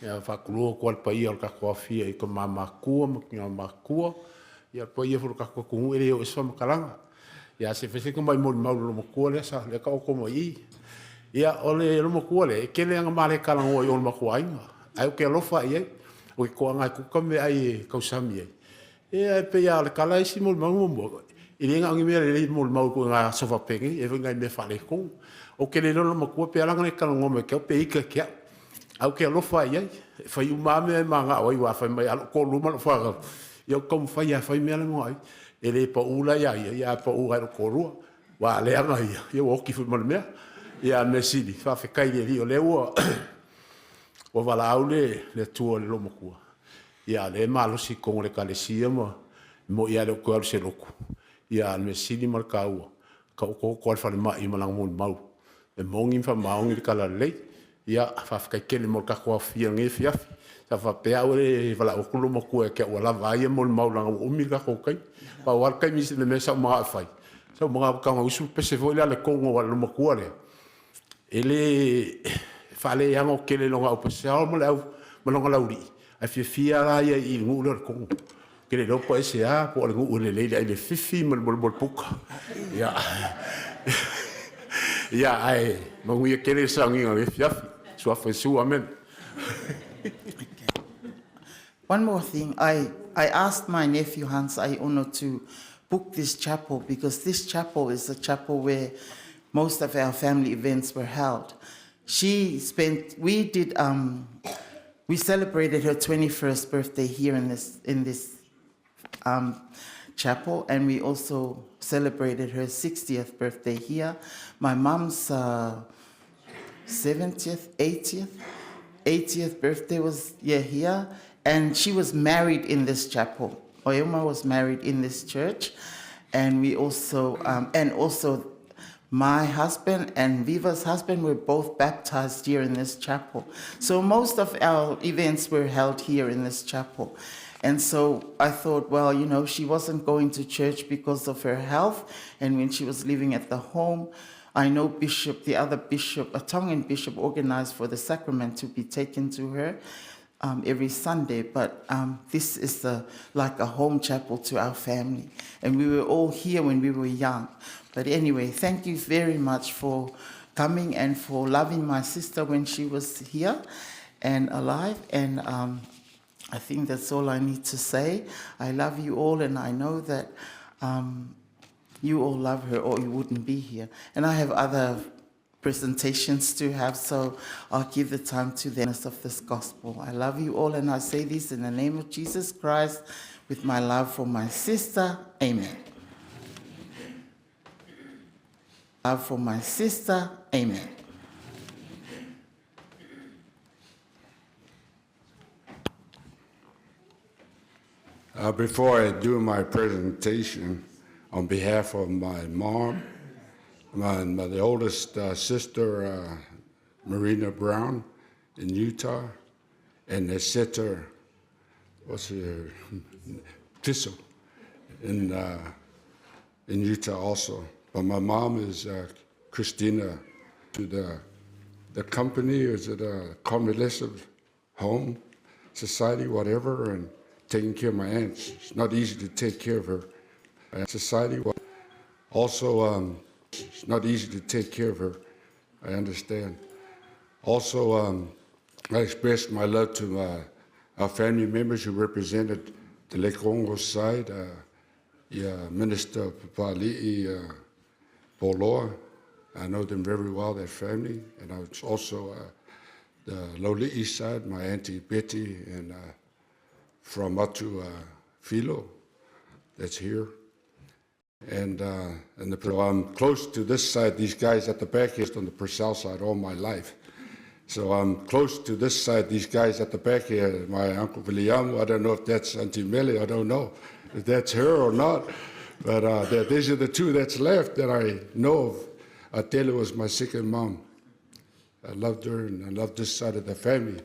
[SPEAKER 15] Ya fa kulo ko pa ia ka ko fia I ko mama ku ma ku. Ya po ia fu ka ko ku ere o so makalanga. Ya se fese ko mai mo mo ku le sa le ka ko mo I. Ya ole lo mo ku le ke le nga male kala o yo mo ku ai. Ai ke lo fa ia. O ko nga ku ka me ai ko sami. E pe ya le kala isi mo mo. Ili nga ngi mere le mo ko nga so fa pengi e nga me fa le ko. O ke le lo mo ku pe ala nga kala ngome ke pe ika ke. Au ke lo fa ia. Fa yu mame manga o wa fa mai ko lu ma fa. Yo kom fa ia fa me la ngoi. Ele pa ula ia pa ula ko ru. Wa le nga ia. Yo o ki fu mo me. Ia me sidi fa fe kai le o le o. O vala aule le tuo le lo mo ku. Ia le malo si ko le kalesia mo ia le ko se loku. Ia me sidi mal ka o. Ka ko fa le mai malang mo mau. e mongi fa maongi le kala lei ia fa fa kele mo ka ko fia nge fia sa fa pe aure vala o kulo mo ko ke wala vai mo maula o mi ka ko kai pa war kai mi se le mesa ma fai so mo ka ma usu pe se vola le kongo wala mo ko le ele fale yango kele longa o pe se mo le mo longa lauri a fia ia I ngula le kongo kele lo po ese a po le ngule le fifi mo puka ia ia ai mo ngi kele sangi ngi fia so fa su amen.
[SPEAKER 14] One more thing, I asked my nephew Hans Aiono to book this chapel because this chapel is a chapel where most of our family events were held. We celebrated her 21st birthday here in this chapel, and we also celebrated her 60th birthday here. My mom's 80th birthday was here, and she was married in this chapel. Wyoma was married in this church, and we also, my husband and Viva's husband were both baptized here in this chapel. So most of our events were held here in this chapel. And so I thought, well, you know, she wasn't going to church because of her health, and when she was living at the home, I know the other bishop, a Tongan bishop, organized for the sacrament to be taken to her every Sunday, but this is like a home chapel to our family. And we were all here when we were young. But anyway, thank you very much for coming and for loving my sister when she was here and alive. And I think that's all I need to say. I love you all, and I know that you all love her or you wouldn't be here. And I have other presentations to have, so I'll give the time to the of this gospel. I love you all, and I say this in the name of Jesus Christ with my love for my sister. Amen. Love for my sister. Amen.
[SPEAKER 3] Before I do my presentation, on behalf of my mom, the oldest sister, Marina Brown in Utah, and the sister, Purcell in Utah also. But my mom is Christina. To the company, is it a convalescent home, society, whatever, and taking care of my aunt. It's not easy to take care of her. Society, also, it's not easy to take care of her. I understand. Also, I expressed my love to our family members who represented the Lake Congo side. Minister Falealii, Poloa. I know them very well, that family. And I was also the Loli'i side, my auntie Betty, and from Atu Philo, that's here. And I'm close to this side. These guys at the back here on the Purcell side all my life. So I'm close to this side. These guys at the back here, my uncle Wyoma. I don't know if that's Auntie Millie. I don't know if that's her or not. But these are the two that's left that I know of. Atela was my second mom. I loved her, and I loved this side of the family.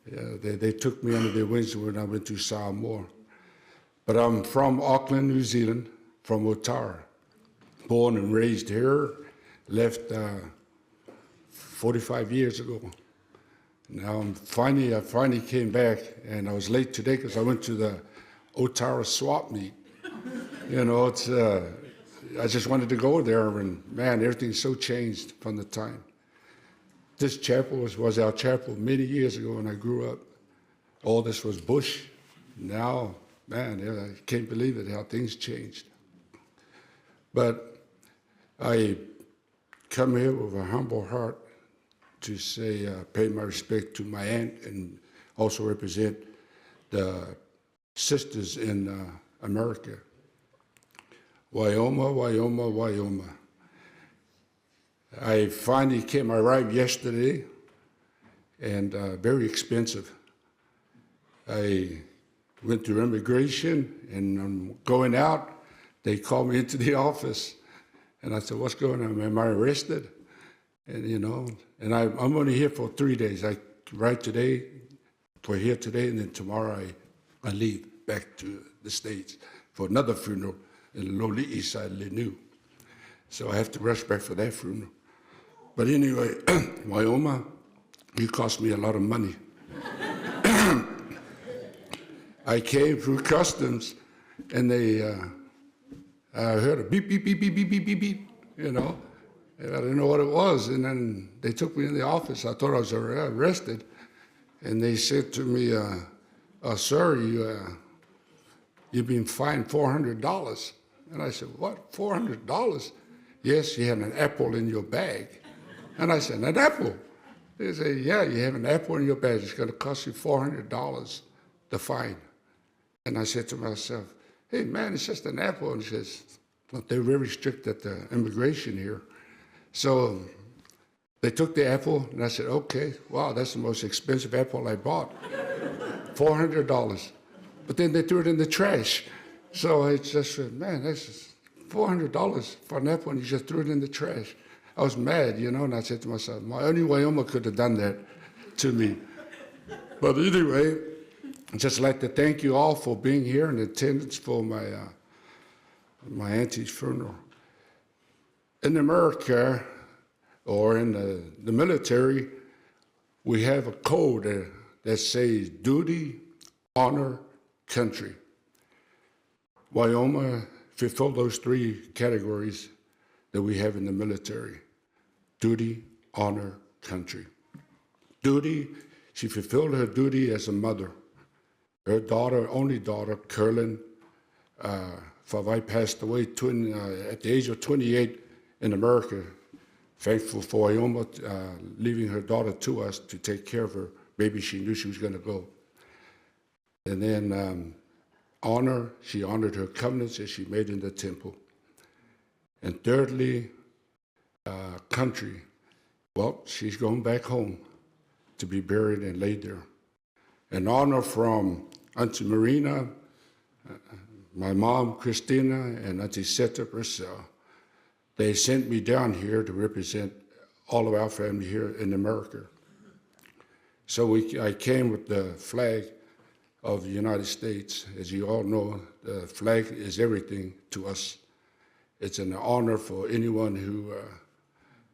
[SPEAKER 3] They took me under their wings when I went to Samoa. But I'm from Auckland, New Zealand, from Otara. Born and raised here, left 45 years ago. Now I finally came back, and I was late today because I went to the Otara swap meet. You know, it's I just wanted to go there, and man, everything's so changed from the time. This chapel was our chapel many years ago when I grew up. All this was bush. Now, man, I can't believe it, how things changed. But I come here with a humble heart to say, pay my respect to my aunt and also represent the sisters in America. Wyoma, Wyoma, Wyoma. I arrived yesterday, and very expensive. I went through immigration, and I'm going out. They called me into the office, and I said, what's going on? Am I arrested? And, you know, and I'm only here for 3 days. I ride today, we're here today, and then tomorrow I leave back to the States for another funeral in Loli side of Lenu. So I have to rush back for that funeral. But anyway, Wyoma, you cost me a lot of money. I came through customs, and they I heard a beep, beep, beep, beep, beep, beep, beep, beep, you know. And I didn't know what it was. And then they took me in the office. I thought I was arrested. And they said to me, sir, you've been fined $400. And I said, what, $400? Yes, you had an apple in your bag. And I said, an apple? They say, yeah, you have an apple in your bag. It's going to cost you $400, the fine. And I said to myself, hey, man, it's just an apple. And he says, well, they're very strict at the immigration here. So they took the apple, and I said, okay, wow, that's the most expensive apple I bought, $400. But then they threw it in the trash. So I just said, man, that's $400 for an apple, and you just threw it in the trash. I was mad, you know, and I said to myself, only Wyoma could have done that to me. But anyway, I'd just like to thank you all for being here in attendance for my auntie's funeral. In America, or in the military, we have a code that says duty, honor, country. Wyoma fulfill those 3 categories that we have in the military: duty, honor, country. Duty, she fulfilled her duty as a mother. Her daughter, only daughter, Curlin, Falealii passed away at the age of 28 in America. Thankful for Wyoma leaving her daughter to us to take care of her. Maybe she knew she was going to go. And then honor, she honored her covenants that she made in the temple. And thirdly, country. Well, she's going back home to be buried and laid there. An honor from Auntie Marina, my mom, Christina, and Auntie Seta Purcell. They sent me down here to represent all of our family here in America. So I came with the flag of the United States. As you all know, the flag is everything to us. It's an honor for anyone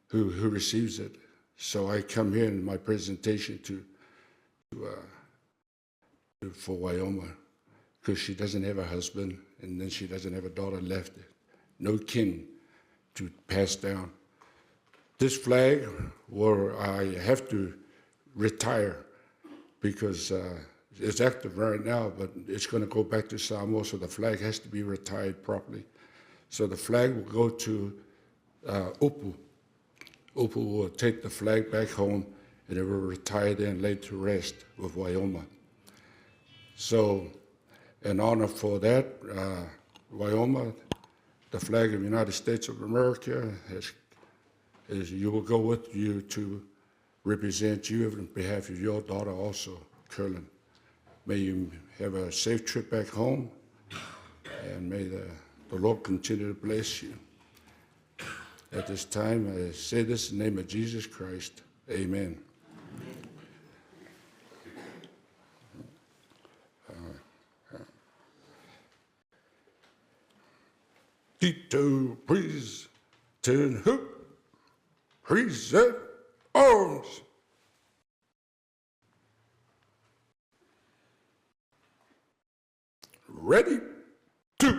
[SPEAKER 3] who receives it. So I come here in my presentation for Wyoma, because she doesn't have a husband, and then she doesn't have a daughter left, no kin to pass down. This flag, where I have to retire, because it's active right now, but it's going to go back to Samoa, so the flag has to be retired properly. So the flag will go to Upu. Upu will take the flag back home, and it will retire there and lay to rest with Wyoma. So, in honor for that, Wyoma, the flag of the United States of America, you will go with you to represent you on behalf of your daughter also, Curlin. May you have a safe trip back home, and may the Lord continue to bless you. At this time, I say this in the name of Jesus Christ. Amen. Tito, please, turn hoop, present arms. Ready, two.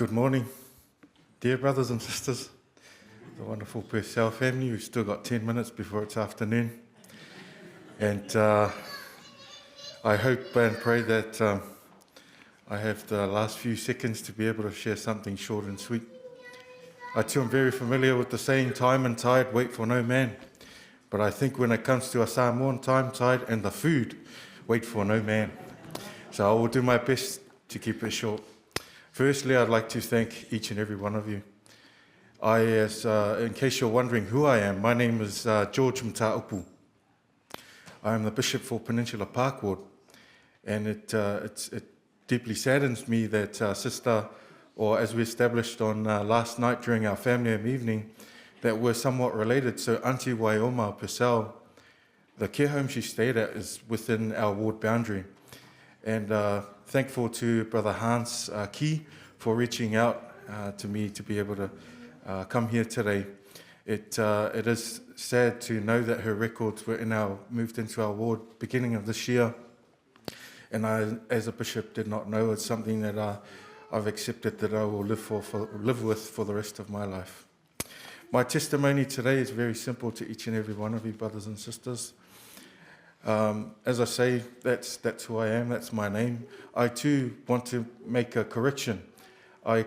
[SPEAKER 16] Good morning, dear brothers and sisters, the wonderful Purcell family. We've still got 10 minutes before it's afternoon. And I hope and pray that I have the last few seconds to be able to share something short and sweet. I too am very familiar with the saying, time and tide, wait for no man. But I think when it comes to a Samoan, time, tide, and the food, wait for no man. So I will do my best to keep it short. Firstly, I'd like to thank each and every one of you. In case you're wondering who I am, my name is George Mtaupu. I am the Bishop for Peninsula Park Ward, and it deeply saddens me that Sister, or as we established on last night during our family evening, that we're somewhat related. So Auntie Wyoma Purcell, the care home she stayed at is within our ward boundary. And thankful to Brother Hans Key for reaching out to me to be able to come here today. It is sad to know that her records were moved into our ward beginning of this year. And I, as a bishop, did not know. It's something that I've accepted that I will live with for the rest of my life. My testimony today is very simple to each and every one of you, brothers and sisters. As I say, that's who I am, that's my name. I too want to make a correction.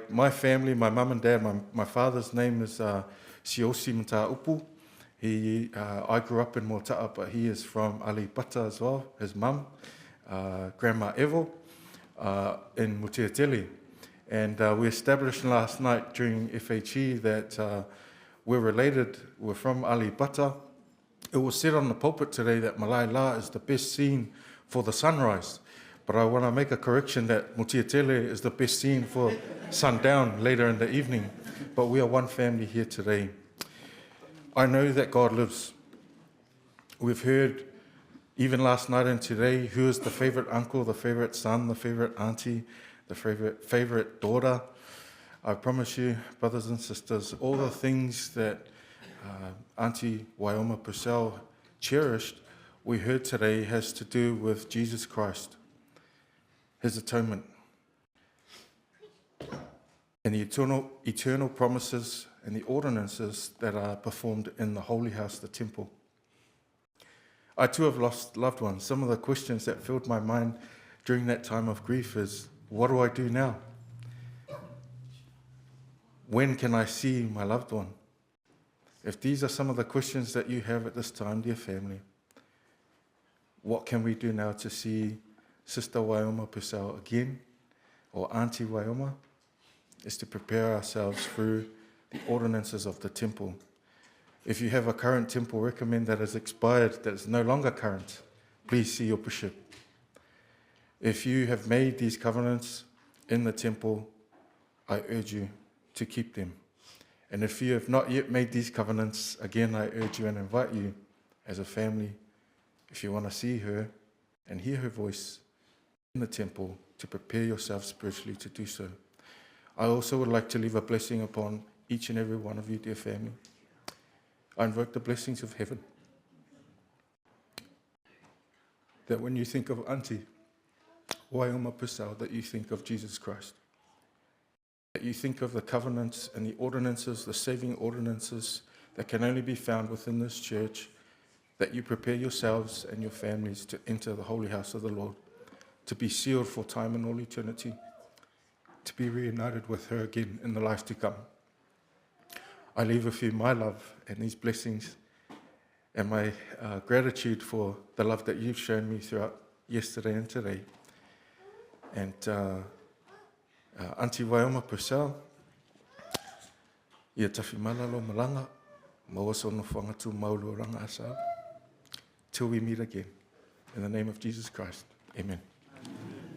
[SPEAKER 16] My family, my mum and dad, my father's name is Siosi Mtaupu. I grew up in Mota'a, but he is from Alibata as well, his mum, Grandma Evo, in Mutiatele. And we established last night during FHE that we're related, we're from Alibata. It was said on the pulpit today that Malaila is the best scene for the sunrise. But I want to make a correction that Mutiatele is the best scene for sundown later in the evening. But we are one family here today. I know that God lives. We've heard, even last night and today, who is the favorite uncle, the favorite son, the favorite auntie, the favorite daughter. I promise you, brothers and sisters, all the things that Auntie Wyoma Purcell cherished, we heard today, has to do with Jesus Christ, his atonement, and the eternal promises and the ordinances that are performed in the holy house, the temple. I too have lost loved ones. Some of the questions that filled my mind during that time of grief is, what do I do now? When can I see my loved one? If these are some of the questions that you have at this time, dear family, what can we do now to see Sister Wyoma Purcell again, or Auntie Wyoma, is to prepare ourselves through the ordinances of the temple. If you have a current temple, recommend that is expired, that is no longer current, please see your bishop. If you have made these covenants in the temple, I urge you to keep them. And if you have not yet made these covenants, again, I urge you and invite you as a family, if you want to see her and hear her voice in the temple, to prepare yourself spiritually to do so. I also would like to leave a blessing upon each and every one of you, dear family. I invoke the blessings of heaven, that when you think of Auntie Wyoma Purcell, that you think of Jesus Christ. That you think of the covenants and the ordinances, the saving ordinances that can only be found within this church, that you prepare yourselves and your families to enter the holy house of the Lord, to be sealed for time and all eternity, to be reunited with her again in the life to come. I leave with you my love and these blessings and my gratitude for the love that you've shown me throughout yesterday and today. And Auntie Wyoma Purcell, ia tafi malalo malanga, mawaso no whangatu maulu ranga asa. Till we meet again, in the name of Jesus Christ, amen.
[SPEAKER 17] Amen.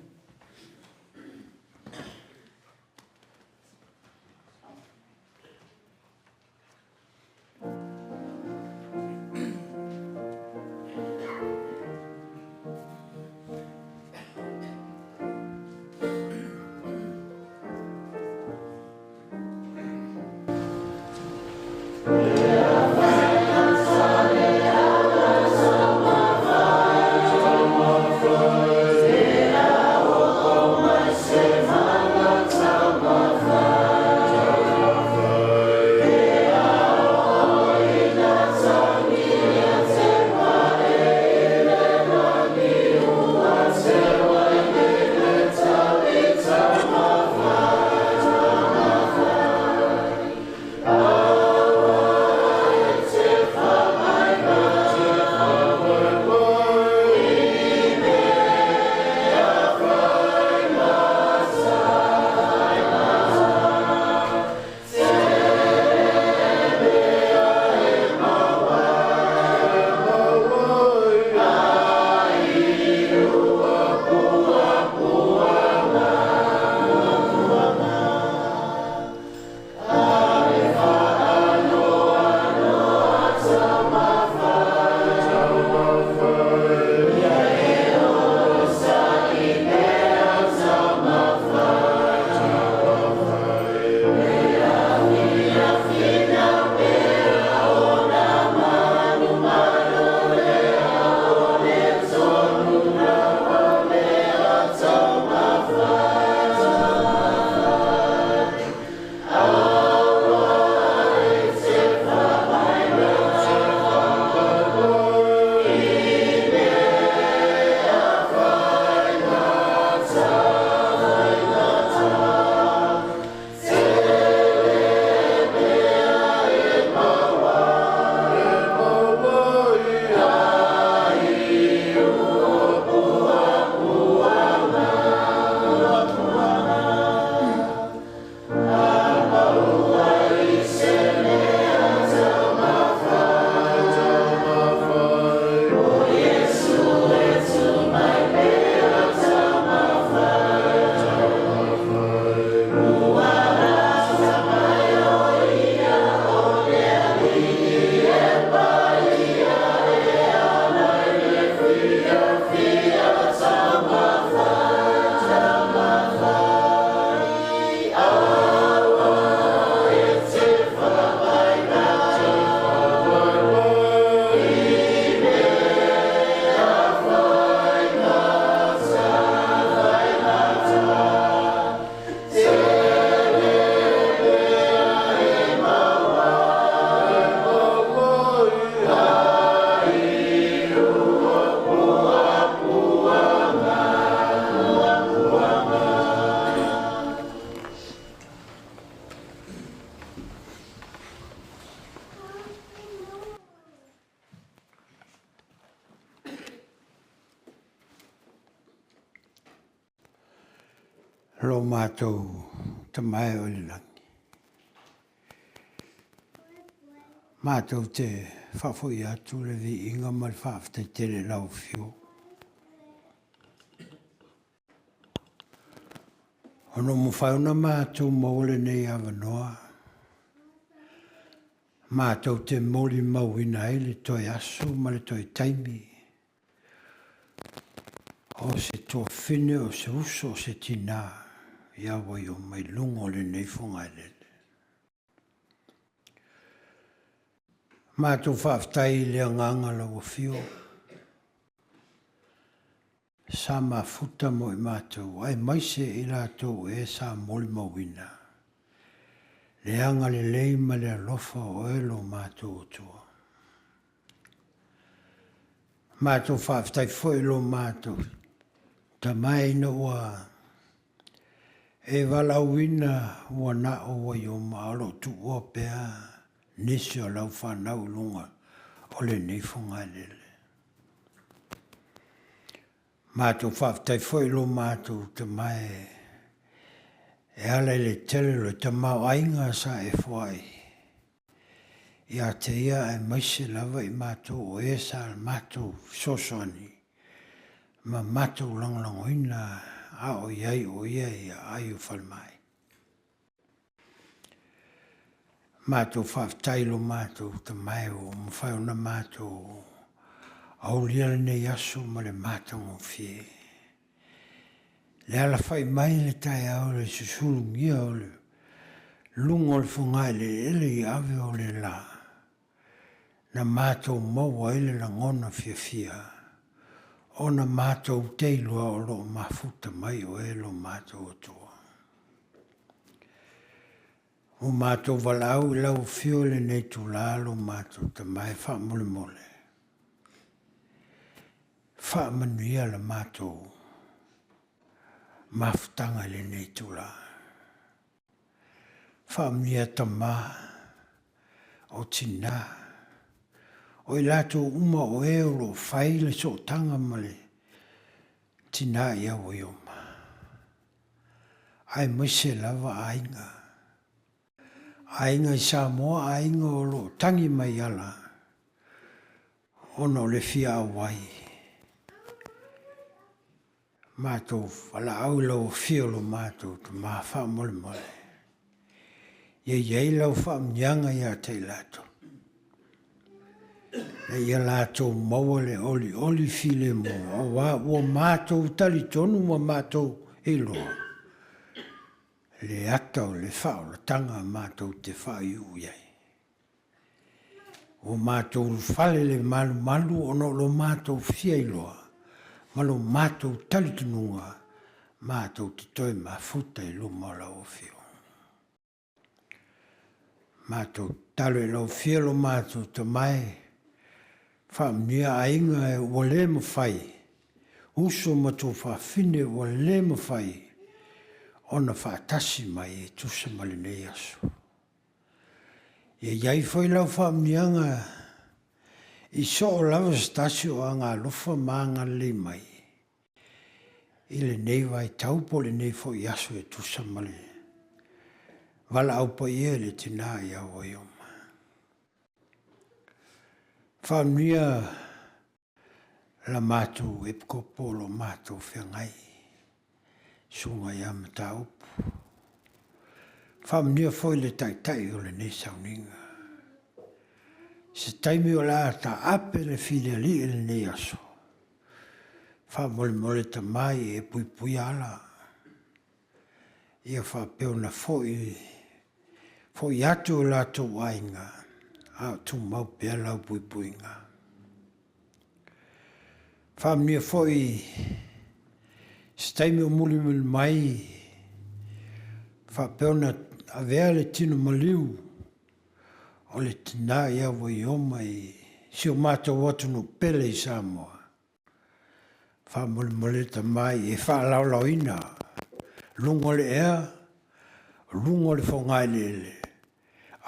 [SPEAKER 17] lo mātou te mai o le langi. Mātou te whawhoi atu le vi inga mai whawhtai tele lau whio. Ono mo whauna mātou maole nei awanoa. Mātou te moli mauina e le toi aso ma le toi taimi. O se toa whine o se uso o se tina. Ia wai o mai lungo le nei whungai lele. Mātou whawhtai le anganga lau whio. Sa mafuta mo i mātou, ai maise i rātou e sa moli mauina. Le anga le leima le alofa o elo mātou otua. Mātou whawhtai foi lo mātou. Ta mai na ua e walauina ua na o Wyoma alo tu ua pea nisi o lau whanau lunga o le neifunga lele. Mātou whawhtai foi lo mātou ta mai e ala le tele lo ta mau ainga sa e whai. Ia te ia e maise lava i mātou o e sa mātou sosoni. Ma mātou langlangoina a o iai o iai ai o whalmai. Mātou whawhtai lo mātou ta mai o mwhaiona mātou au lia nei aso ma le mātango fie. Le ala whai mai le tai au le susulungia o le lungo le whungai le ele i ave o le la. Na mātou maua ele la ngona fia fia. Ona mātou teilua o lo mafuta mai o e lo mātou atua. O mātou walau i lau fio le nei tula lo mātou ta mai wha mole mole. Wha manuia la mātou mafutanga le nei tula. Wha manuia ta mā o tina. O i lato uma o e o lo whai le so tanga male tina ia Wyoma. Ai maise lava ainga. Ainga i Samoa, ainga o lo tangi mai ala. Ono le fia awai. Mātou wala au lau fio lo mātou tu maa wha mole mole. Iei lau wha mnyanga ia te lato. E ia lātou maua le oli file mo. Ua mātou tali tonu ma mātou e loa. Le ata o le whao la tanga mātou te whaiu iai. O mātou whale le malu ono lo mātou fia i loa. Ma lo mātou tali tununga mātou te toi mafuta i lo mala o fio. Mātou talo e lau fia lo mātou te mai. Whamnia ainga e ua le mawhai. Uso mato whawhine ua le mawhai. Ona whaatasi mai e tusa mali nei aso. Ia iai whai lau whamnianga i so o lava stasi o anga lofa maanga le mai. I le nei vai taupo le nei fo i aso e tusa mali. Wala au pa ia le tina ia Wyoma. Whamnia la mātou e pkopo lo mātou whiangai. Sunga ia mata upu. Whamnia foi le tai o le nei sauninga. Se taimi o la ta ape le Falealii e le nei aso. Whamole mole ta mai e pui ala. Ia whapeo na foi atu o la tō ainga. A tu mau pea lau pui ngā. Whamnia foi staimi o muli mai. Whapeo na avea le tino maliu. O le tina ia Wyoma i sio mātou watu no pele i Samoa. Whamole ta mai e whaalauina. Lungo le ea, lungo le whangai lele.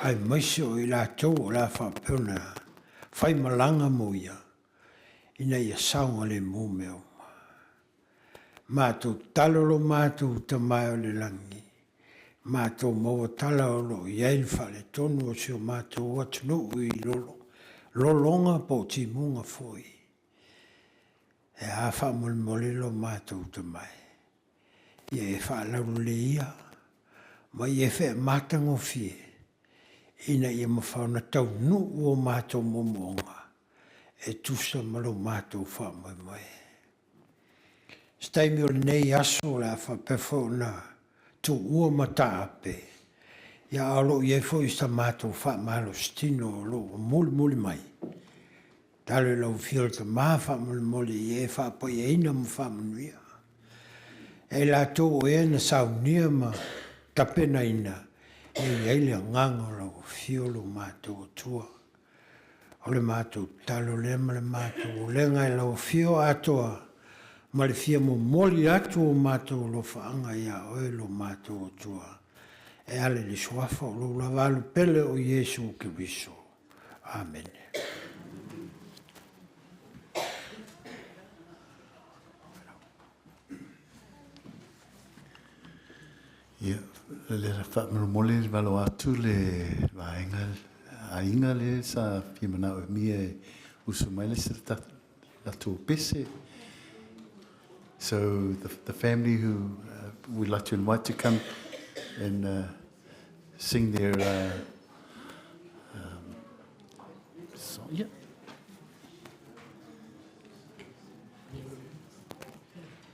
[SPEAKER 17] Ai maise o i la tau o la whapuna, whai malanga mo ia, ina ia saunga le mō meo. Mātou talolo mātou te mai o le langi. Mātou maua tala o lo iai le whale tonu o sio mātou atunu ui lolo. Lolonga po timunga foi. E a wha mole lo mātou te mai. Ia e wha lauru le ia. Ma ia wha mātango fie. Ina ia mawhauna tau nu o mātou momonga. E tusa malo mātou wha mai mai. Stai mi o le nei aso la wha pefo na tu ua mata ape. Ia alo ia fo i sta mātou wha malo stino lo muli mai. Tale lau fiol te maa wha muli e wha pa ia ina ma wha manuia. E la tō e na saunia ma tapena ina. E iai nganga lau fiolo mātou tua. O le mātou talo lema le mātou lenga e lau fio atoa. Ma le fia mo moli atu o mātou lo whaanga ia oe lo mātou tua. E ale li suafa o lo lavalu pele o Yesu ke viso. Amen.
[SPEAKER 2] Ia, le whaamero mole le walo atu le waenga a inga le sa pia mana o mia usu mai le se tatu pese. So the family who we'd like to invite to come and sing their song. Yeah.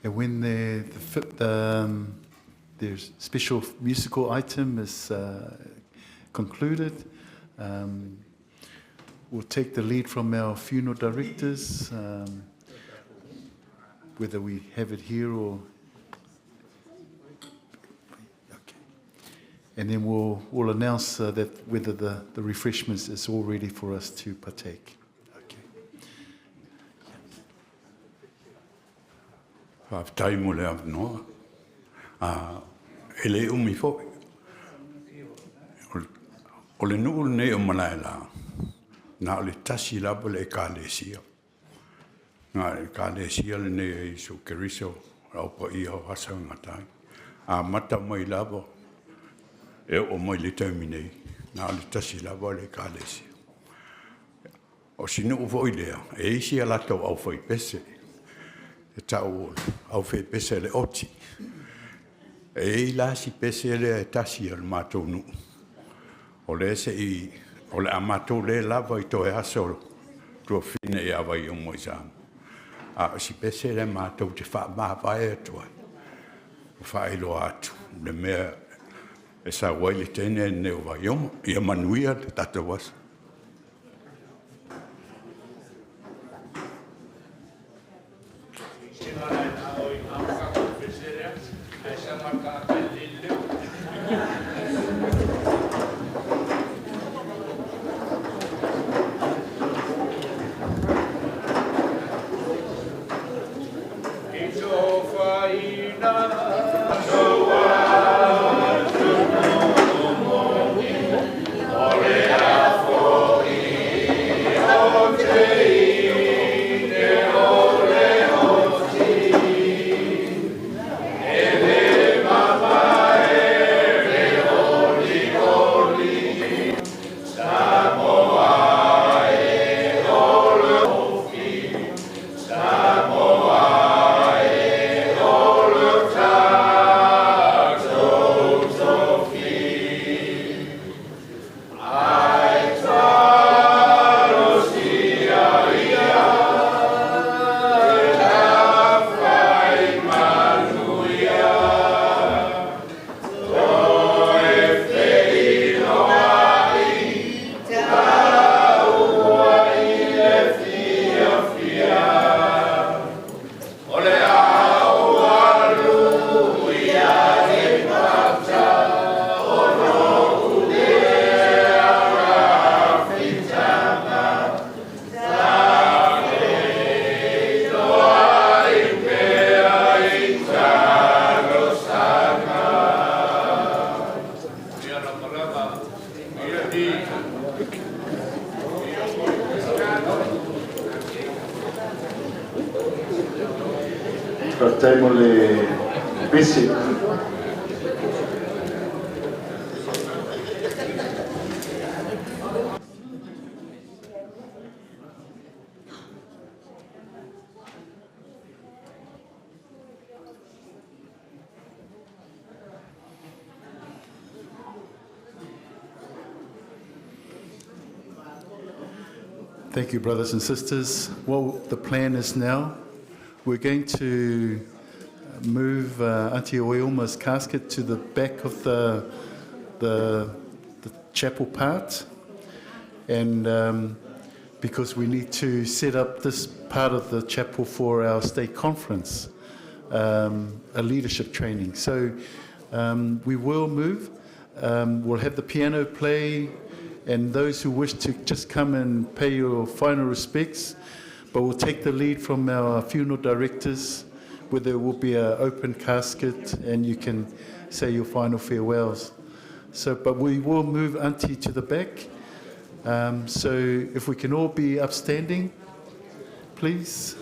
[SPEAKER 2] And when their special musical item is concluded, we'll take the lead from our funeral directors, whether we have it here or... Okay. And then we'll announce that whether the refreshments is all ready for us to partake.
[SPEAKER 3] Whaftai mo le avnoa. E le umi fo. O le nuu nei o malai la. Nā o le tasi labo le kālesia. Ngā le kālesia le nei e iso keriso. Rau pa ia o hasa ngatai. A mata mai labo. E o mai le taimi nei. Nā o le tasi labo le kālesia. O sinu ufo i lea. E isi ala tau au fai pese. E tau au fai pese le oti. E la si pese le tasi al mātou nu. O le se i, o le a mātou le lava i toe asoro. Tua fine e awa i o moizam. A si pese le mātou te wha māpai e tuai. O wha ilo atu. Le mea e sa waile tene ne o Wyoma. Ia manuia te tata wasa.
[SPEAKER 18] For
[SPEAKER 2] Tratemo le basic. Thank you, brothers and sisters. Well, the plan is now, we're going to move Auntie Wyoma's casket to the back of the chapel part, and because we need to set up this part of the chapel for our state conference, a leadership training. So we will move. We'll have the piano play, and those who wish to just come and pay your final respects, but we'll take the lead from our funeral directors, where there will be an open casket and you can say your final farewells. So, but we will move Auntie to the back. So if we can all be upstanding, please.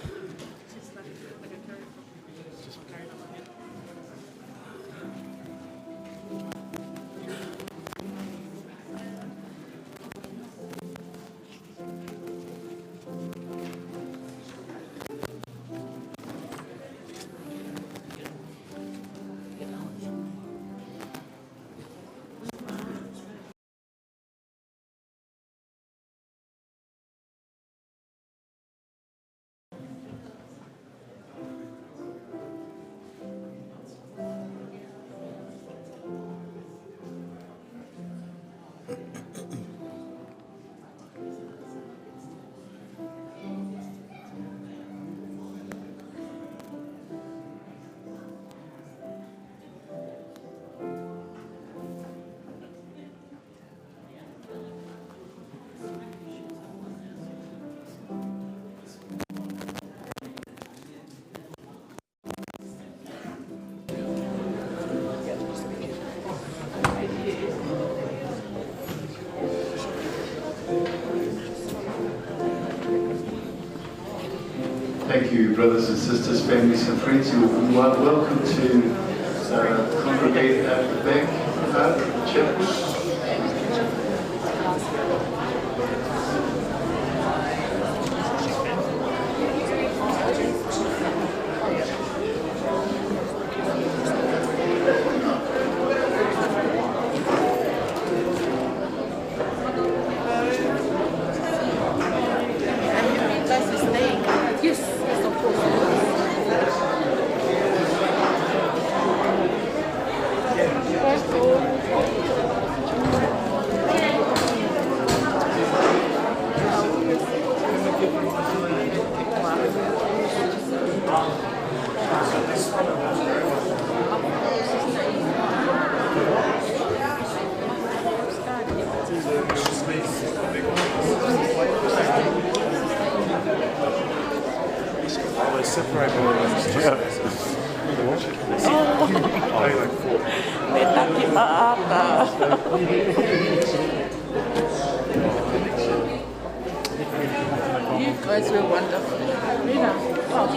[SPEAKER 2] Thank you, brothers and sisters, families and friends. You are welcome to congregate at the back part of the chapel.
[SPEAKER 12] You guys were wonderful. Rina. Oh,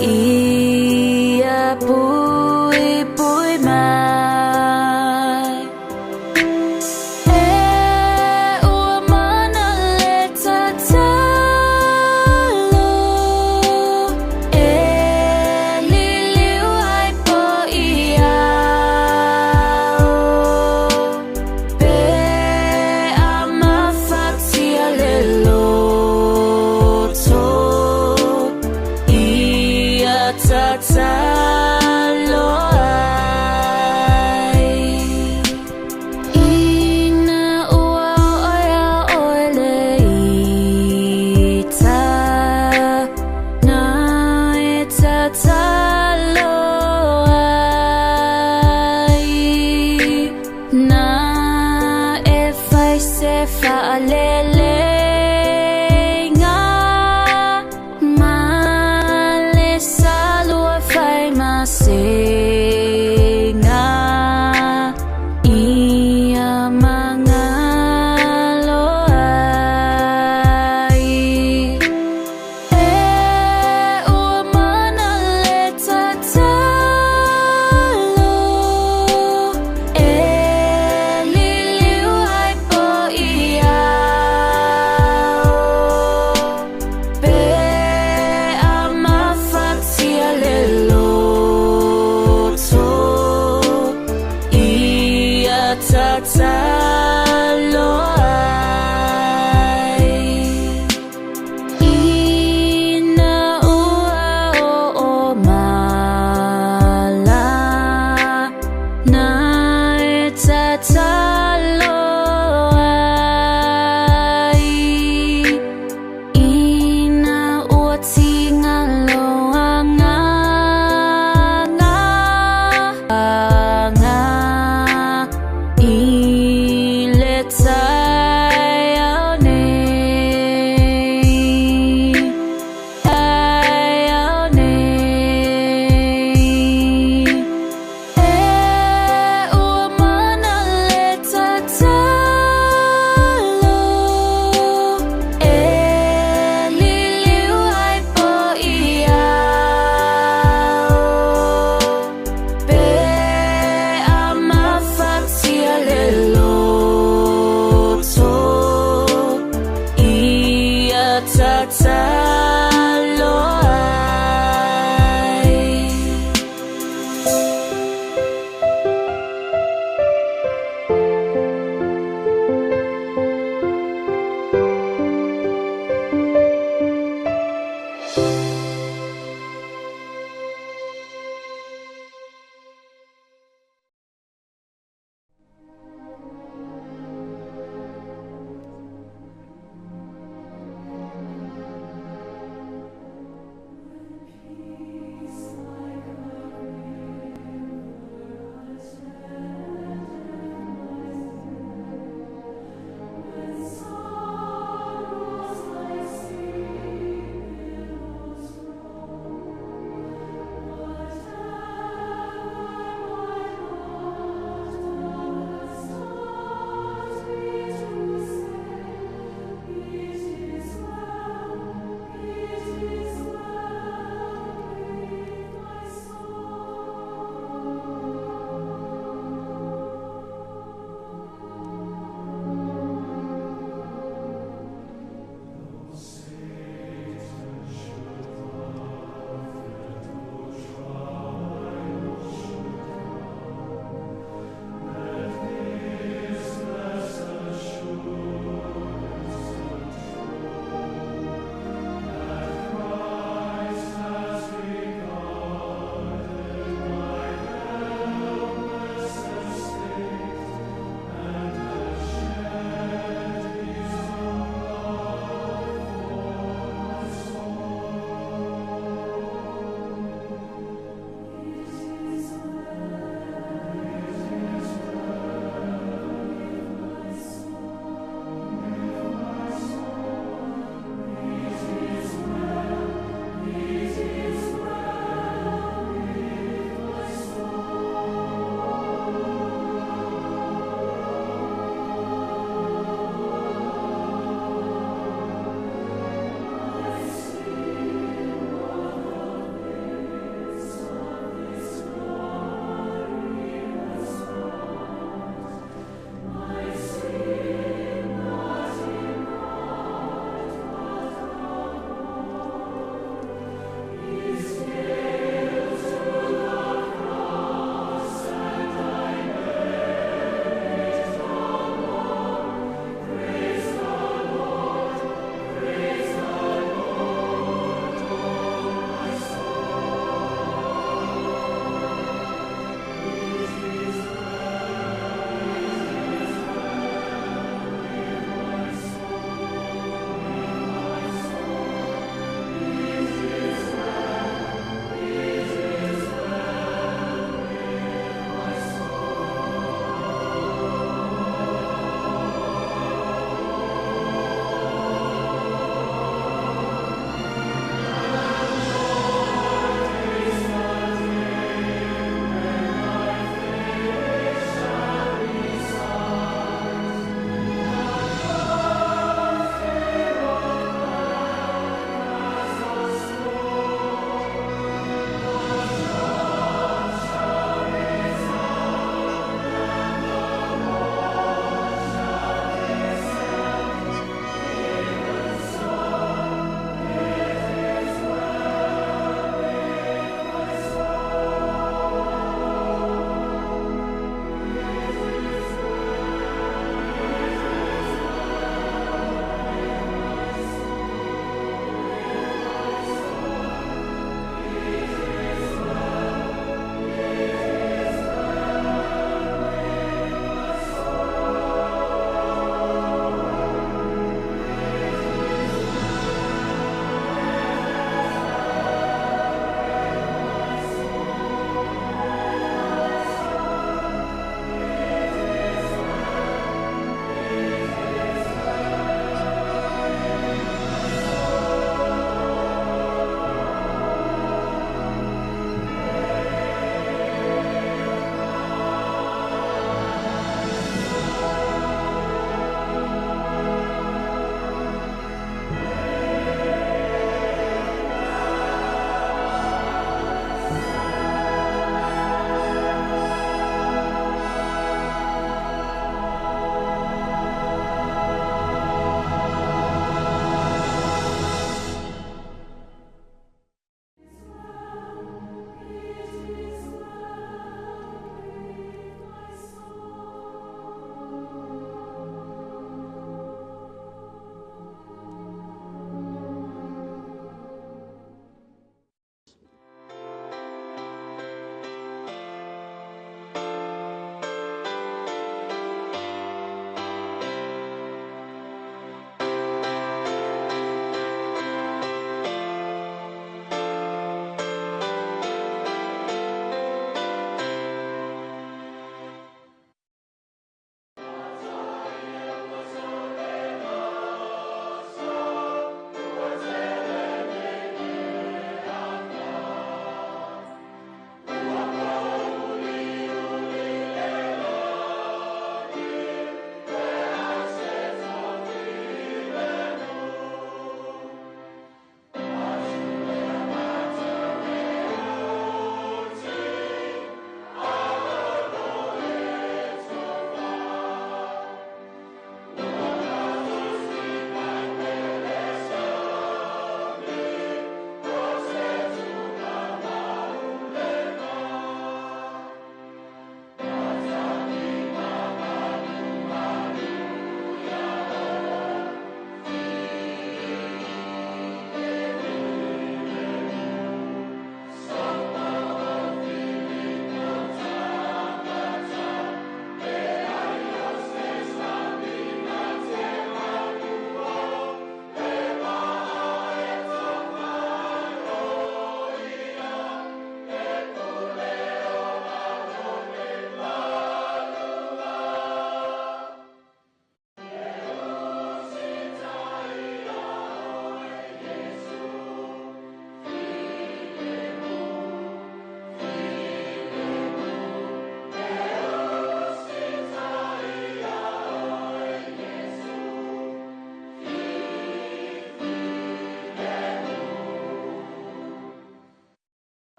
[SPEAKER 18] Ia pui pui mai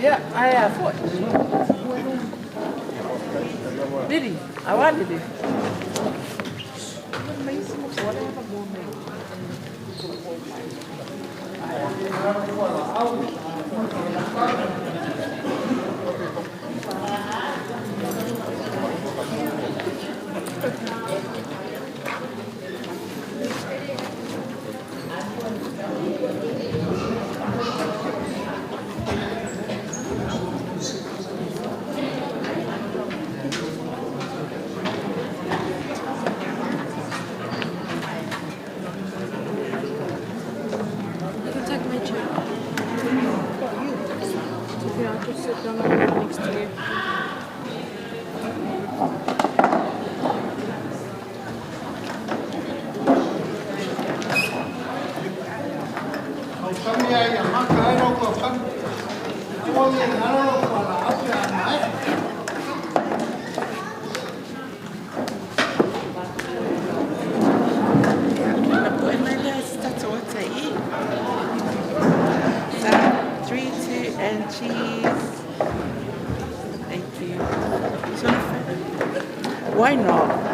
[SPEAKER 18] Yeah, I have. Diddy, I wanted it. Why not?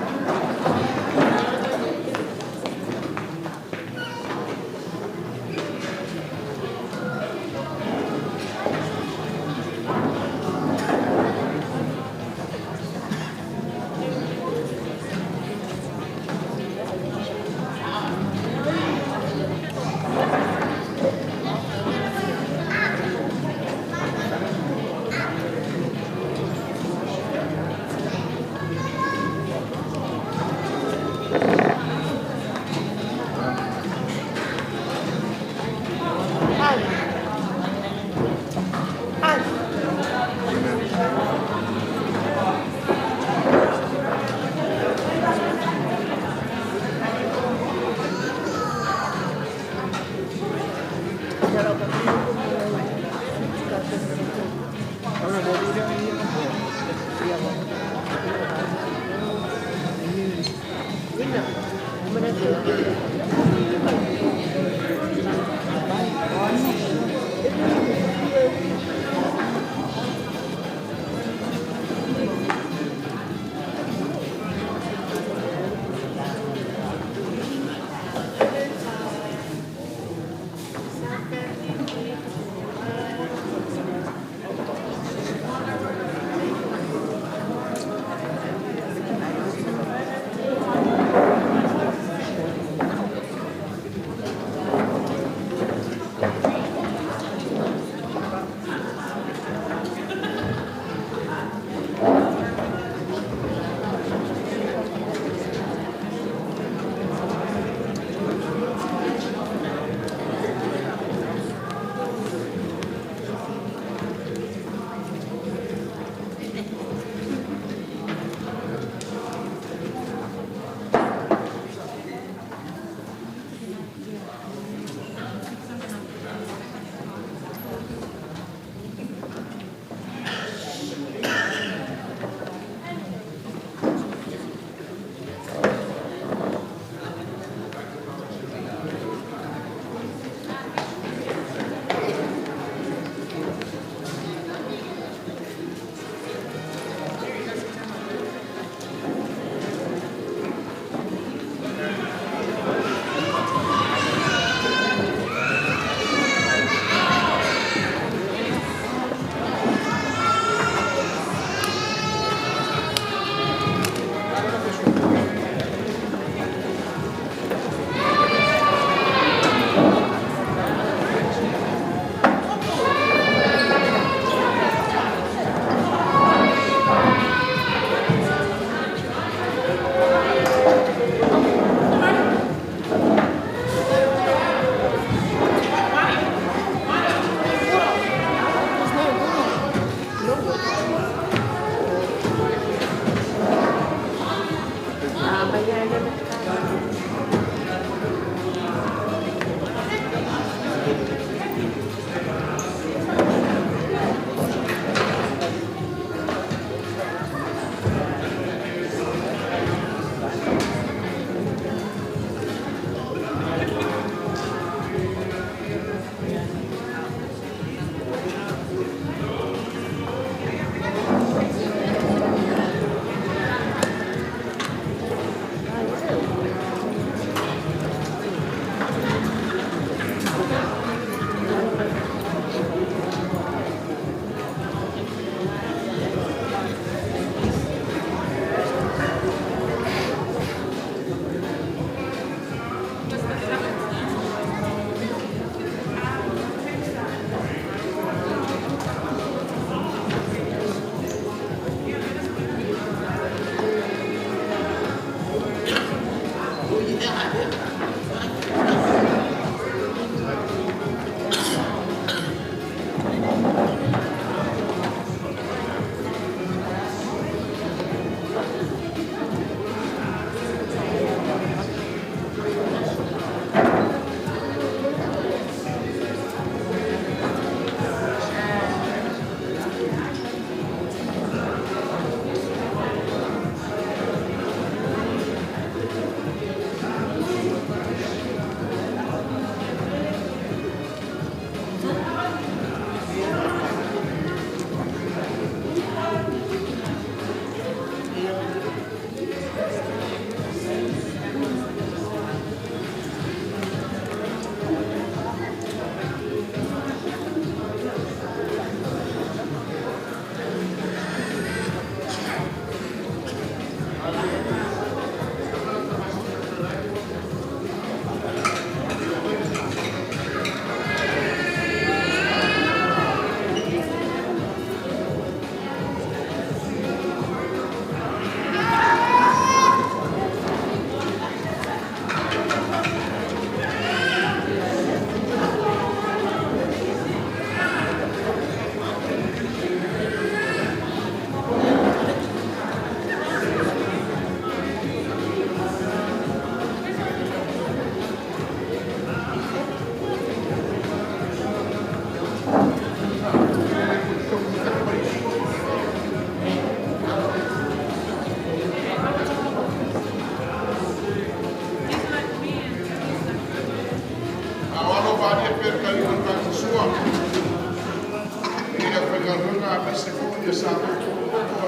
[SPEAKER 6] lunga a se ko ia sa ko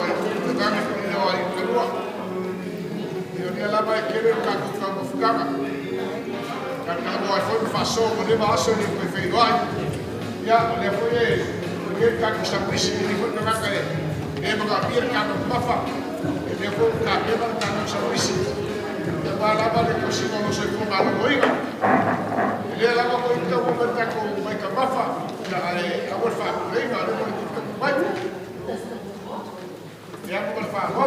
[SPEAKER 6] ai te tanga ko ia ai te rua io ni ala mai kere ka ko fukanga ka ka mo ai foi fa so ko de va so ni ko fei ai ya le foi e ka ko sa prisi ni ko na ka e ma ka pir ka ko mafa e le foi ka ke ma ka ko sa prisi e va la va le ko si no so ko ma lo iba le la ko ko ko ka ko mai ka mafa ya e a fa le ma le ko ko mai ya ko fa ho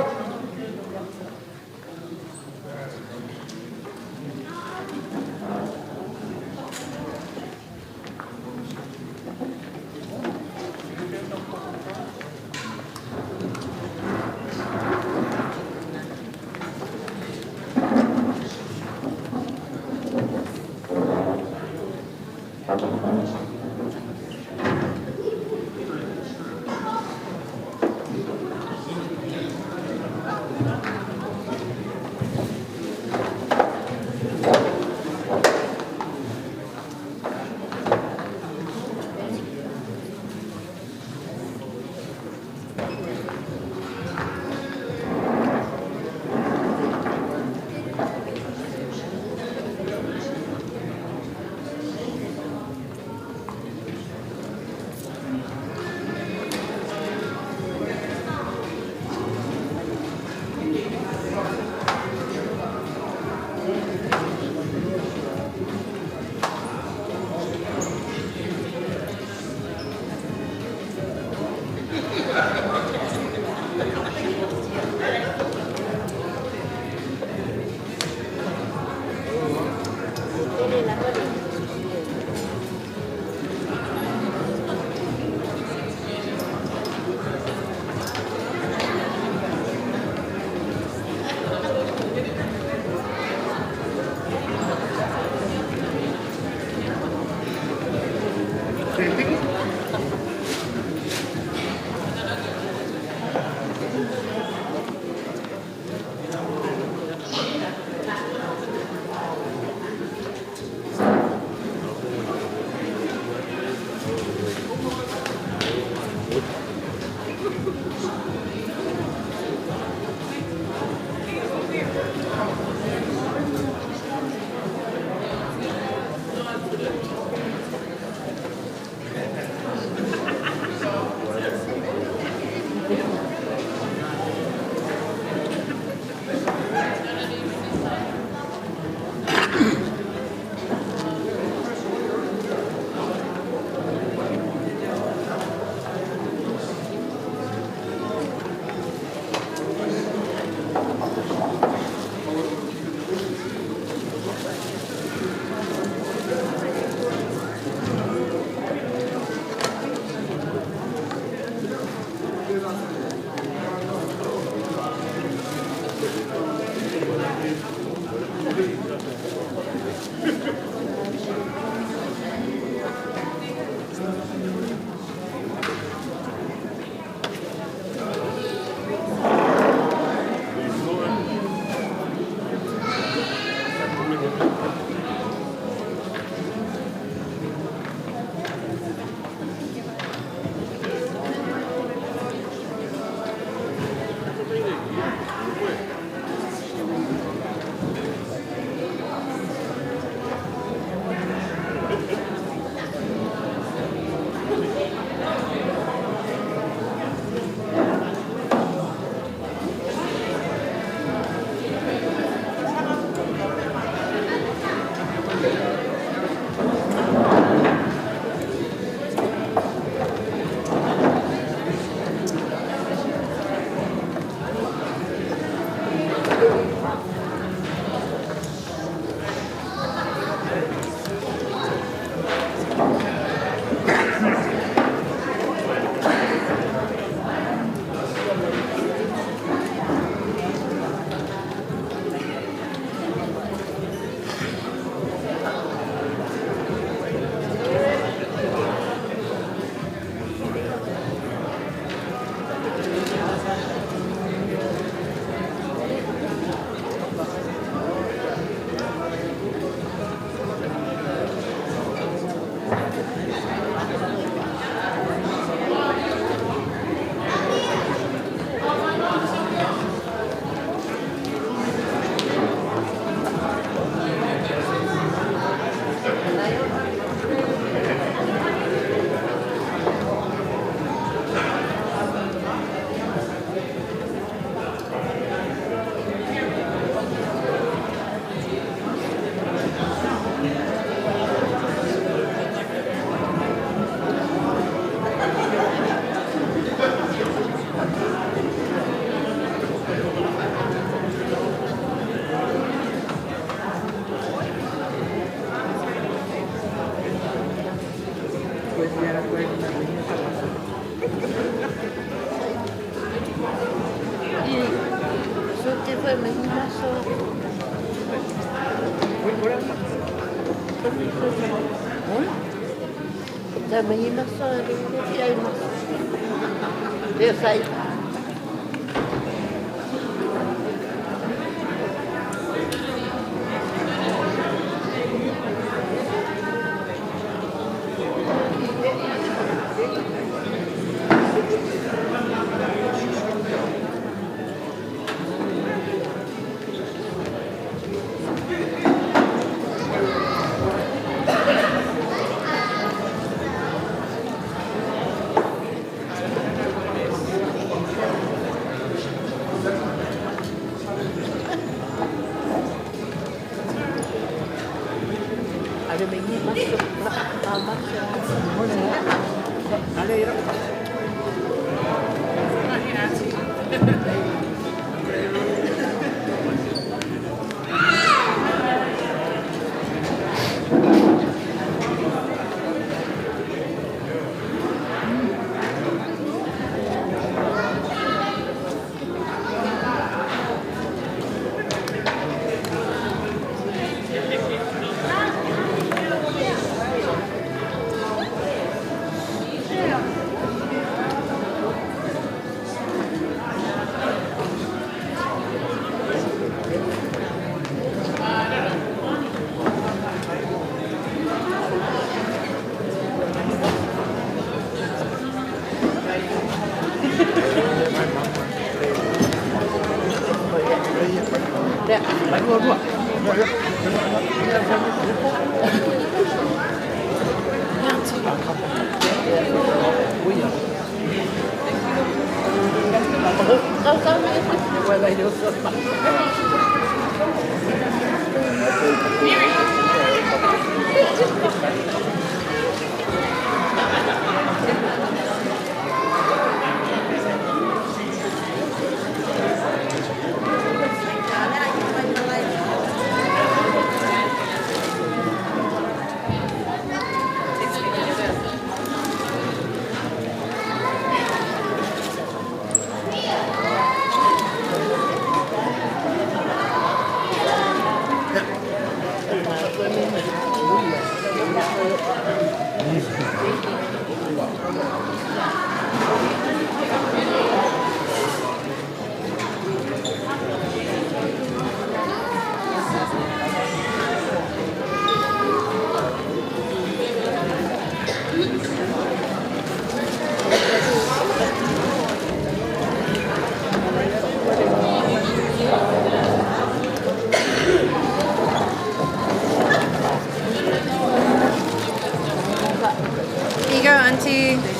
[SPEAKER 19] Here you go, Auntie.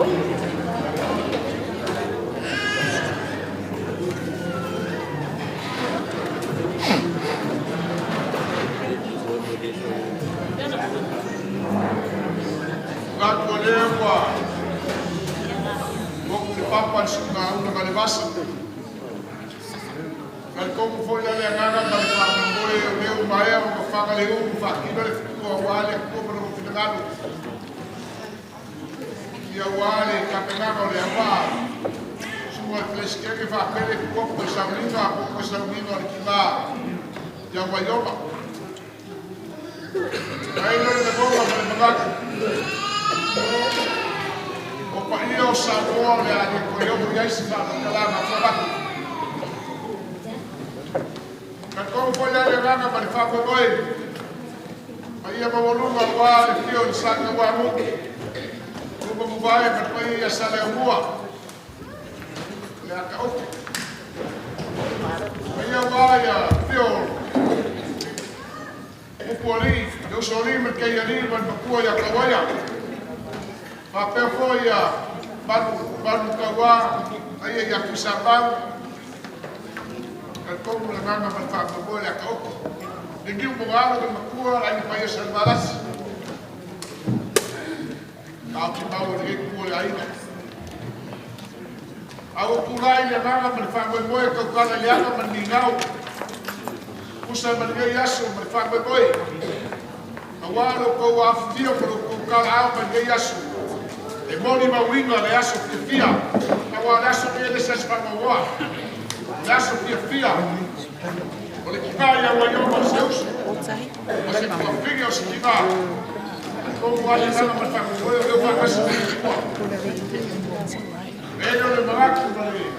[SPEAKER 6] Gato lewa. Kok te papa suka una kalibasa. Kal kong foi la nganga kal fa foi meu mai o fa kal eu fa kino le fu wale ko pro finalo. Ia wale ka pegava le ava. Sua fresque que fa pele ko ko saminga al kila. Ya Wyoma. Ai no le bola me magaku. O paia o Samoa le a ko yo ia se fa kala na fa. Ka ko foi la nganga pa fa ko noi. Paia ma voluma wa le fio sa ka wa mo. Ko mo vai pa paia sa le mua. Le a ka o. Paia wa ya fio. O poli, eu sou lima que ia lima para pôr a cawaia. Papel foi a banu kawa, aí ia pisabang. Como na manga para fazer o bolo a cau. Ninguém morava com pôr aí para ir salvadas. Ao que mal ninguém pôr aí. Ao pulai na manga para fazer o bolo que o cara liava para ninguém. Usa mergai yaso merfak boy. Awalo ko afio ko kala mergai yaso. E moni mawinga le yaso fia. Awalo yaso ke le ses pa mawa. Yaso fia. Ole kaya Wyoma seus. Mas ko figio se kiba. Ko wale sana merfak boy eu va kaso. Ele le maraku mari.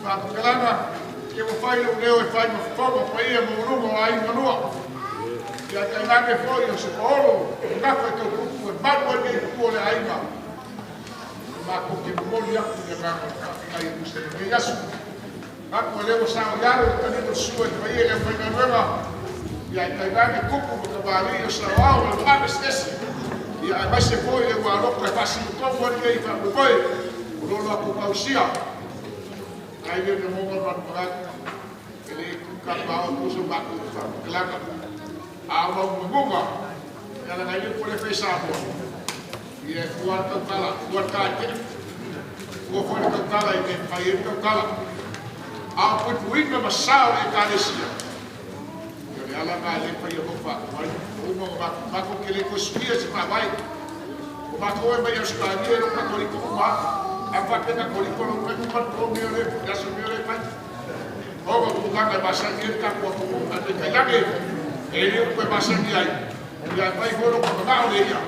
[SPEAKER 6] Pa kalanga que o fai o leo e fai no fogo para ir no rumo aí no lua. E a que foi o sepolo, o café que o grupo é barco e o le aí lá. Mas com que molia que na aí no centro de Yasu. A que leo sa o yaro que tem no sul e vai ele foi na nueva. E a que cuco do cavalo o sa o lá esquece. E aí vai se foi o aloco é fácil como ele vai foi. O lolo a pausia. Aí vem o mundo para pagar. Ele capaz o uso baco claro a bunga ela ganhou por fechar e é quarto cala o foi o cala e tem fair o cala a puto winga masao e calesia ela vai fair o fa o baco que ele cuspia se vai o baco é meio escalheiro para colico uma a faca da colico não vai para o meu já subiu ele vai Ogo tukanga basani ka ko ate kayage ele ko basani ai ya vai foro ko ba ole ya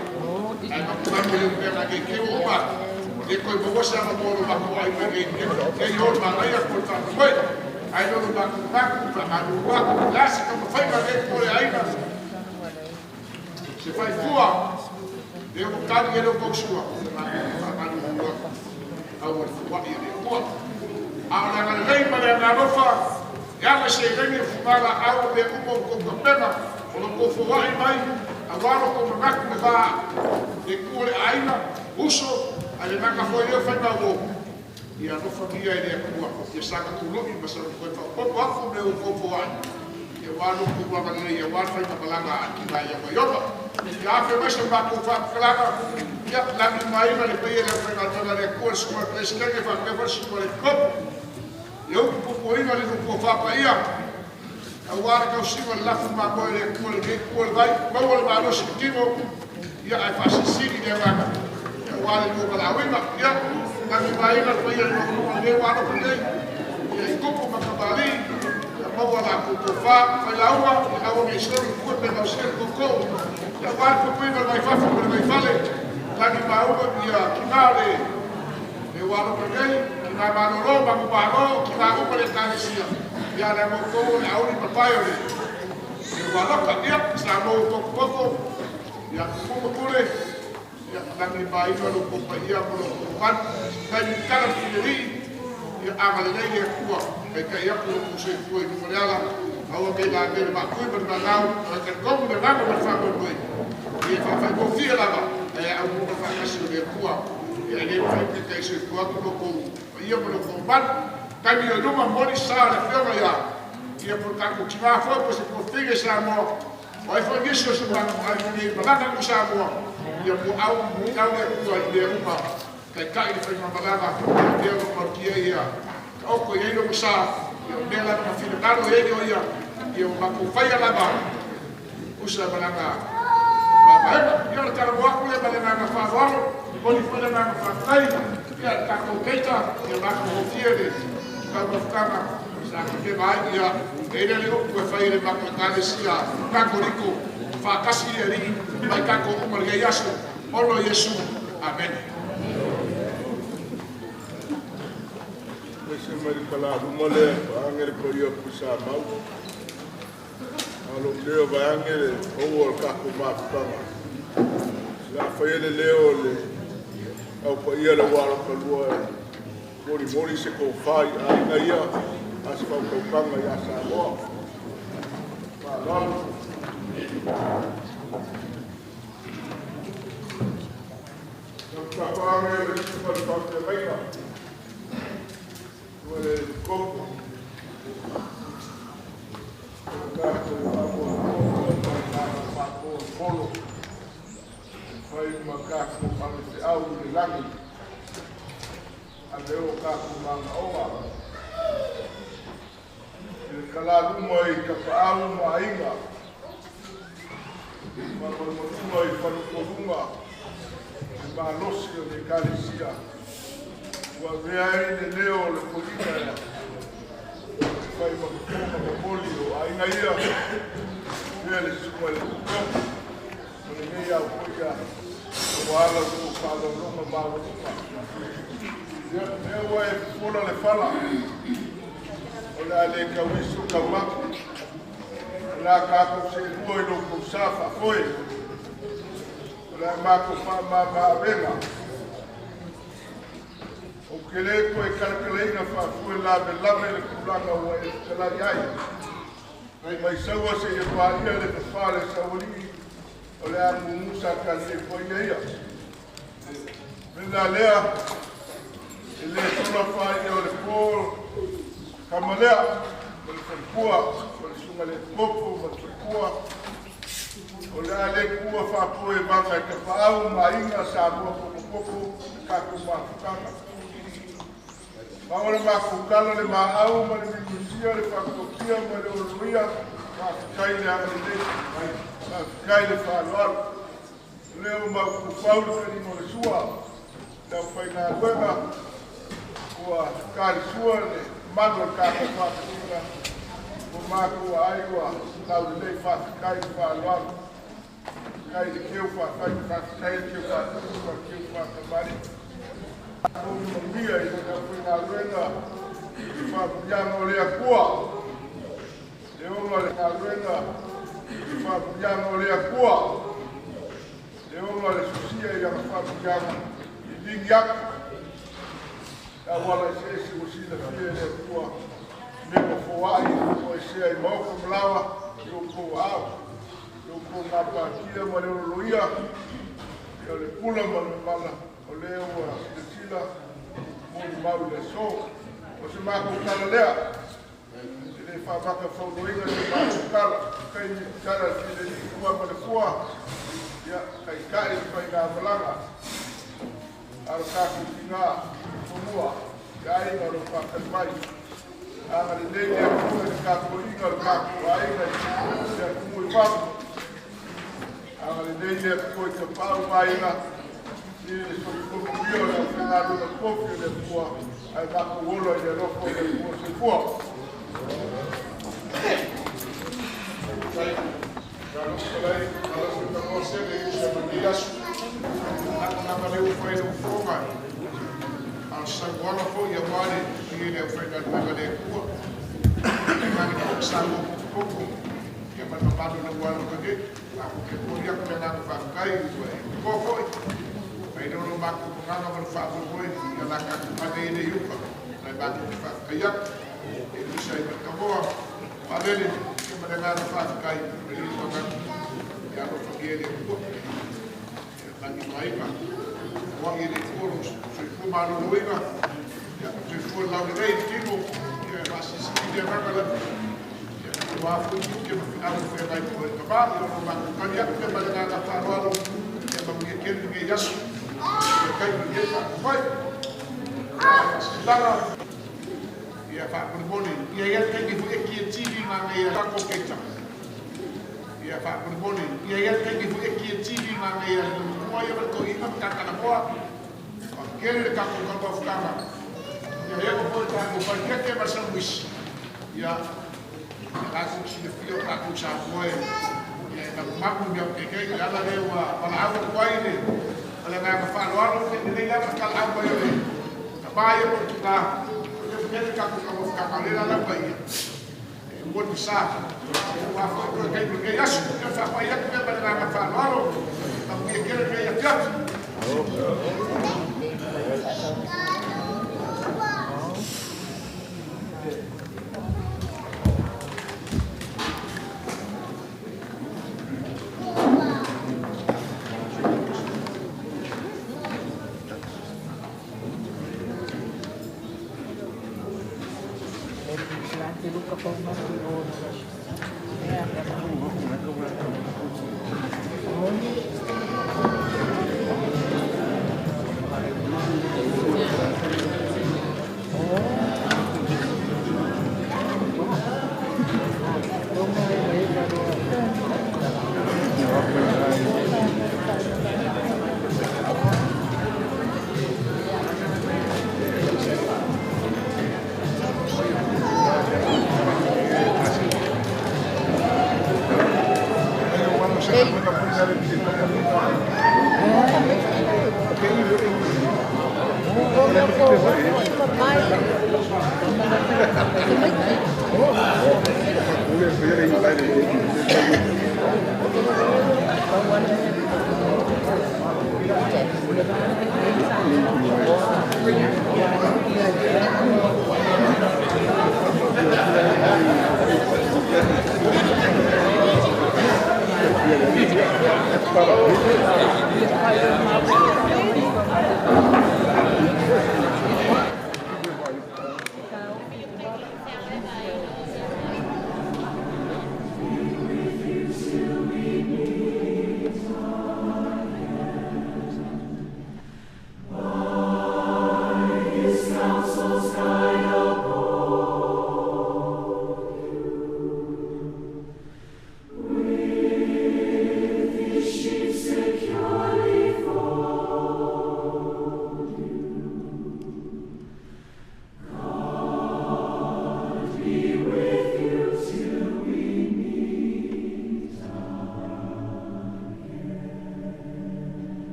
[SPEAKER 6] ai ma ko ele ko na ke o ba e ko bo sa ma mo ba ko ai me ke yo ma ai ko ta ko ai no ba ko pa anu wa la se ko fai ma ke ko ai na se fai fua e o ka ke lo ko sua ma anu wa au wa e ko Ahora la ley para la rofa, ya me se viene fumada agua de humo con pena, o lo que fue ahí mai, ahora como me va de cuore aina, uso, además que fue yo fue nuevo, y a no familia y de Cuba, porque saca tu look y me sale fue poco bajo de un poco ahí, y ahora no Cuba para le llevar fue para la aquí vaya Wyoma, ya fue más un bajo clara, ya la misma ina le pedí la fregata de curso, porque es que fue que fue super el copo. Eu po ina le ko fa pa ia awar ka usiwa la fu ma ko le ko vai ma wala ma no sikimo ia ai fa sisi de wa awar le ko la wima ia na mi vai na ko ia no le wa no ko le ia ko ko ma ka bali ma wala ko fa la uwa awo mi so ko pe no se ko ia wa ko pe no vai fa ko vai fale la mi ma uwa ia kinale le wa no ko le na manolo ba mubalo na ko le kanisia ya na mo ko na uri papayo le wala ka ya sa mo ko poco ya ko ko le ya na mi bai no ko pa ya mo ko kan na mi kala fili ya ama le le ko e ka ya ko se ko ni mo ya awa ke la ke ba ko ba na ka ko mo na ko fa ko ko e fa ko fi la ba e a mo fa ka se le ko Ia le fai pe kai se kuaku no ko. Ia mo no ko ban. Kai mi no ma moni sa le fionga ia. Ia por ka ko kiva fo po se ko fige sa mo. Oi fo giso se ba ai ni balanga ko sa mo. Ia mo au le ko ai le uma. Kai le fai ma balanga. Ia no ko kia ia. O ko ia no sa. Ia le la ma fina talo e ia. Ia ma ko fai ala ba. Usa balanga. Ia le taro aku le balanga na fa walo. Poli fo le na fa kai. Ia ta ko keita. Ia ma ko fie le. Ka ko fukanga. Sa ke vai ia. Ele le ko fai le ma ko kale sia. Ka ko riko. Fa kasi e ri. Mai ka ko mo le yaso. Olo Yesu. Amen.
[SPEAKER 5] Se mai kala mole angere ko yo pusa mau alo leo vai angere o ka ko ma panga la fele leo le au pa ia le wala ka lua mori se ko fai ai ia as pa ko panga ya sa mo pa lo ka pa le pa pa mai Well, coco. Fai macaco para se au de langi. Andeu caco manga oa. Il calalu mai capau mainga. Ma por motivo e para columa. Ma losio de caricia. Wa veai le leo le polina ya. Fai ma poli o ainga ia. Vea le suma le kuko. Mone mea o koia. O ala ko kala roma mawa tika. Mea wa e pola le fala. O la le kawisu kamaku. O la kako se rua i no kusafa koe. O la mako fa ma venga. O ke le koe kalakaleina whafue lawe le kulanga wa e kalari ai. Kai mai saua se e whaia le whawhare sauri o le amu musa ka le koe ia. Mena lea e le tula whaia o le kōr kamalea o le whaipua o le sunga le kopo o le whaipua o le ale kua whapue vanga e ka whaau ma inga sa mua kopo kako mawhukanga. Maora makukala le maau ma le mikusia le whakokia ma le oluia kai le angalile kai le whaaloaru. Leo makukau le peni mo le sua lau whaina luenga kua kari sua le manu le kako whakatinga ko maku a aiwa lau le lei whakai le whaaloaru. Kai le keu whakai le keu whakamari. O mia i ka puna ruenga i whapuiano lea kua. E onga le ka ruenga i whapuiano lea kua. E onga le susia i ka whapuiano i lingi aku. Ka wala se esi usila fia lea kua. Meko fōai o e sea i mauka mlawa i o kou au. I o kou ngā pākia ma leo loia. I o le pula ma le mala o leo a la mon mau le so o se mako kala lea le fa maka fo doinga se mako kala kai kala le kua ma le kua ya kai fai na balanga al ka kinga fumua kai no lo fa mai ana le le ko ka ko inga ka ko ai na se mu fa ana le le ko ka pa mai na io la finale del coppio del tuo hai dato volo e lo fuori del tuo si può al sanguolo poi a mare viene a fredda il del cuore e magari sangue poco che mi hanno fatto una buona perché che poi io mi hanno fatto caire poi ai no maku panganga mo fa ko koe ya la ka ka nei nei upa mai ba ki fa ka ya e ni sai ba ka boa pa vele ke ma nga fa ka i ni ko na ya no fa ki ele ko e la ni mai ba
[SPEAKER 6] wa i le ko so ko ma no winga ya so ko la le rei tino ya va si si ya va la wa fu ki ma a fe vai ko e ba no ma ka ya ke ba le ga fa ro ya ba mi ke ni ya su ka ni ke fa vai Dara ia fa berboni ia ia ke fu e TV ma ia ta ko ke ta ia fa berboni ia ia ke fu e TV ma ia mo ia ko i ta ka na boa ke le ka ko ka fa ka ia ia ko ta ko fa ke ma sa wis ia ka ko si le fio ka ko sa mo ia ta ma ko ia ke ia la le wa ala ko ai le ala ga fa lo ke le ga ka la ko ia Pai o kita, kita kaku kamu kakalera la pai. Buat besar, apa itu kayak yasu, kita pai ya kita pada nama Falealii, tapi kira kayak tiap.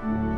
[SPEAKER 19] Thank you.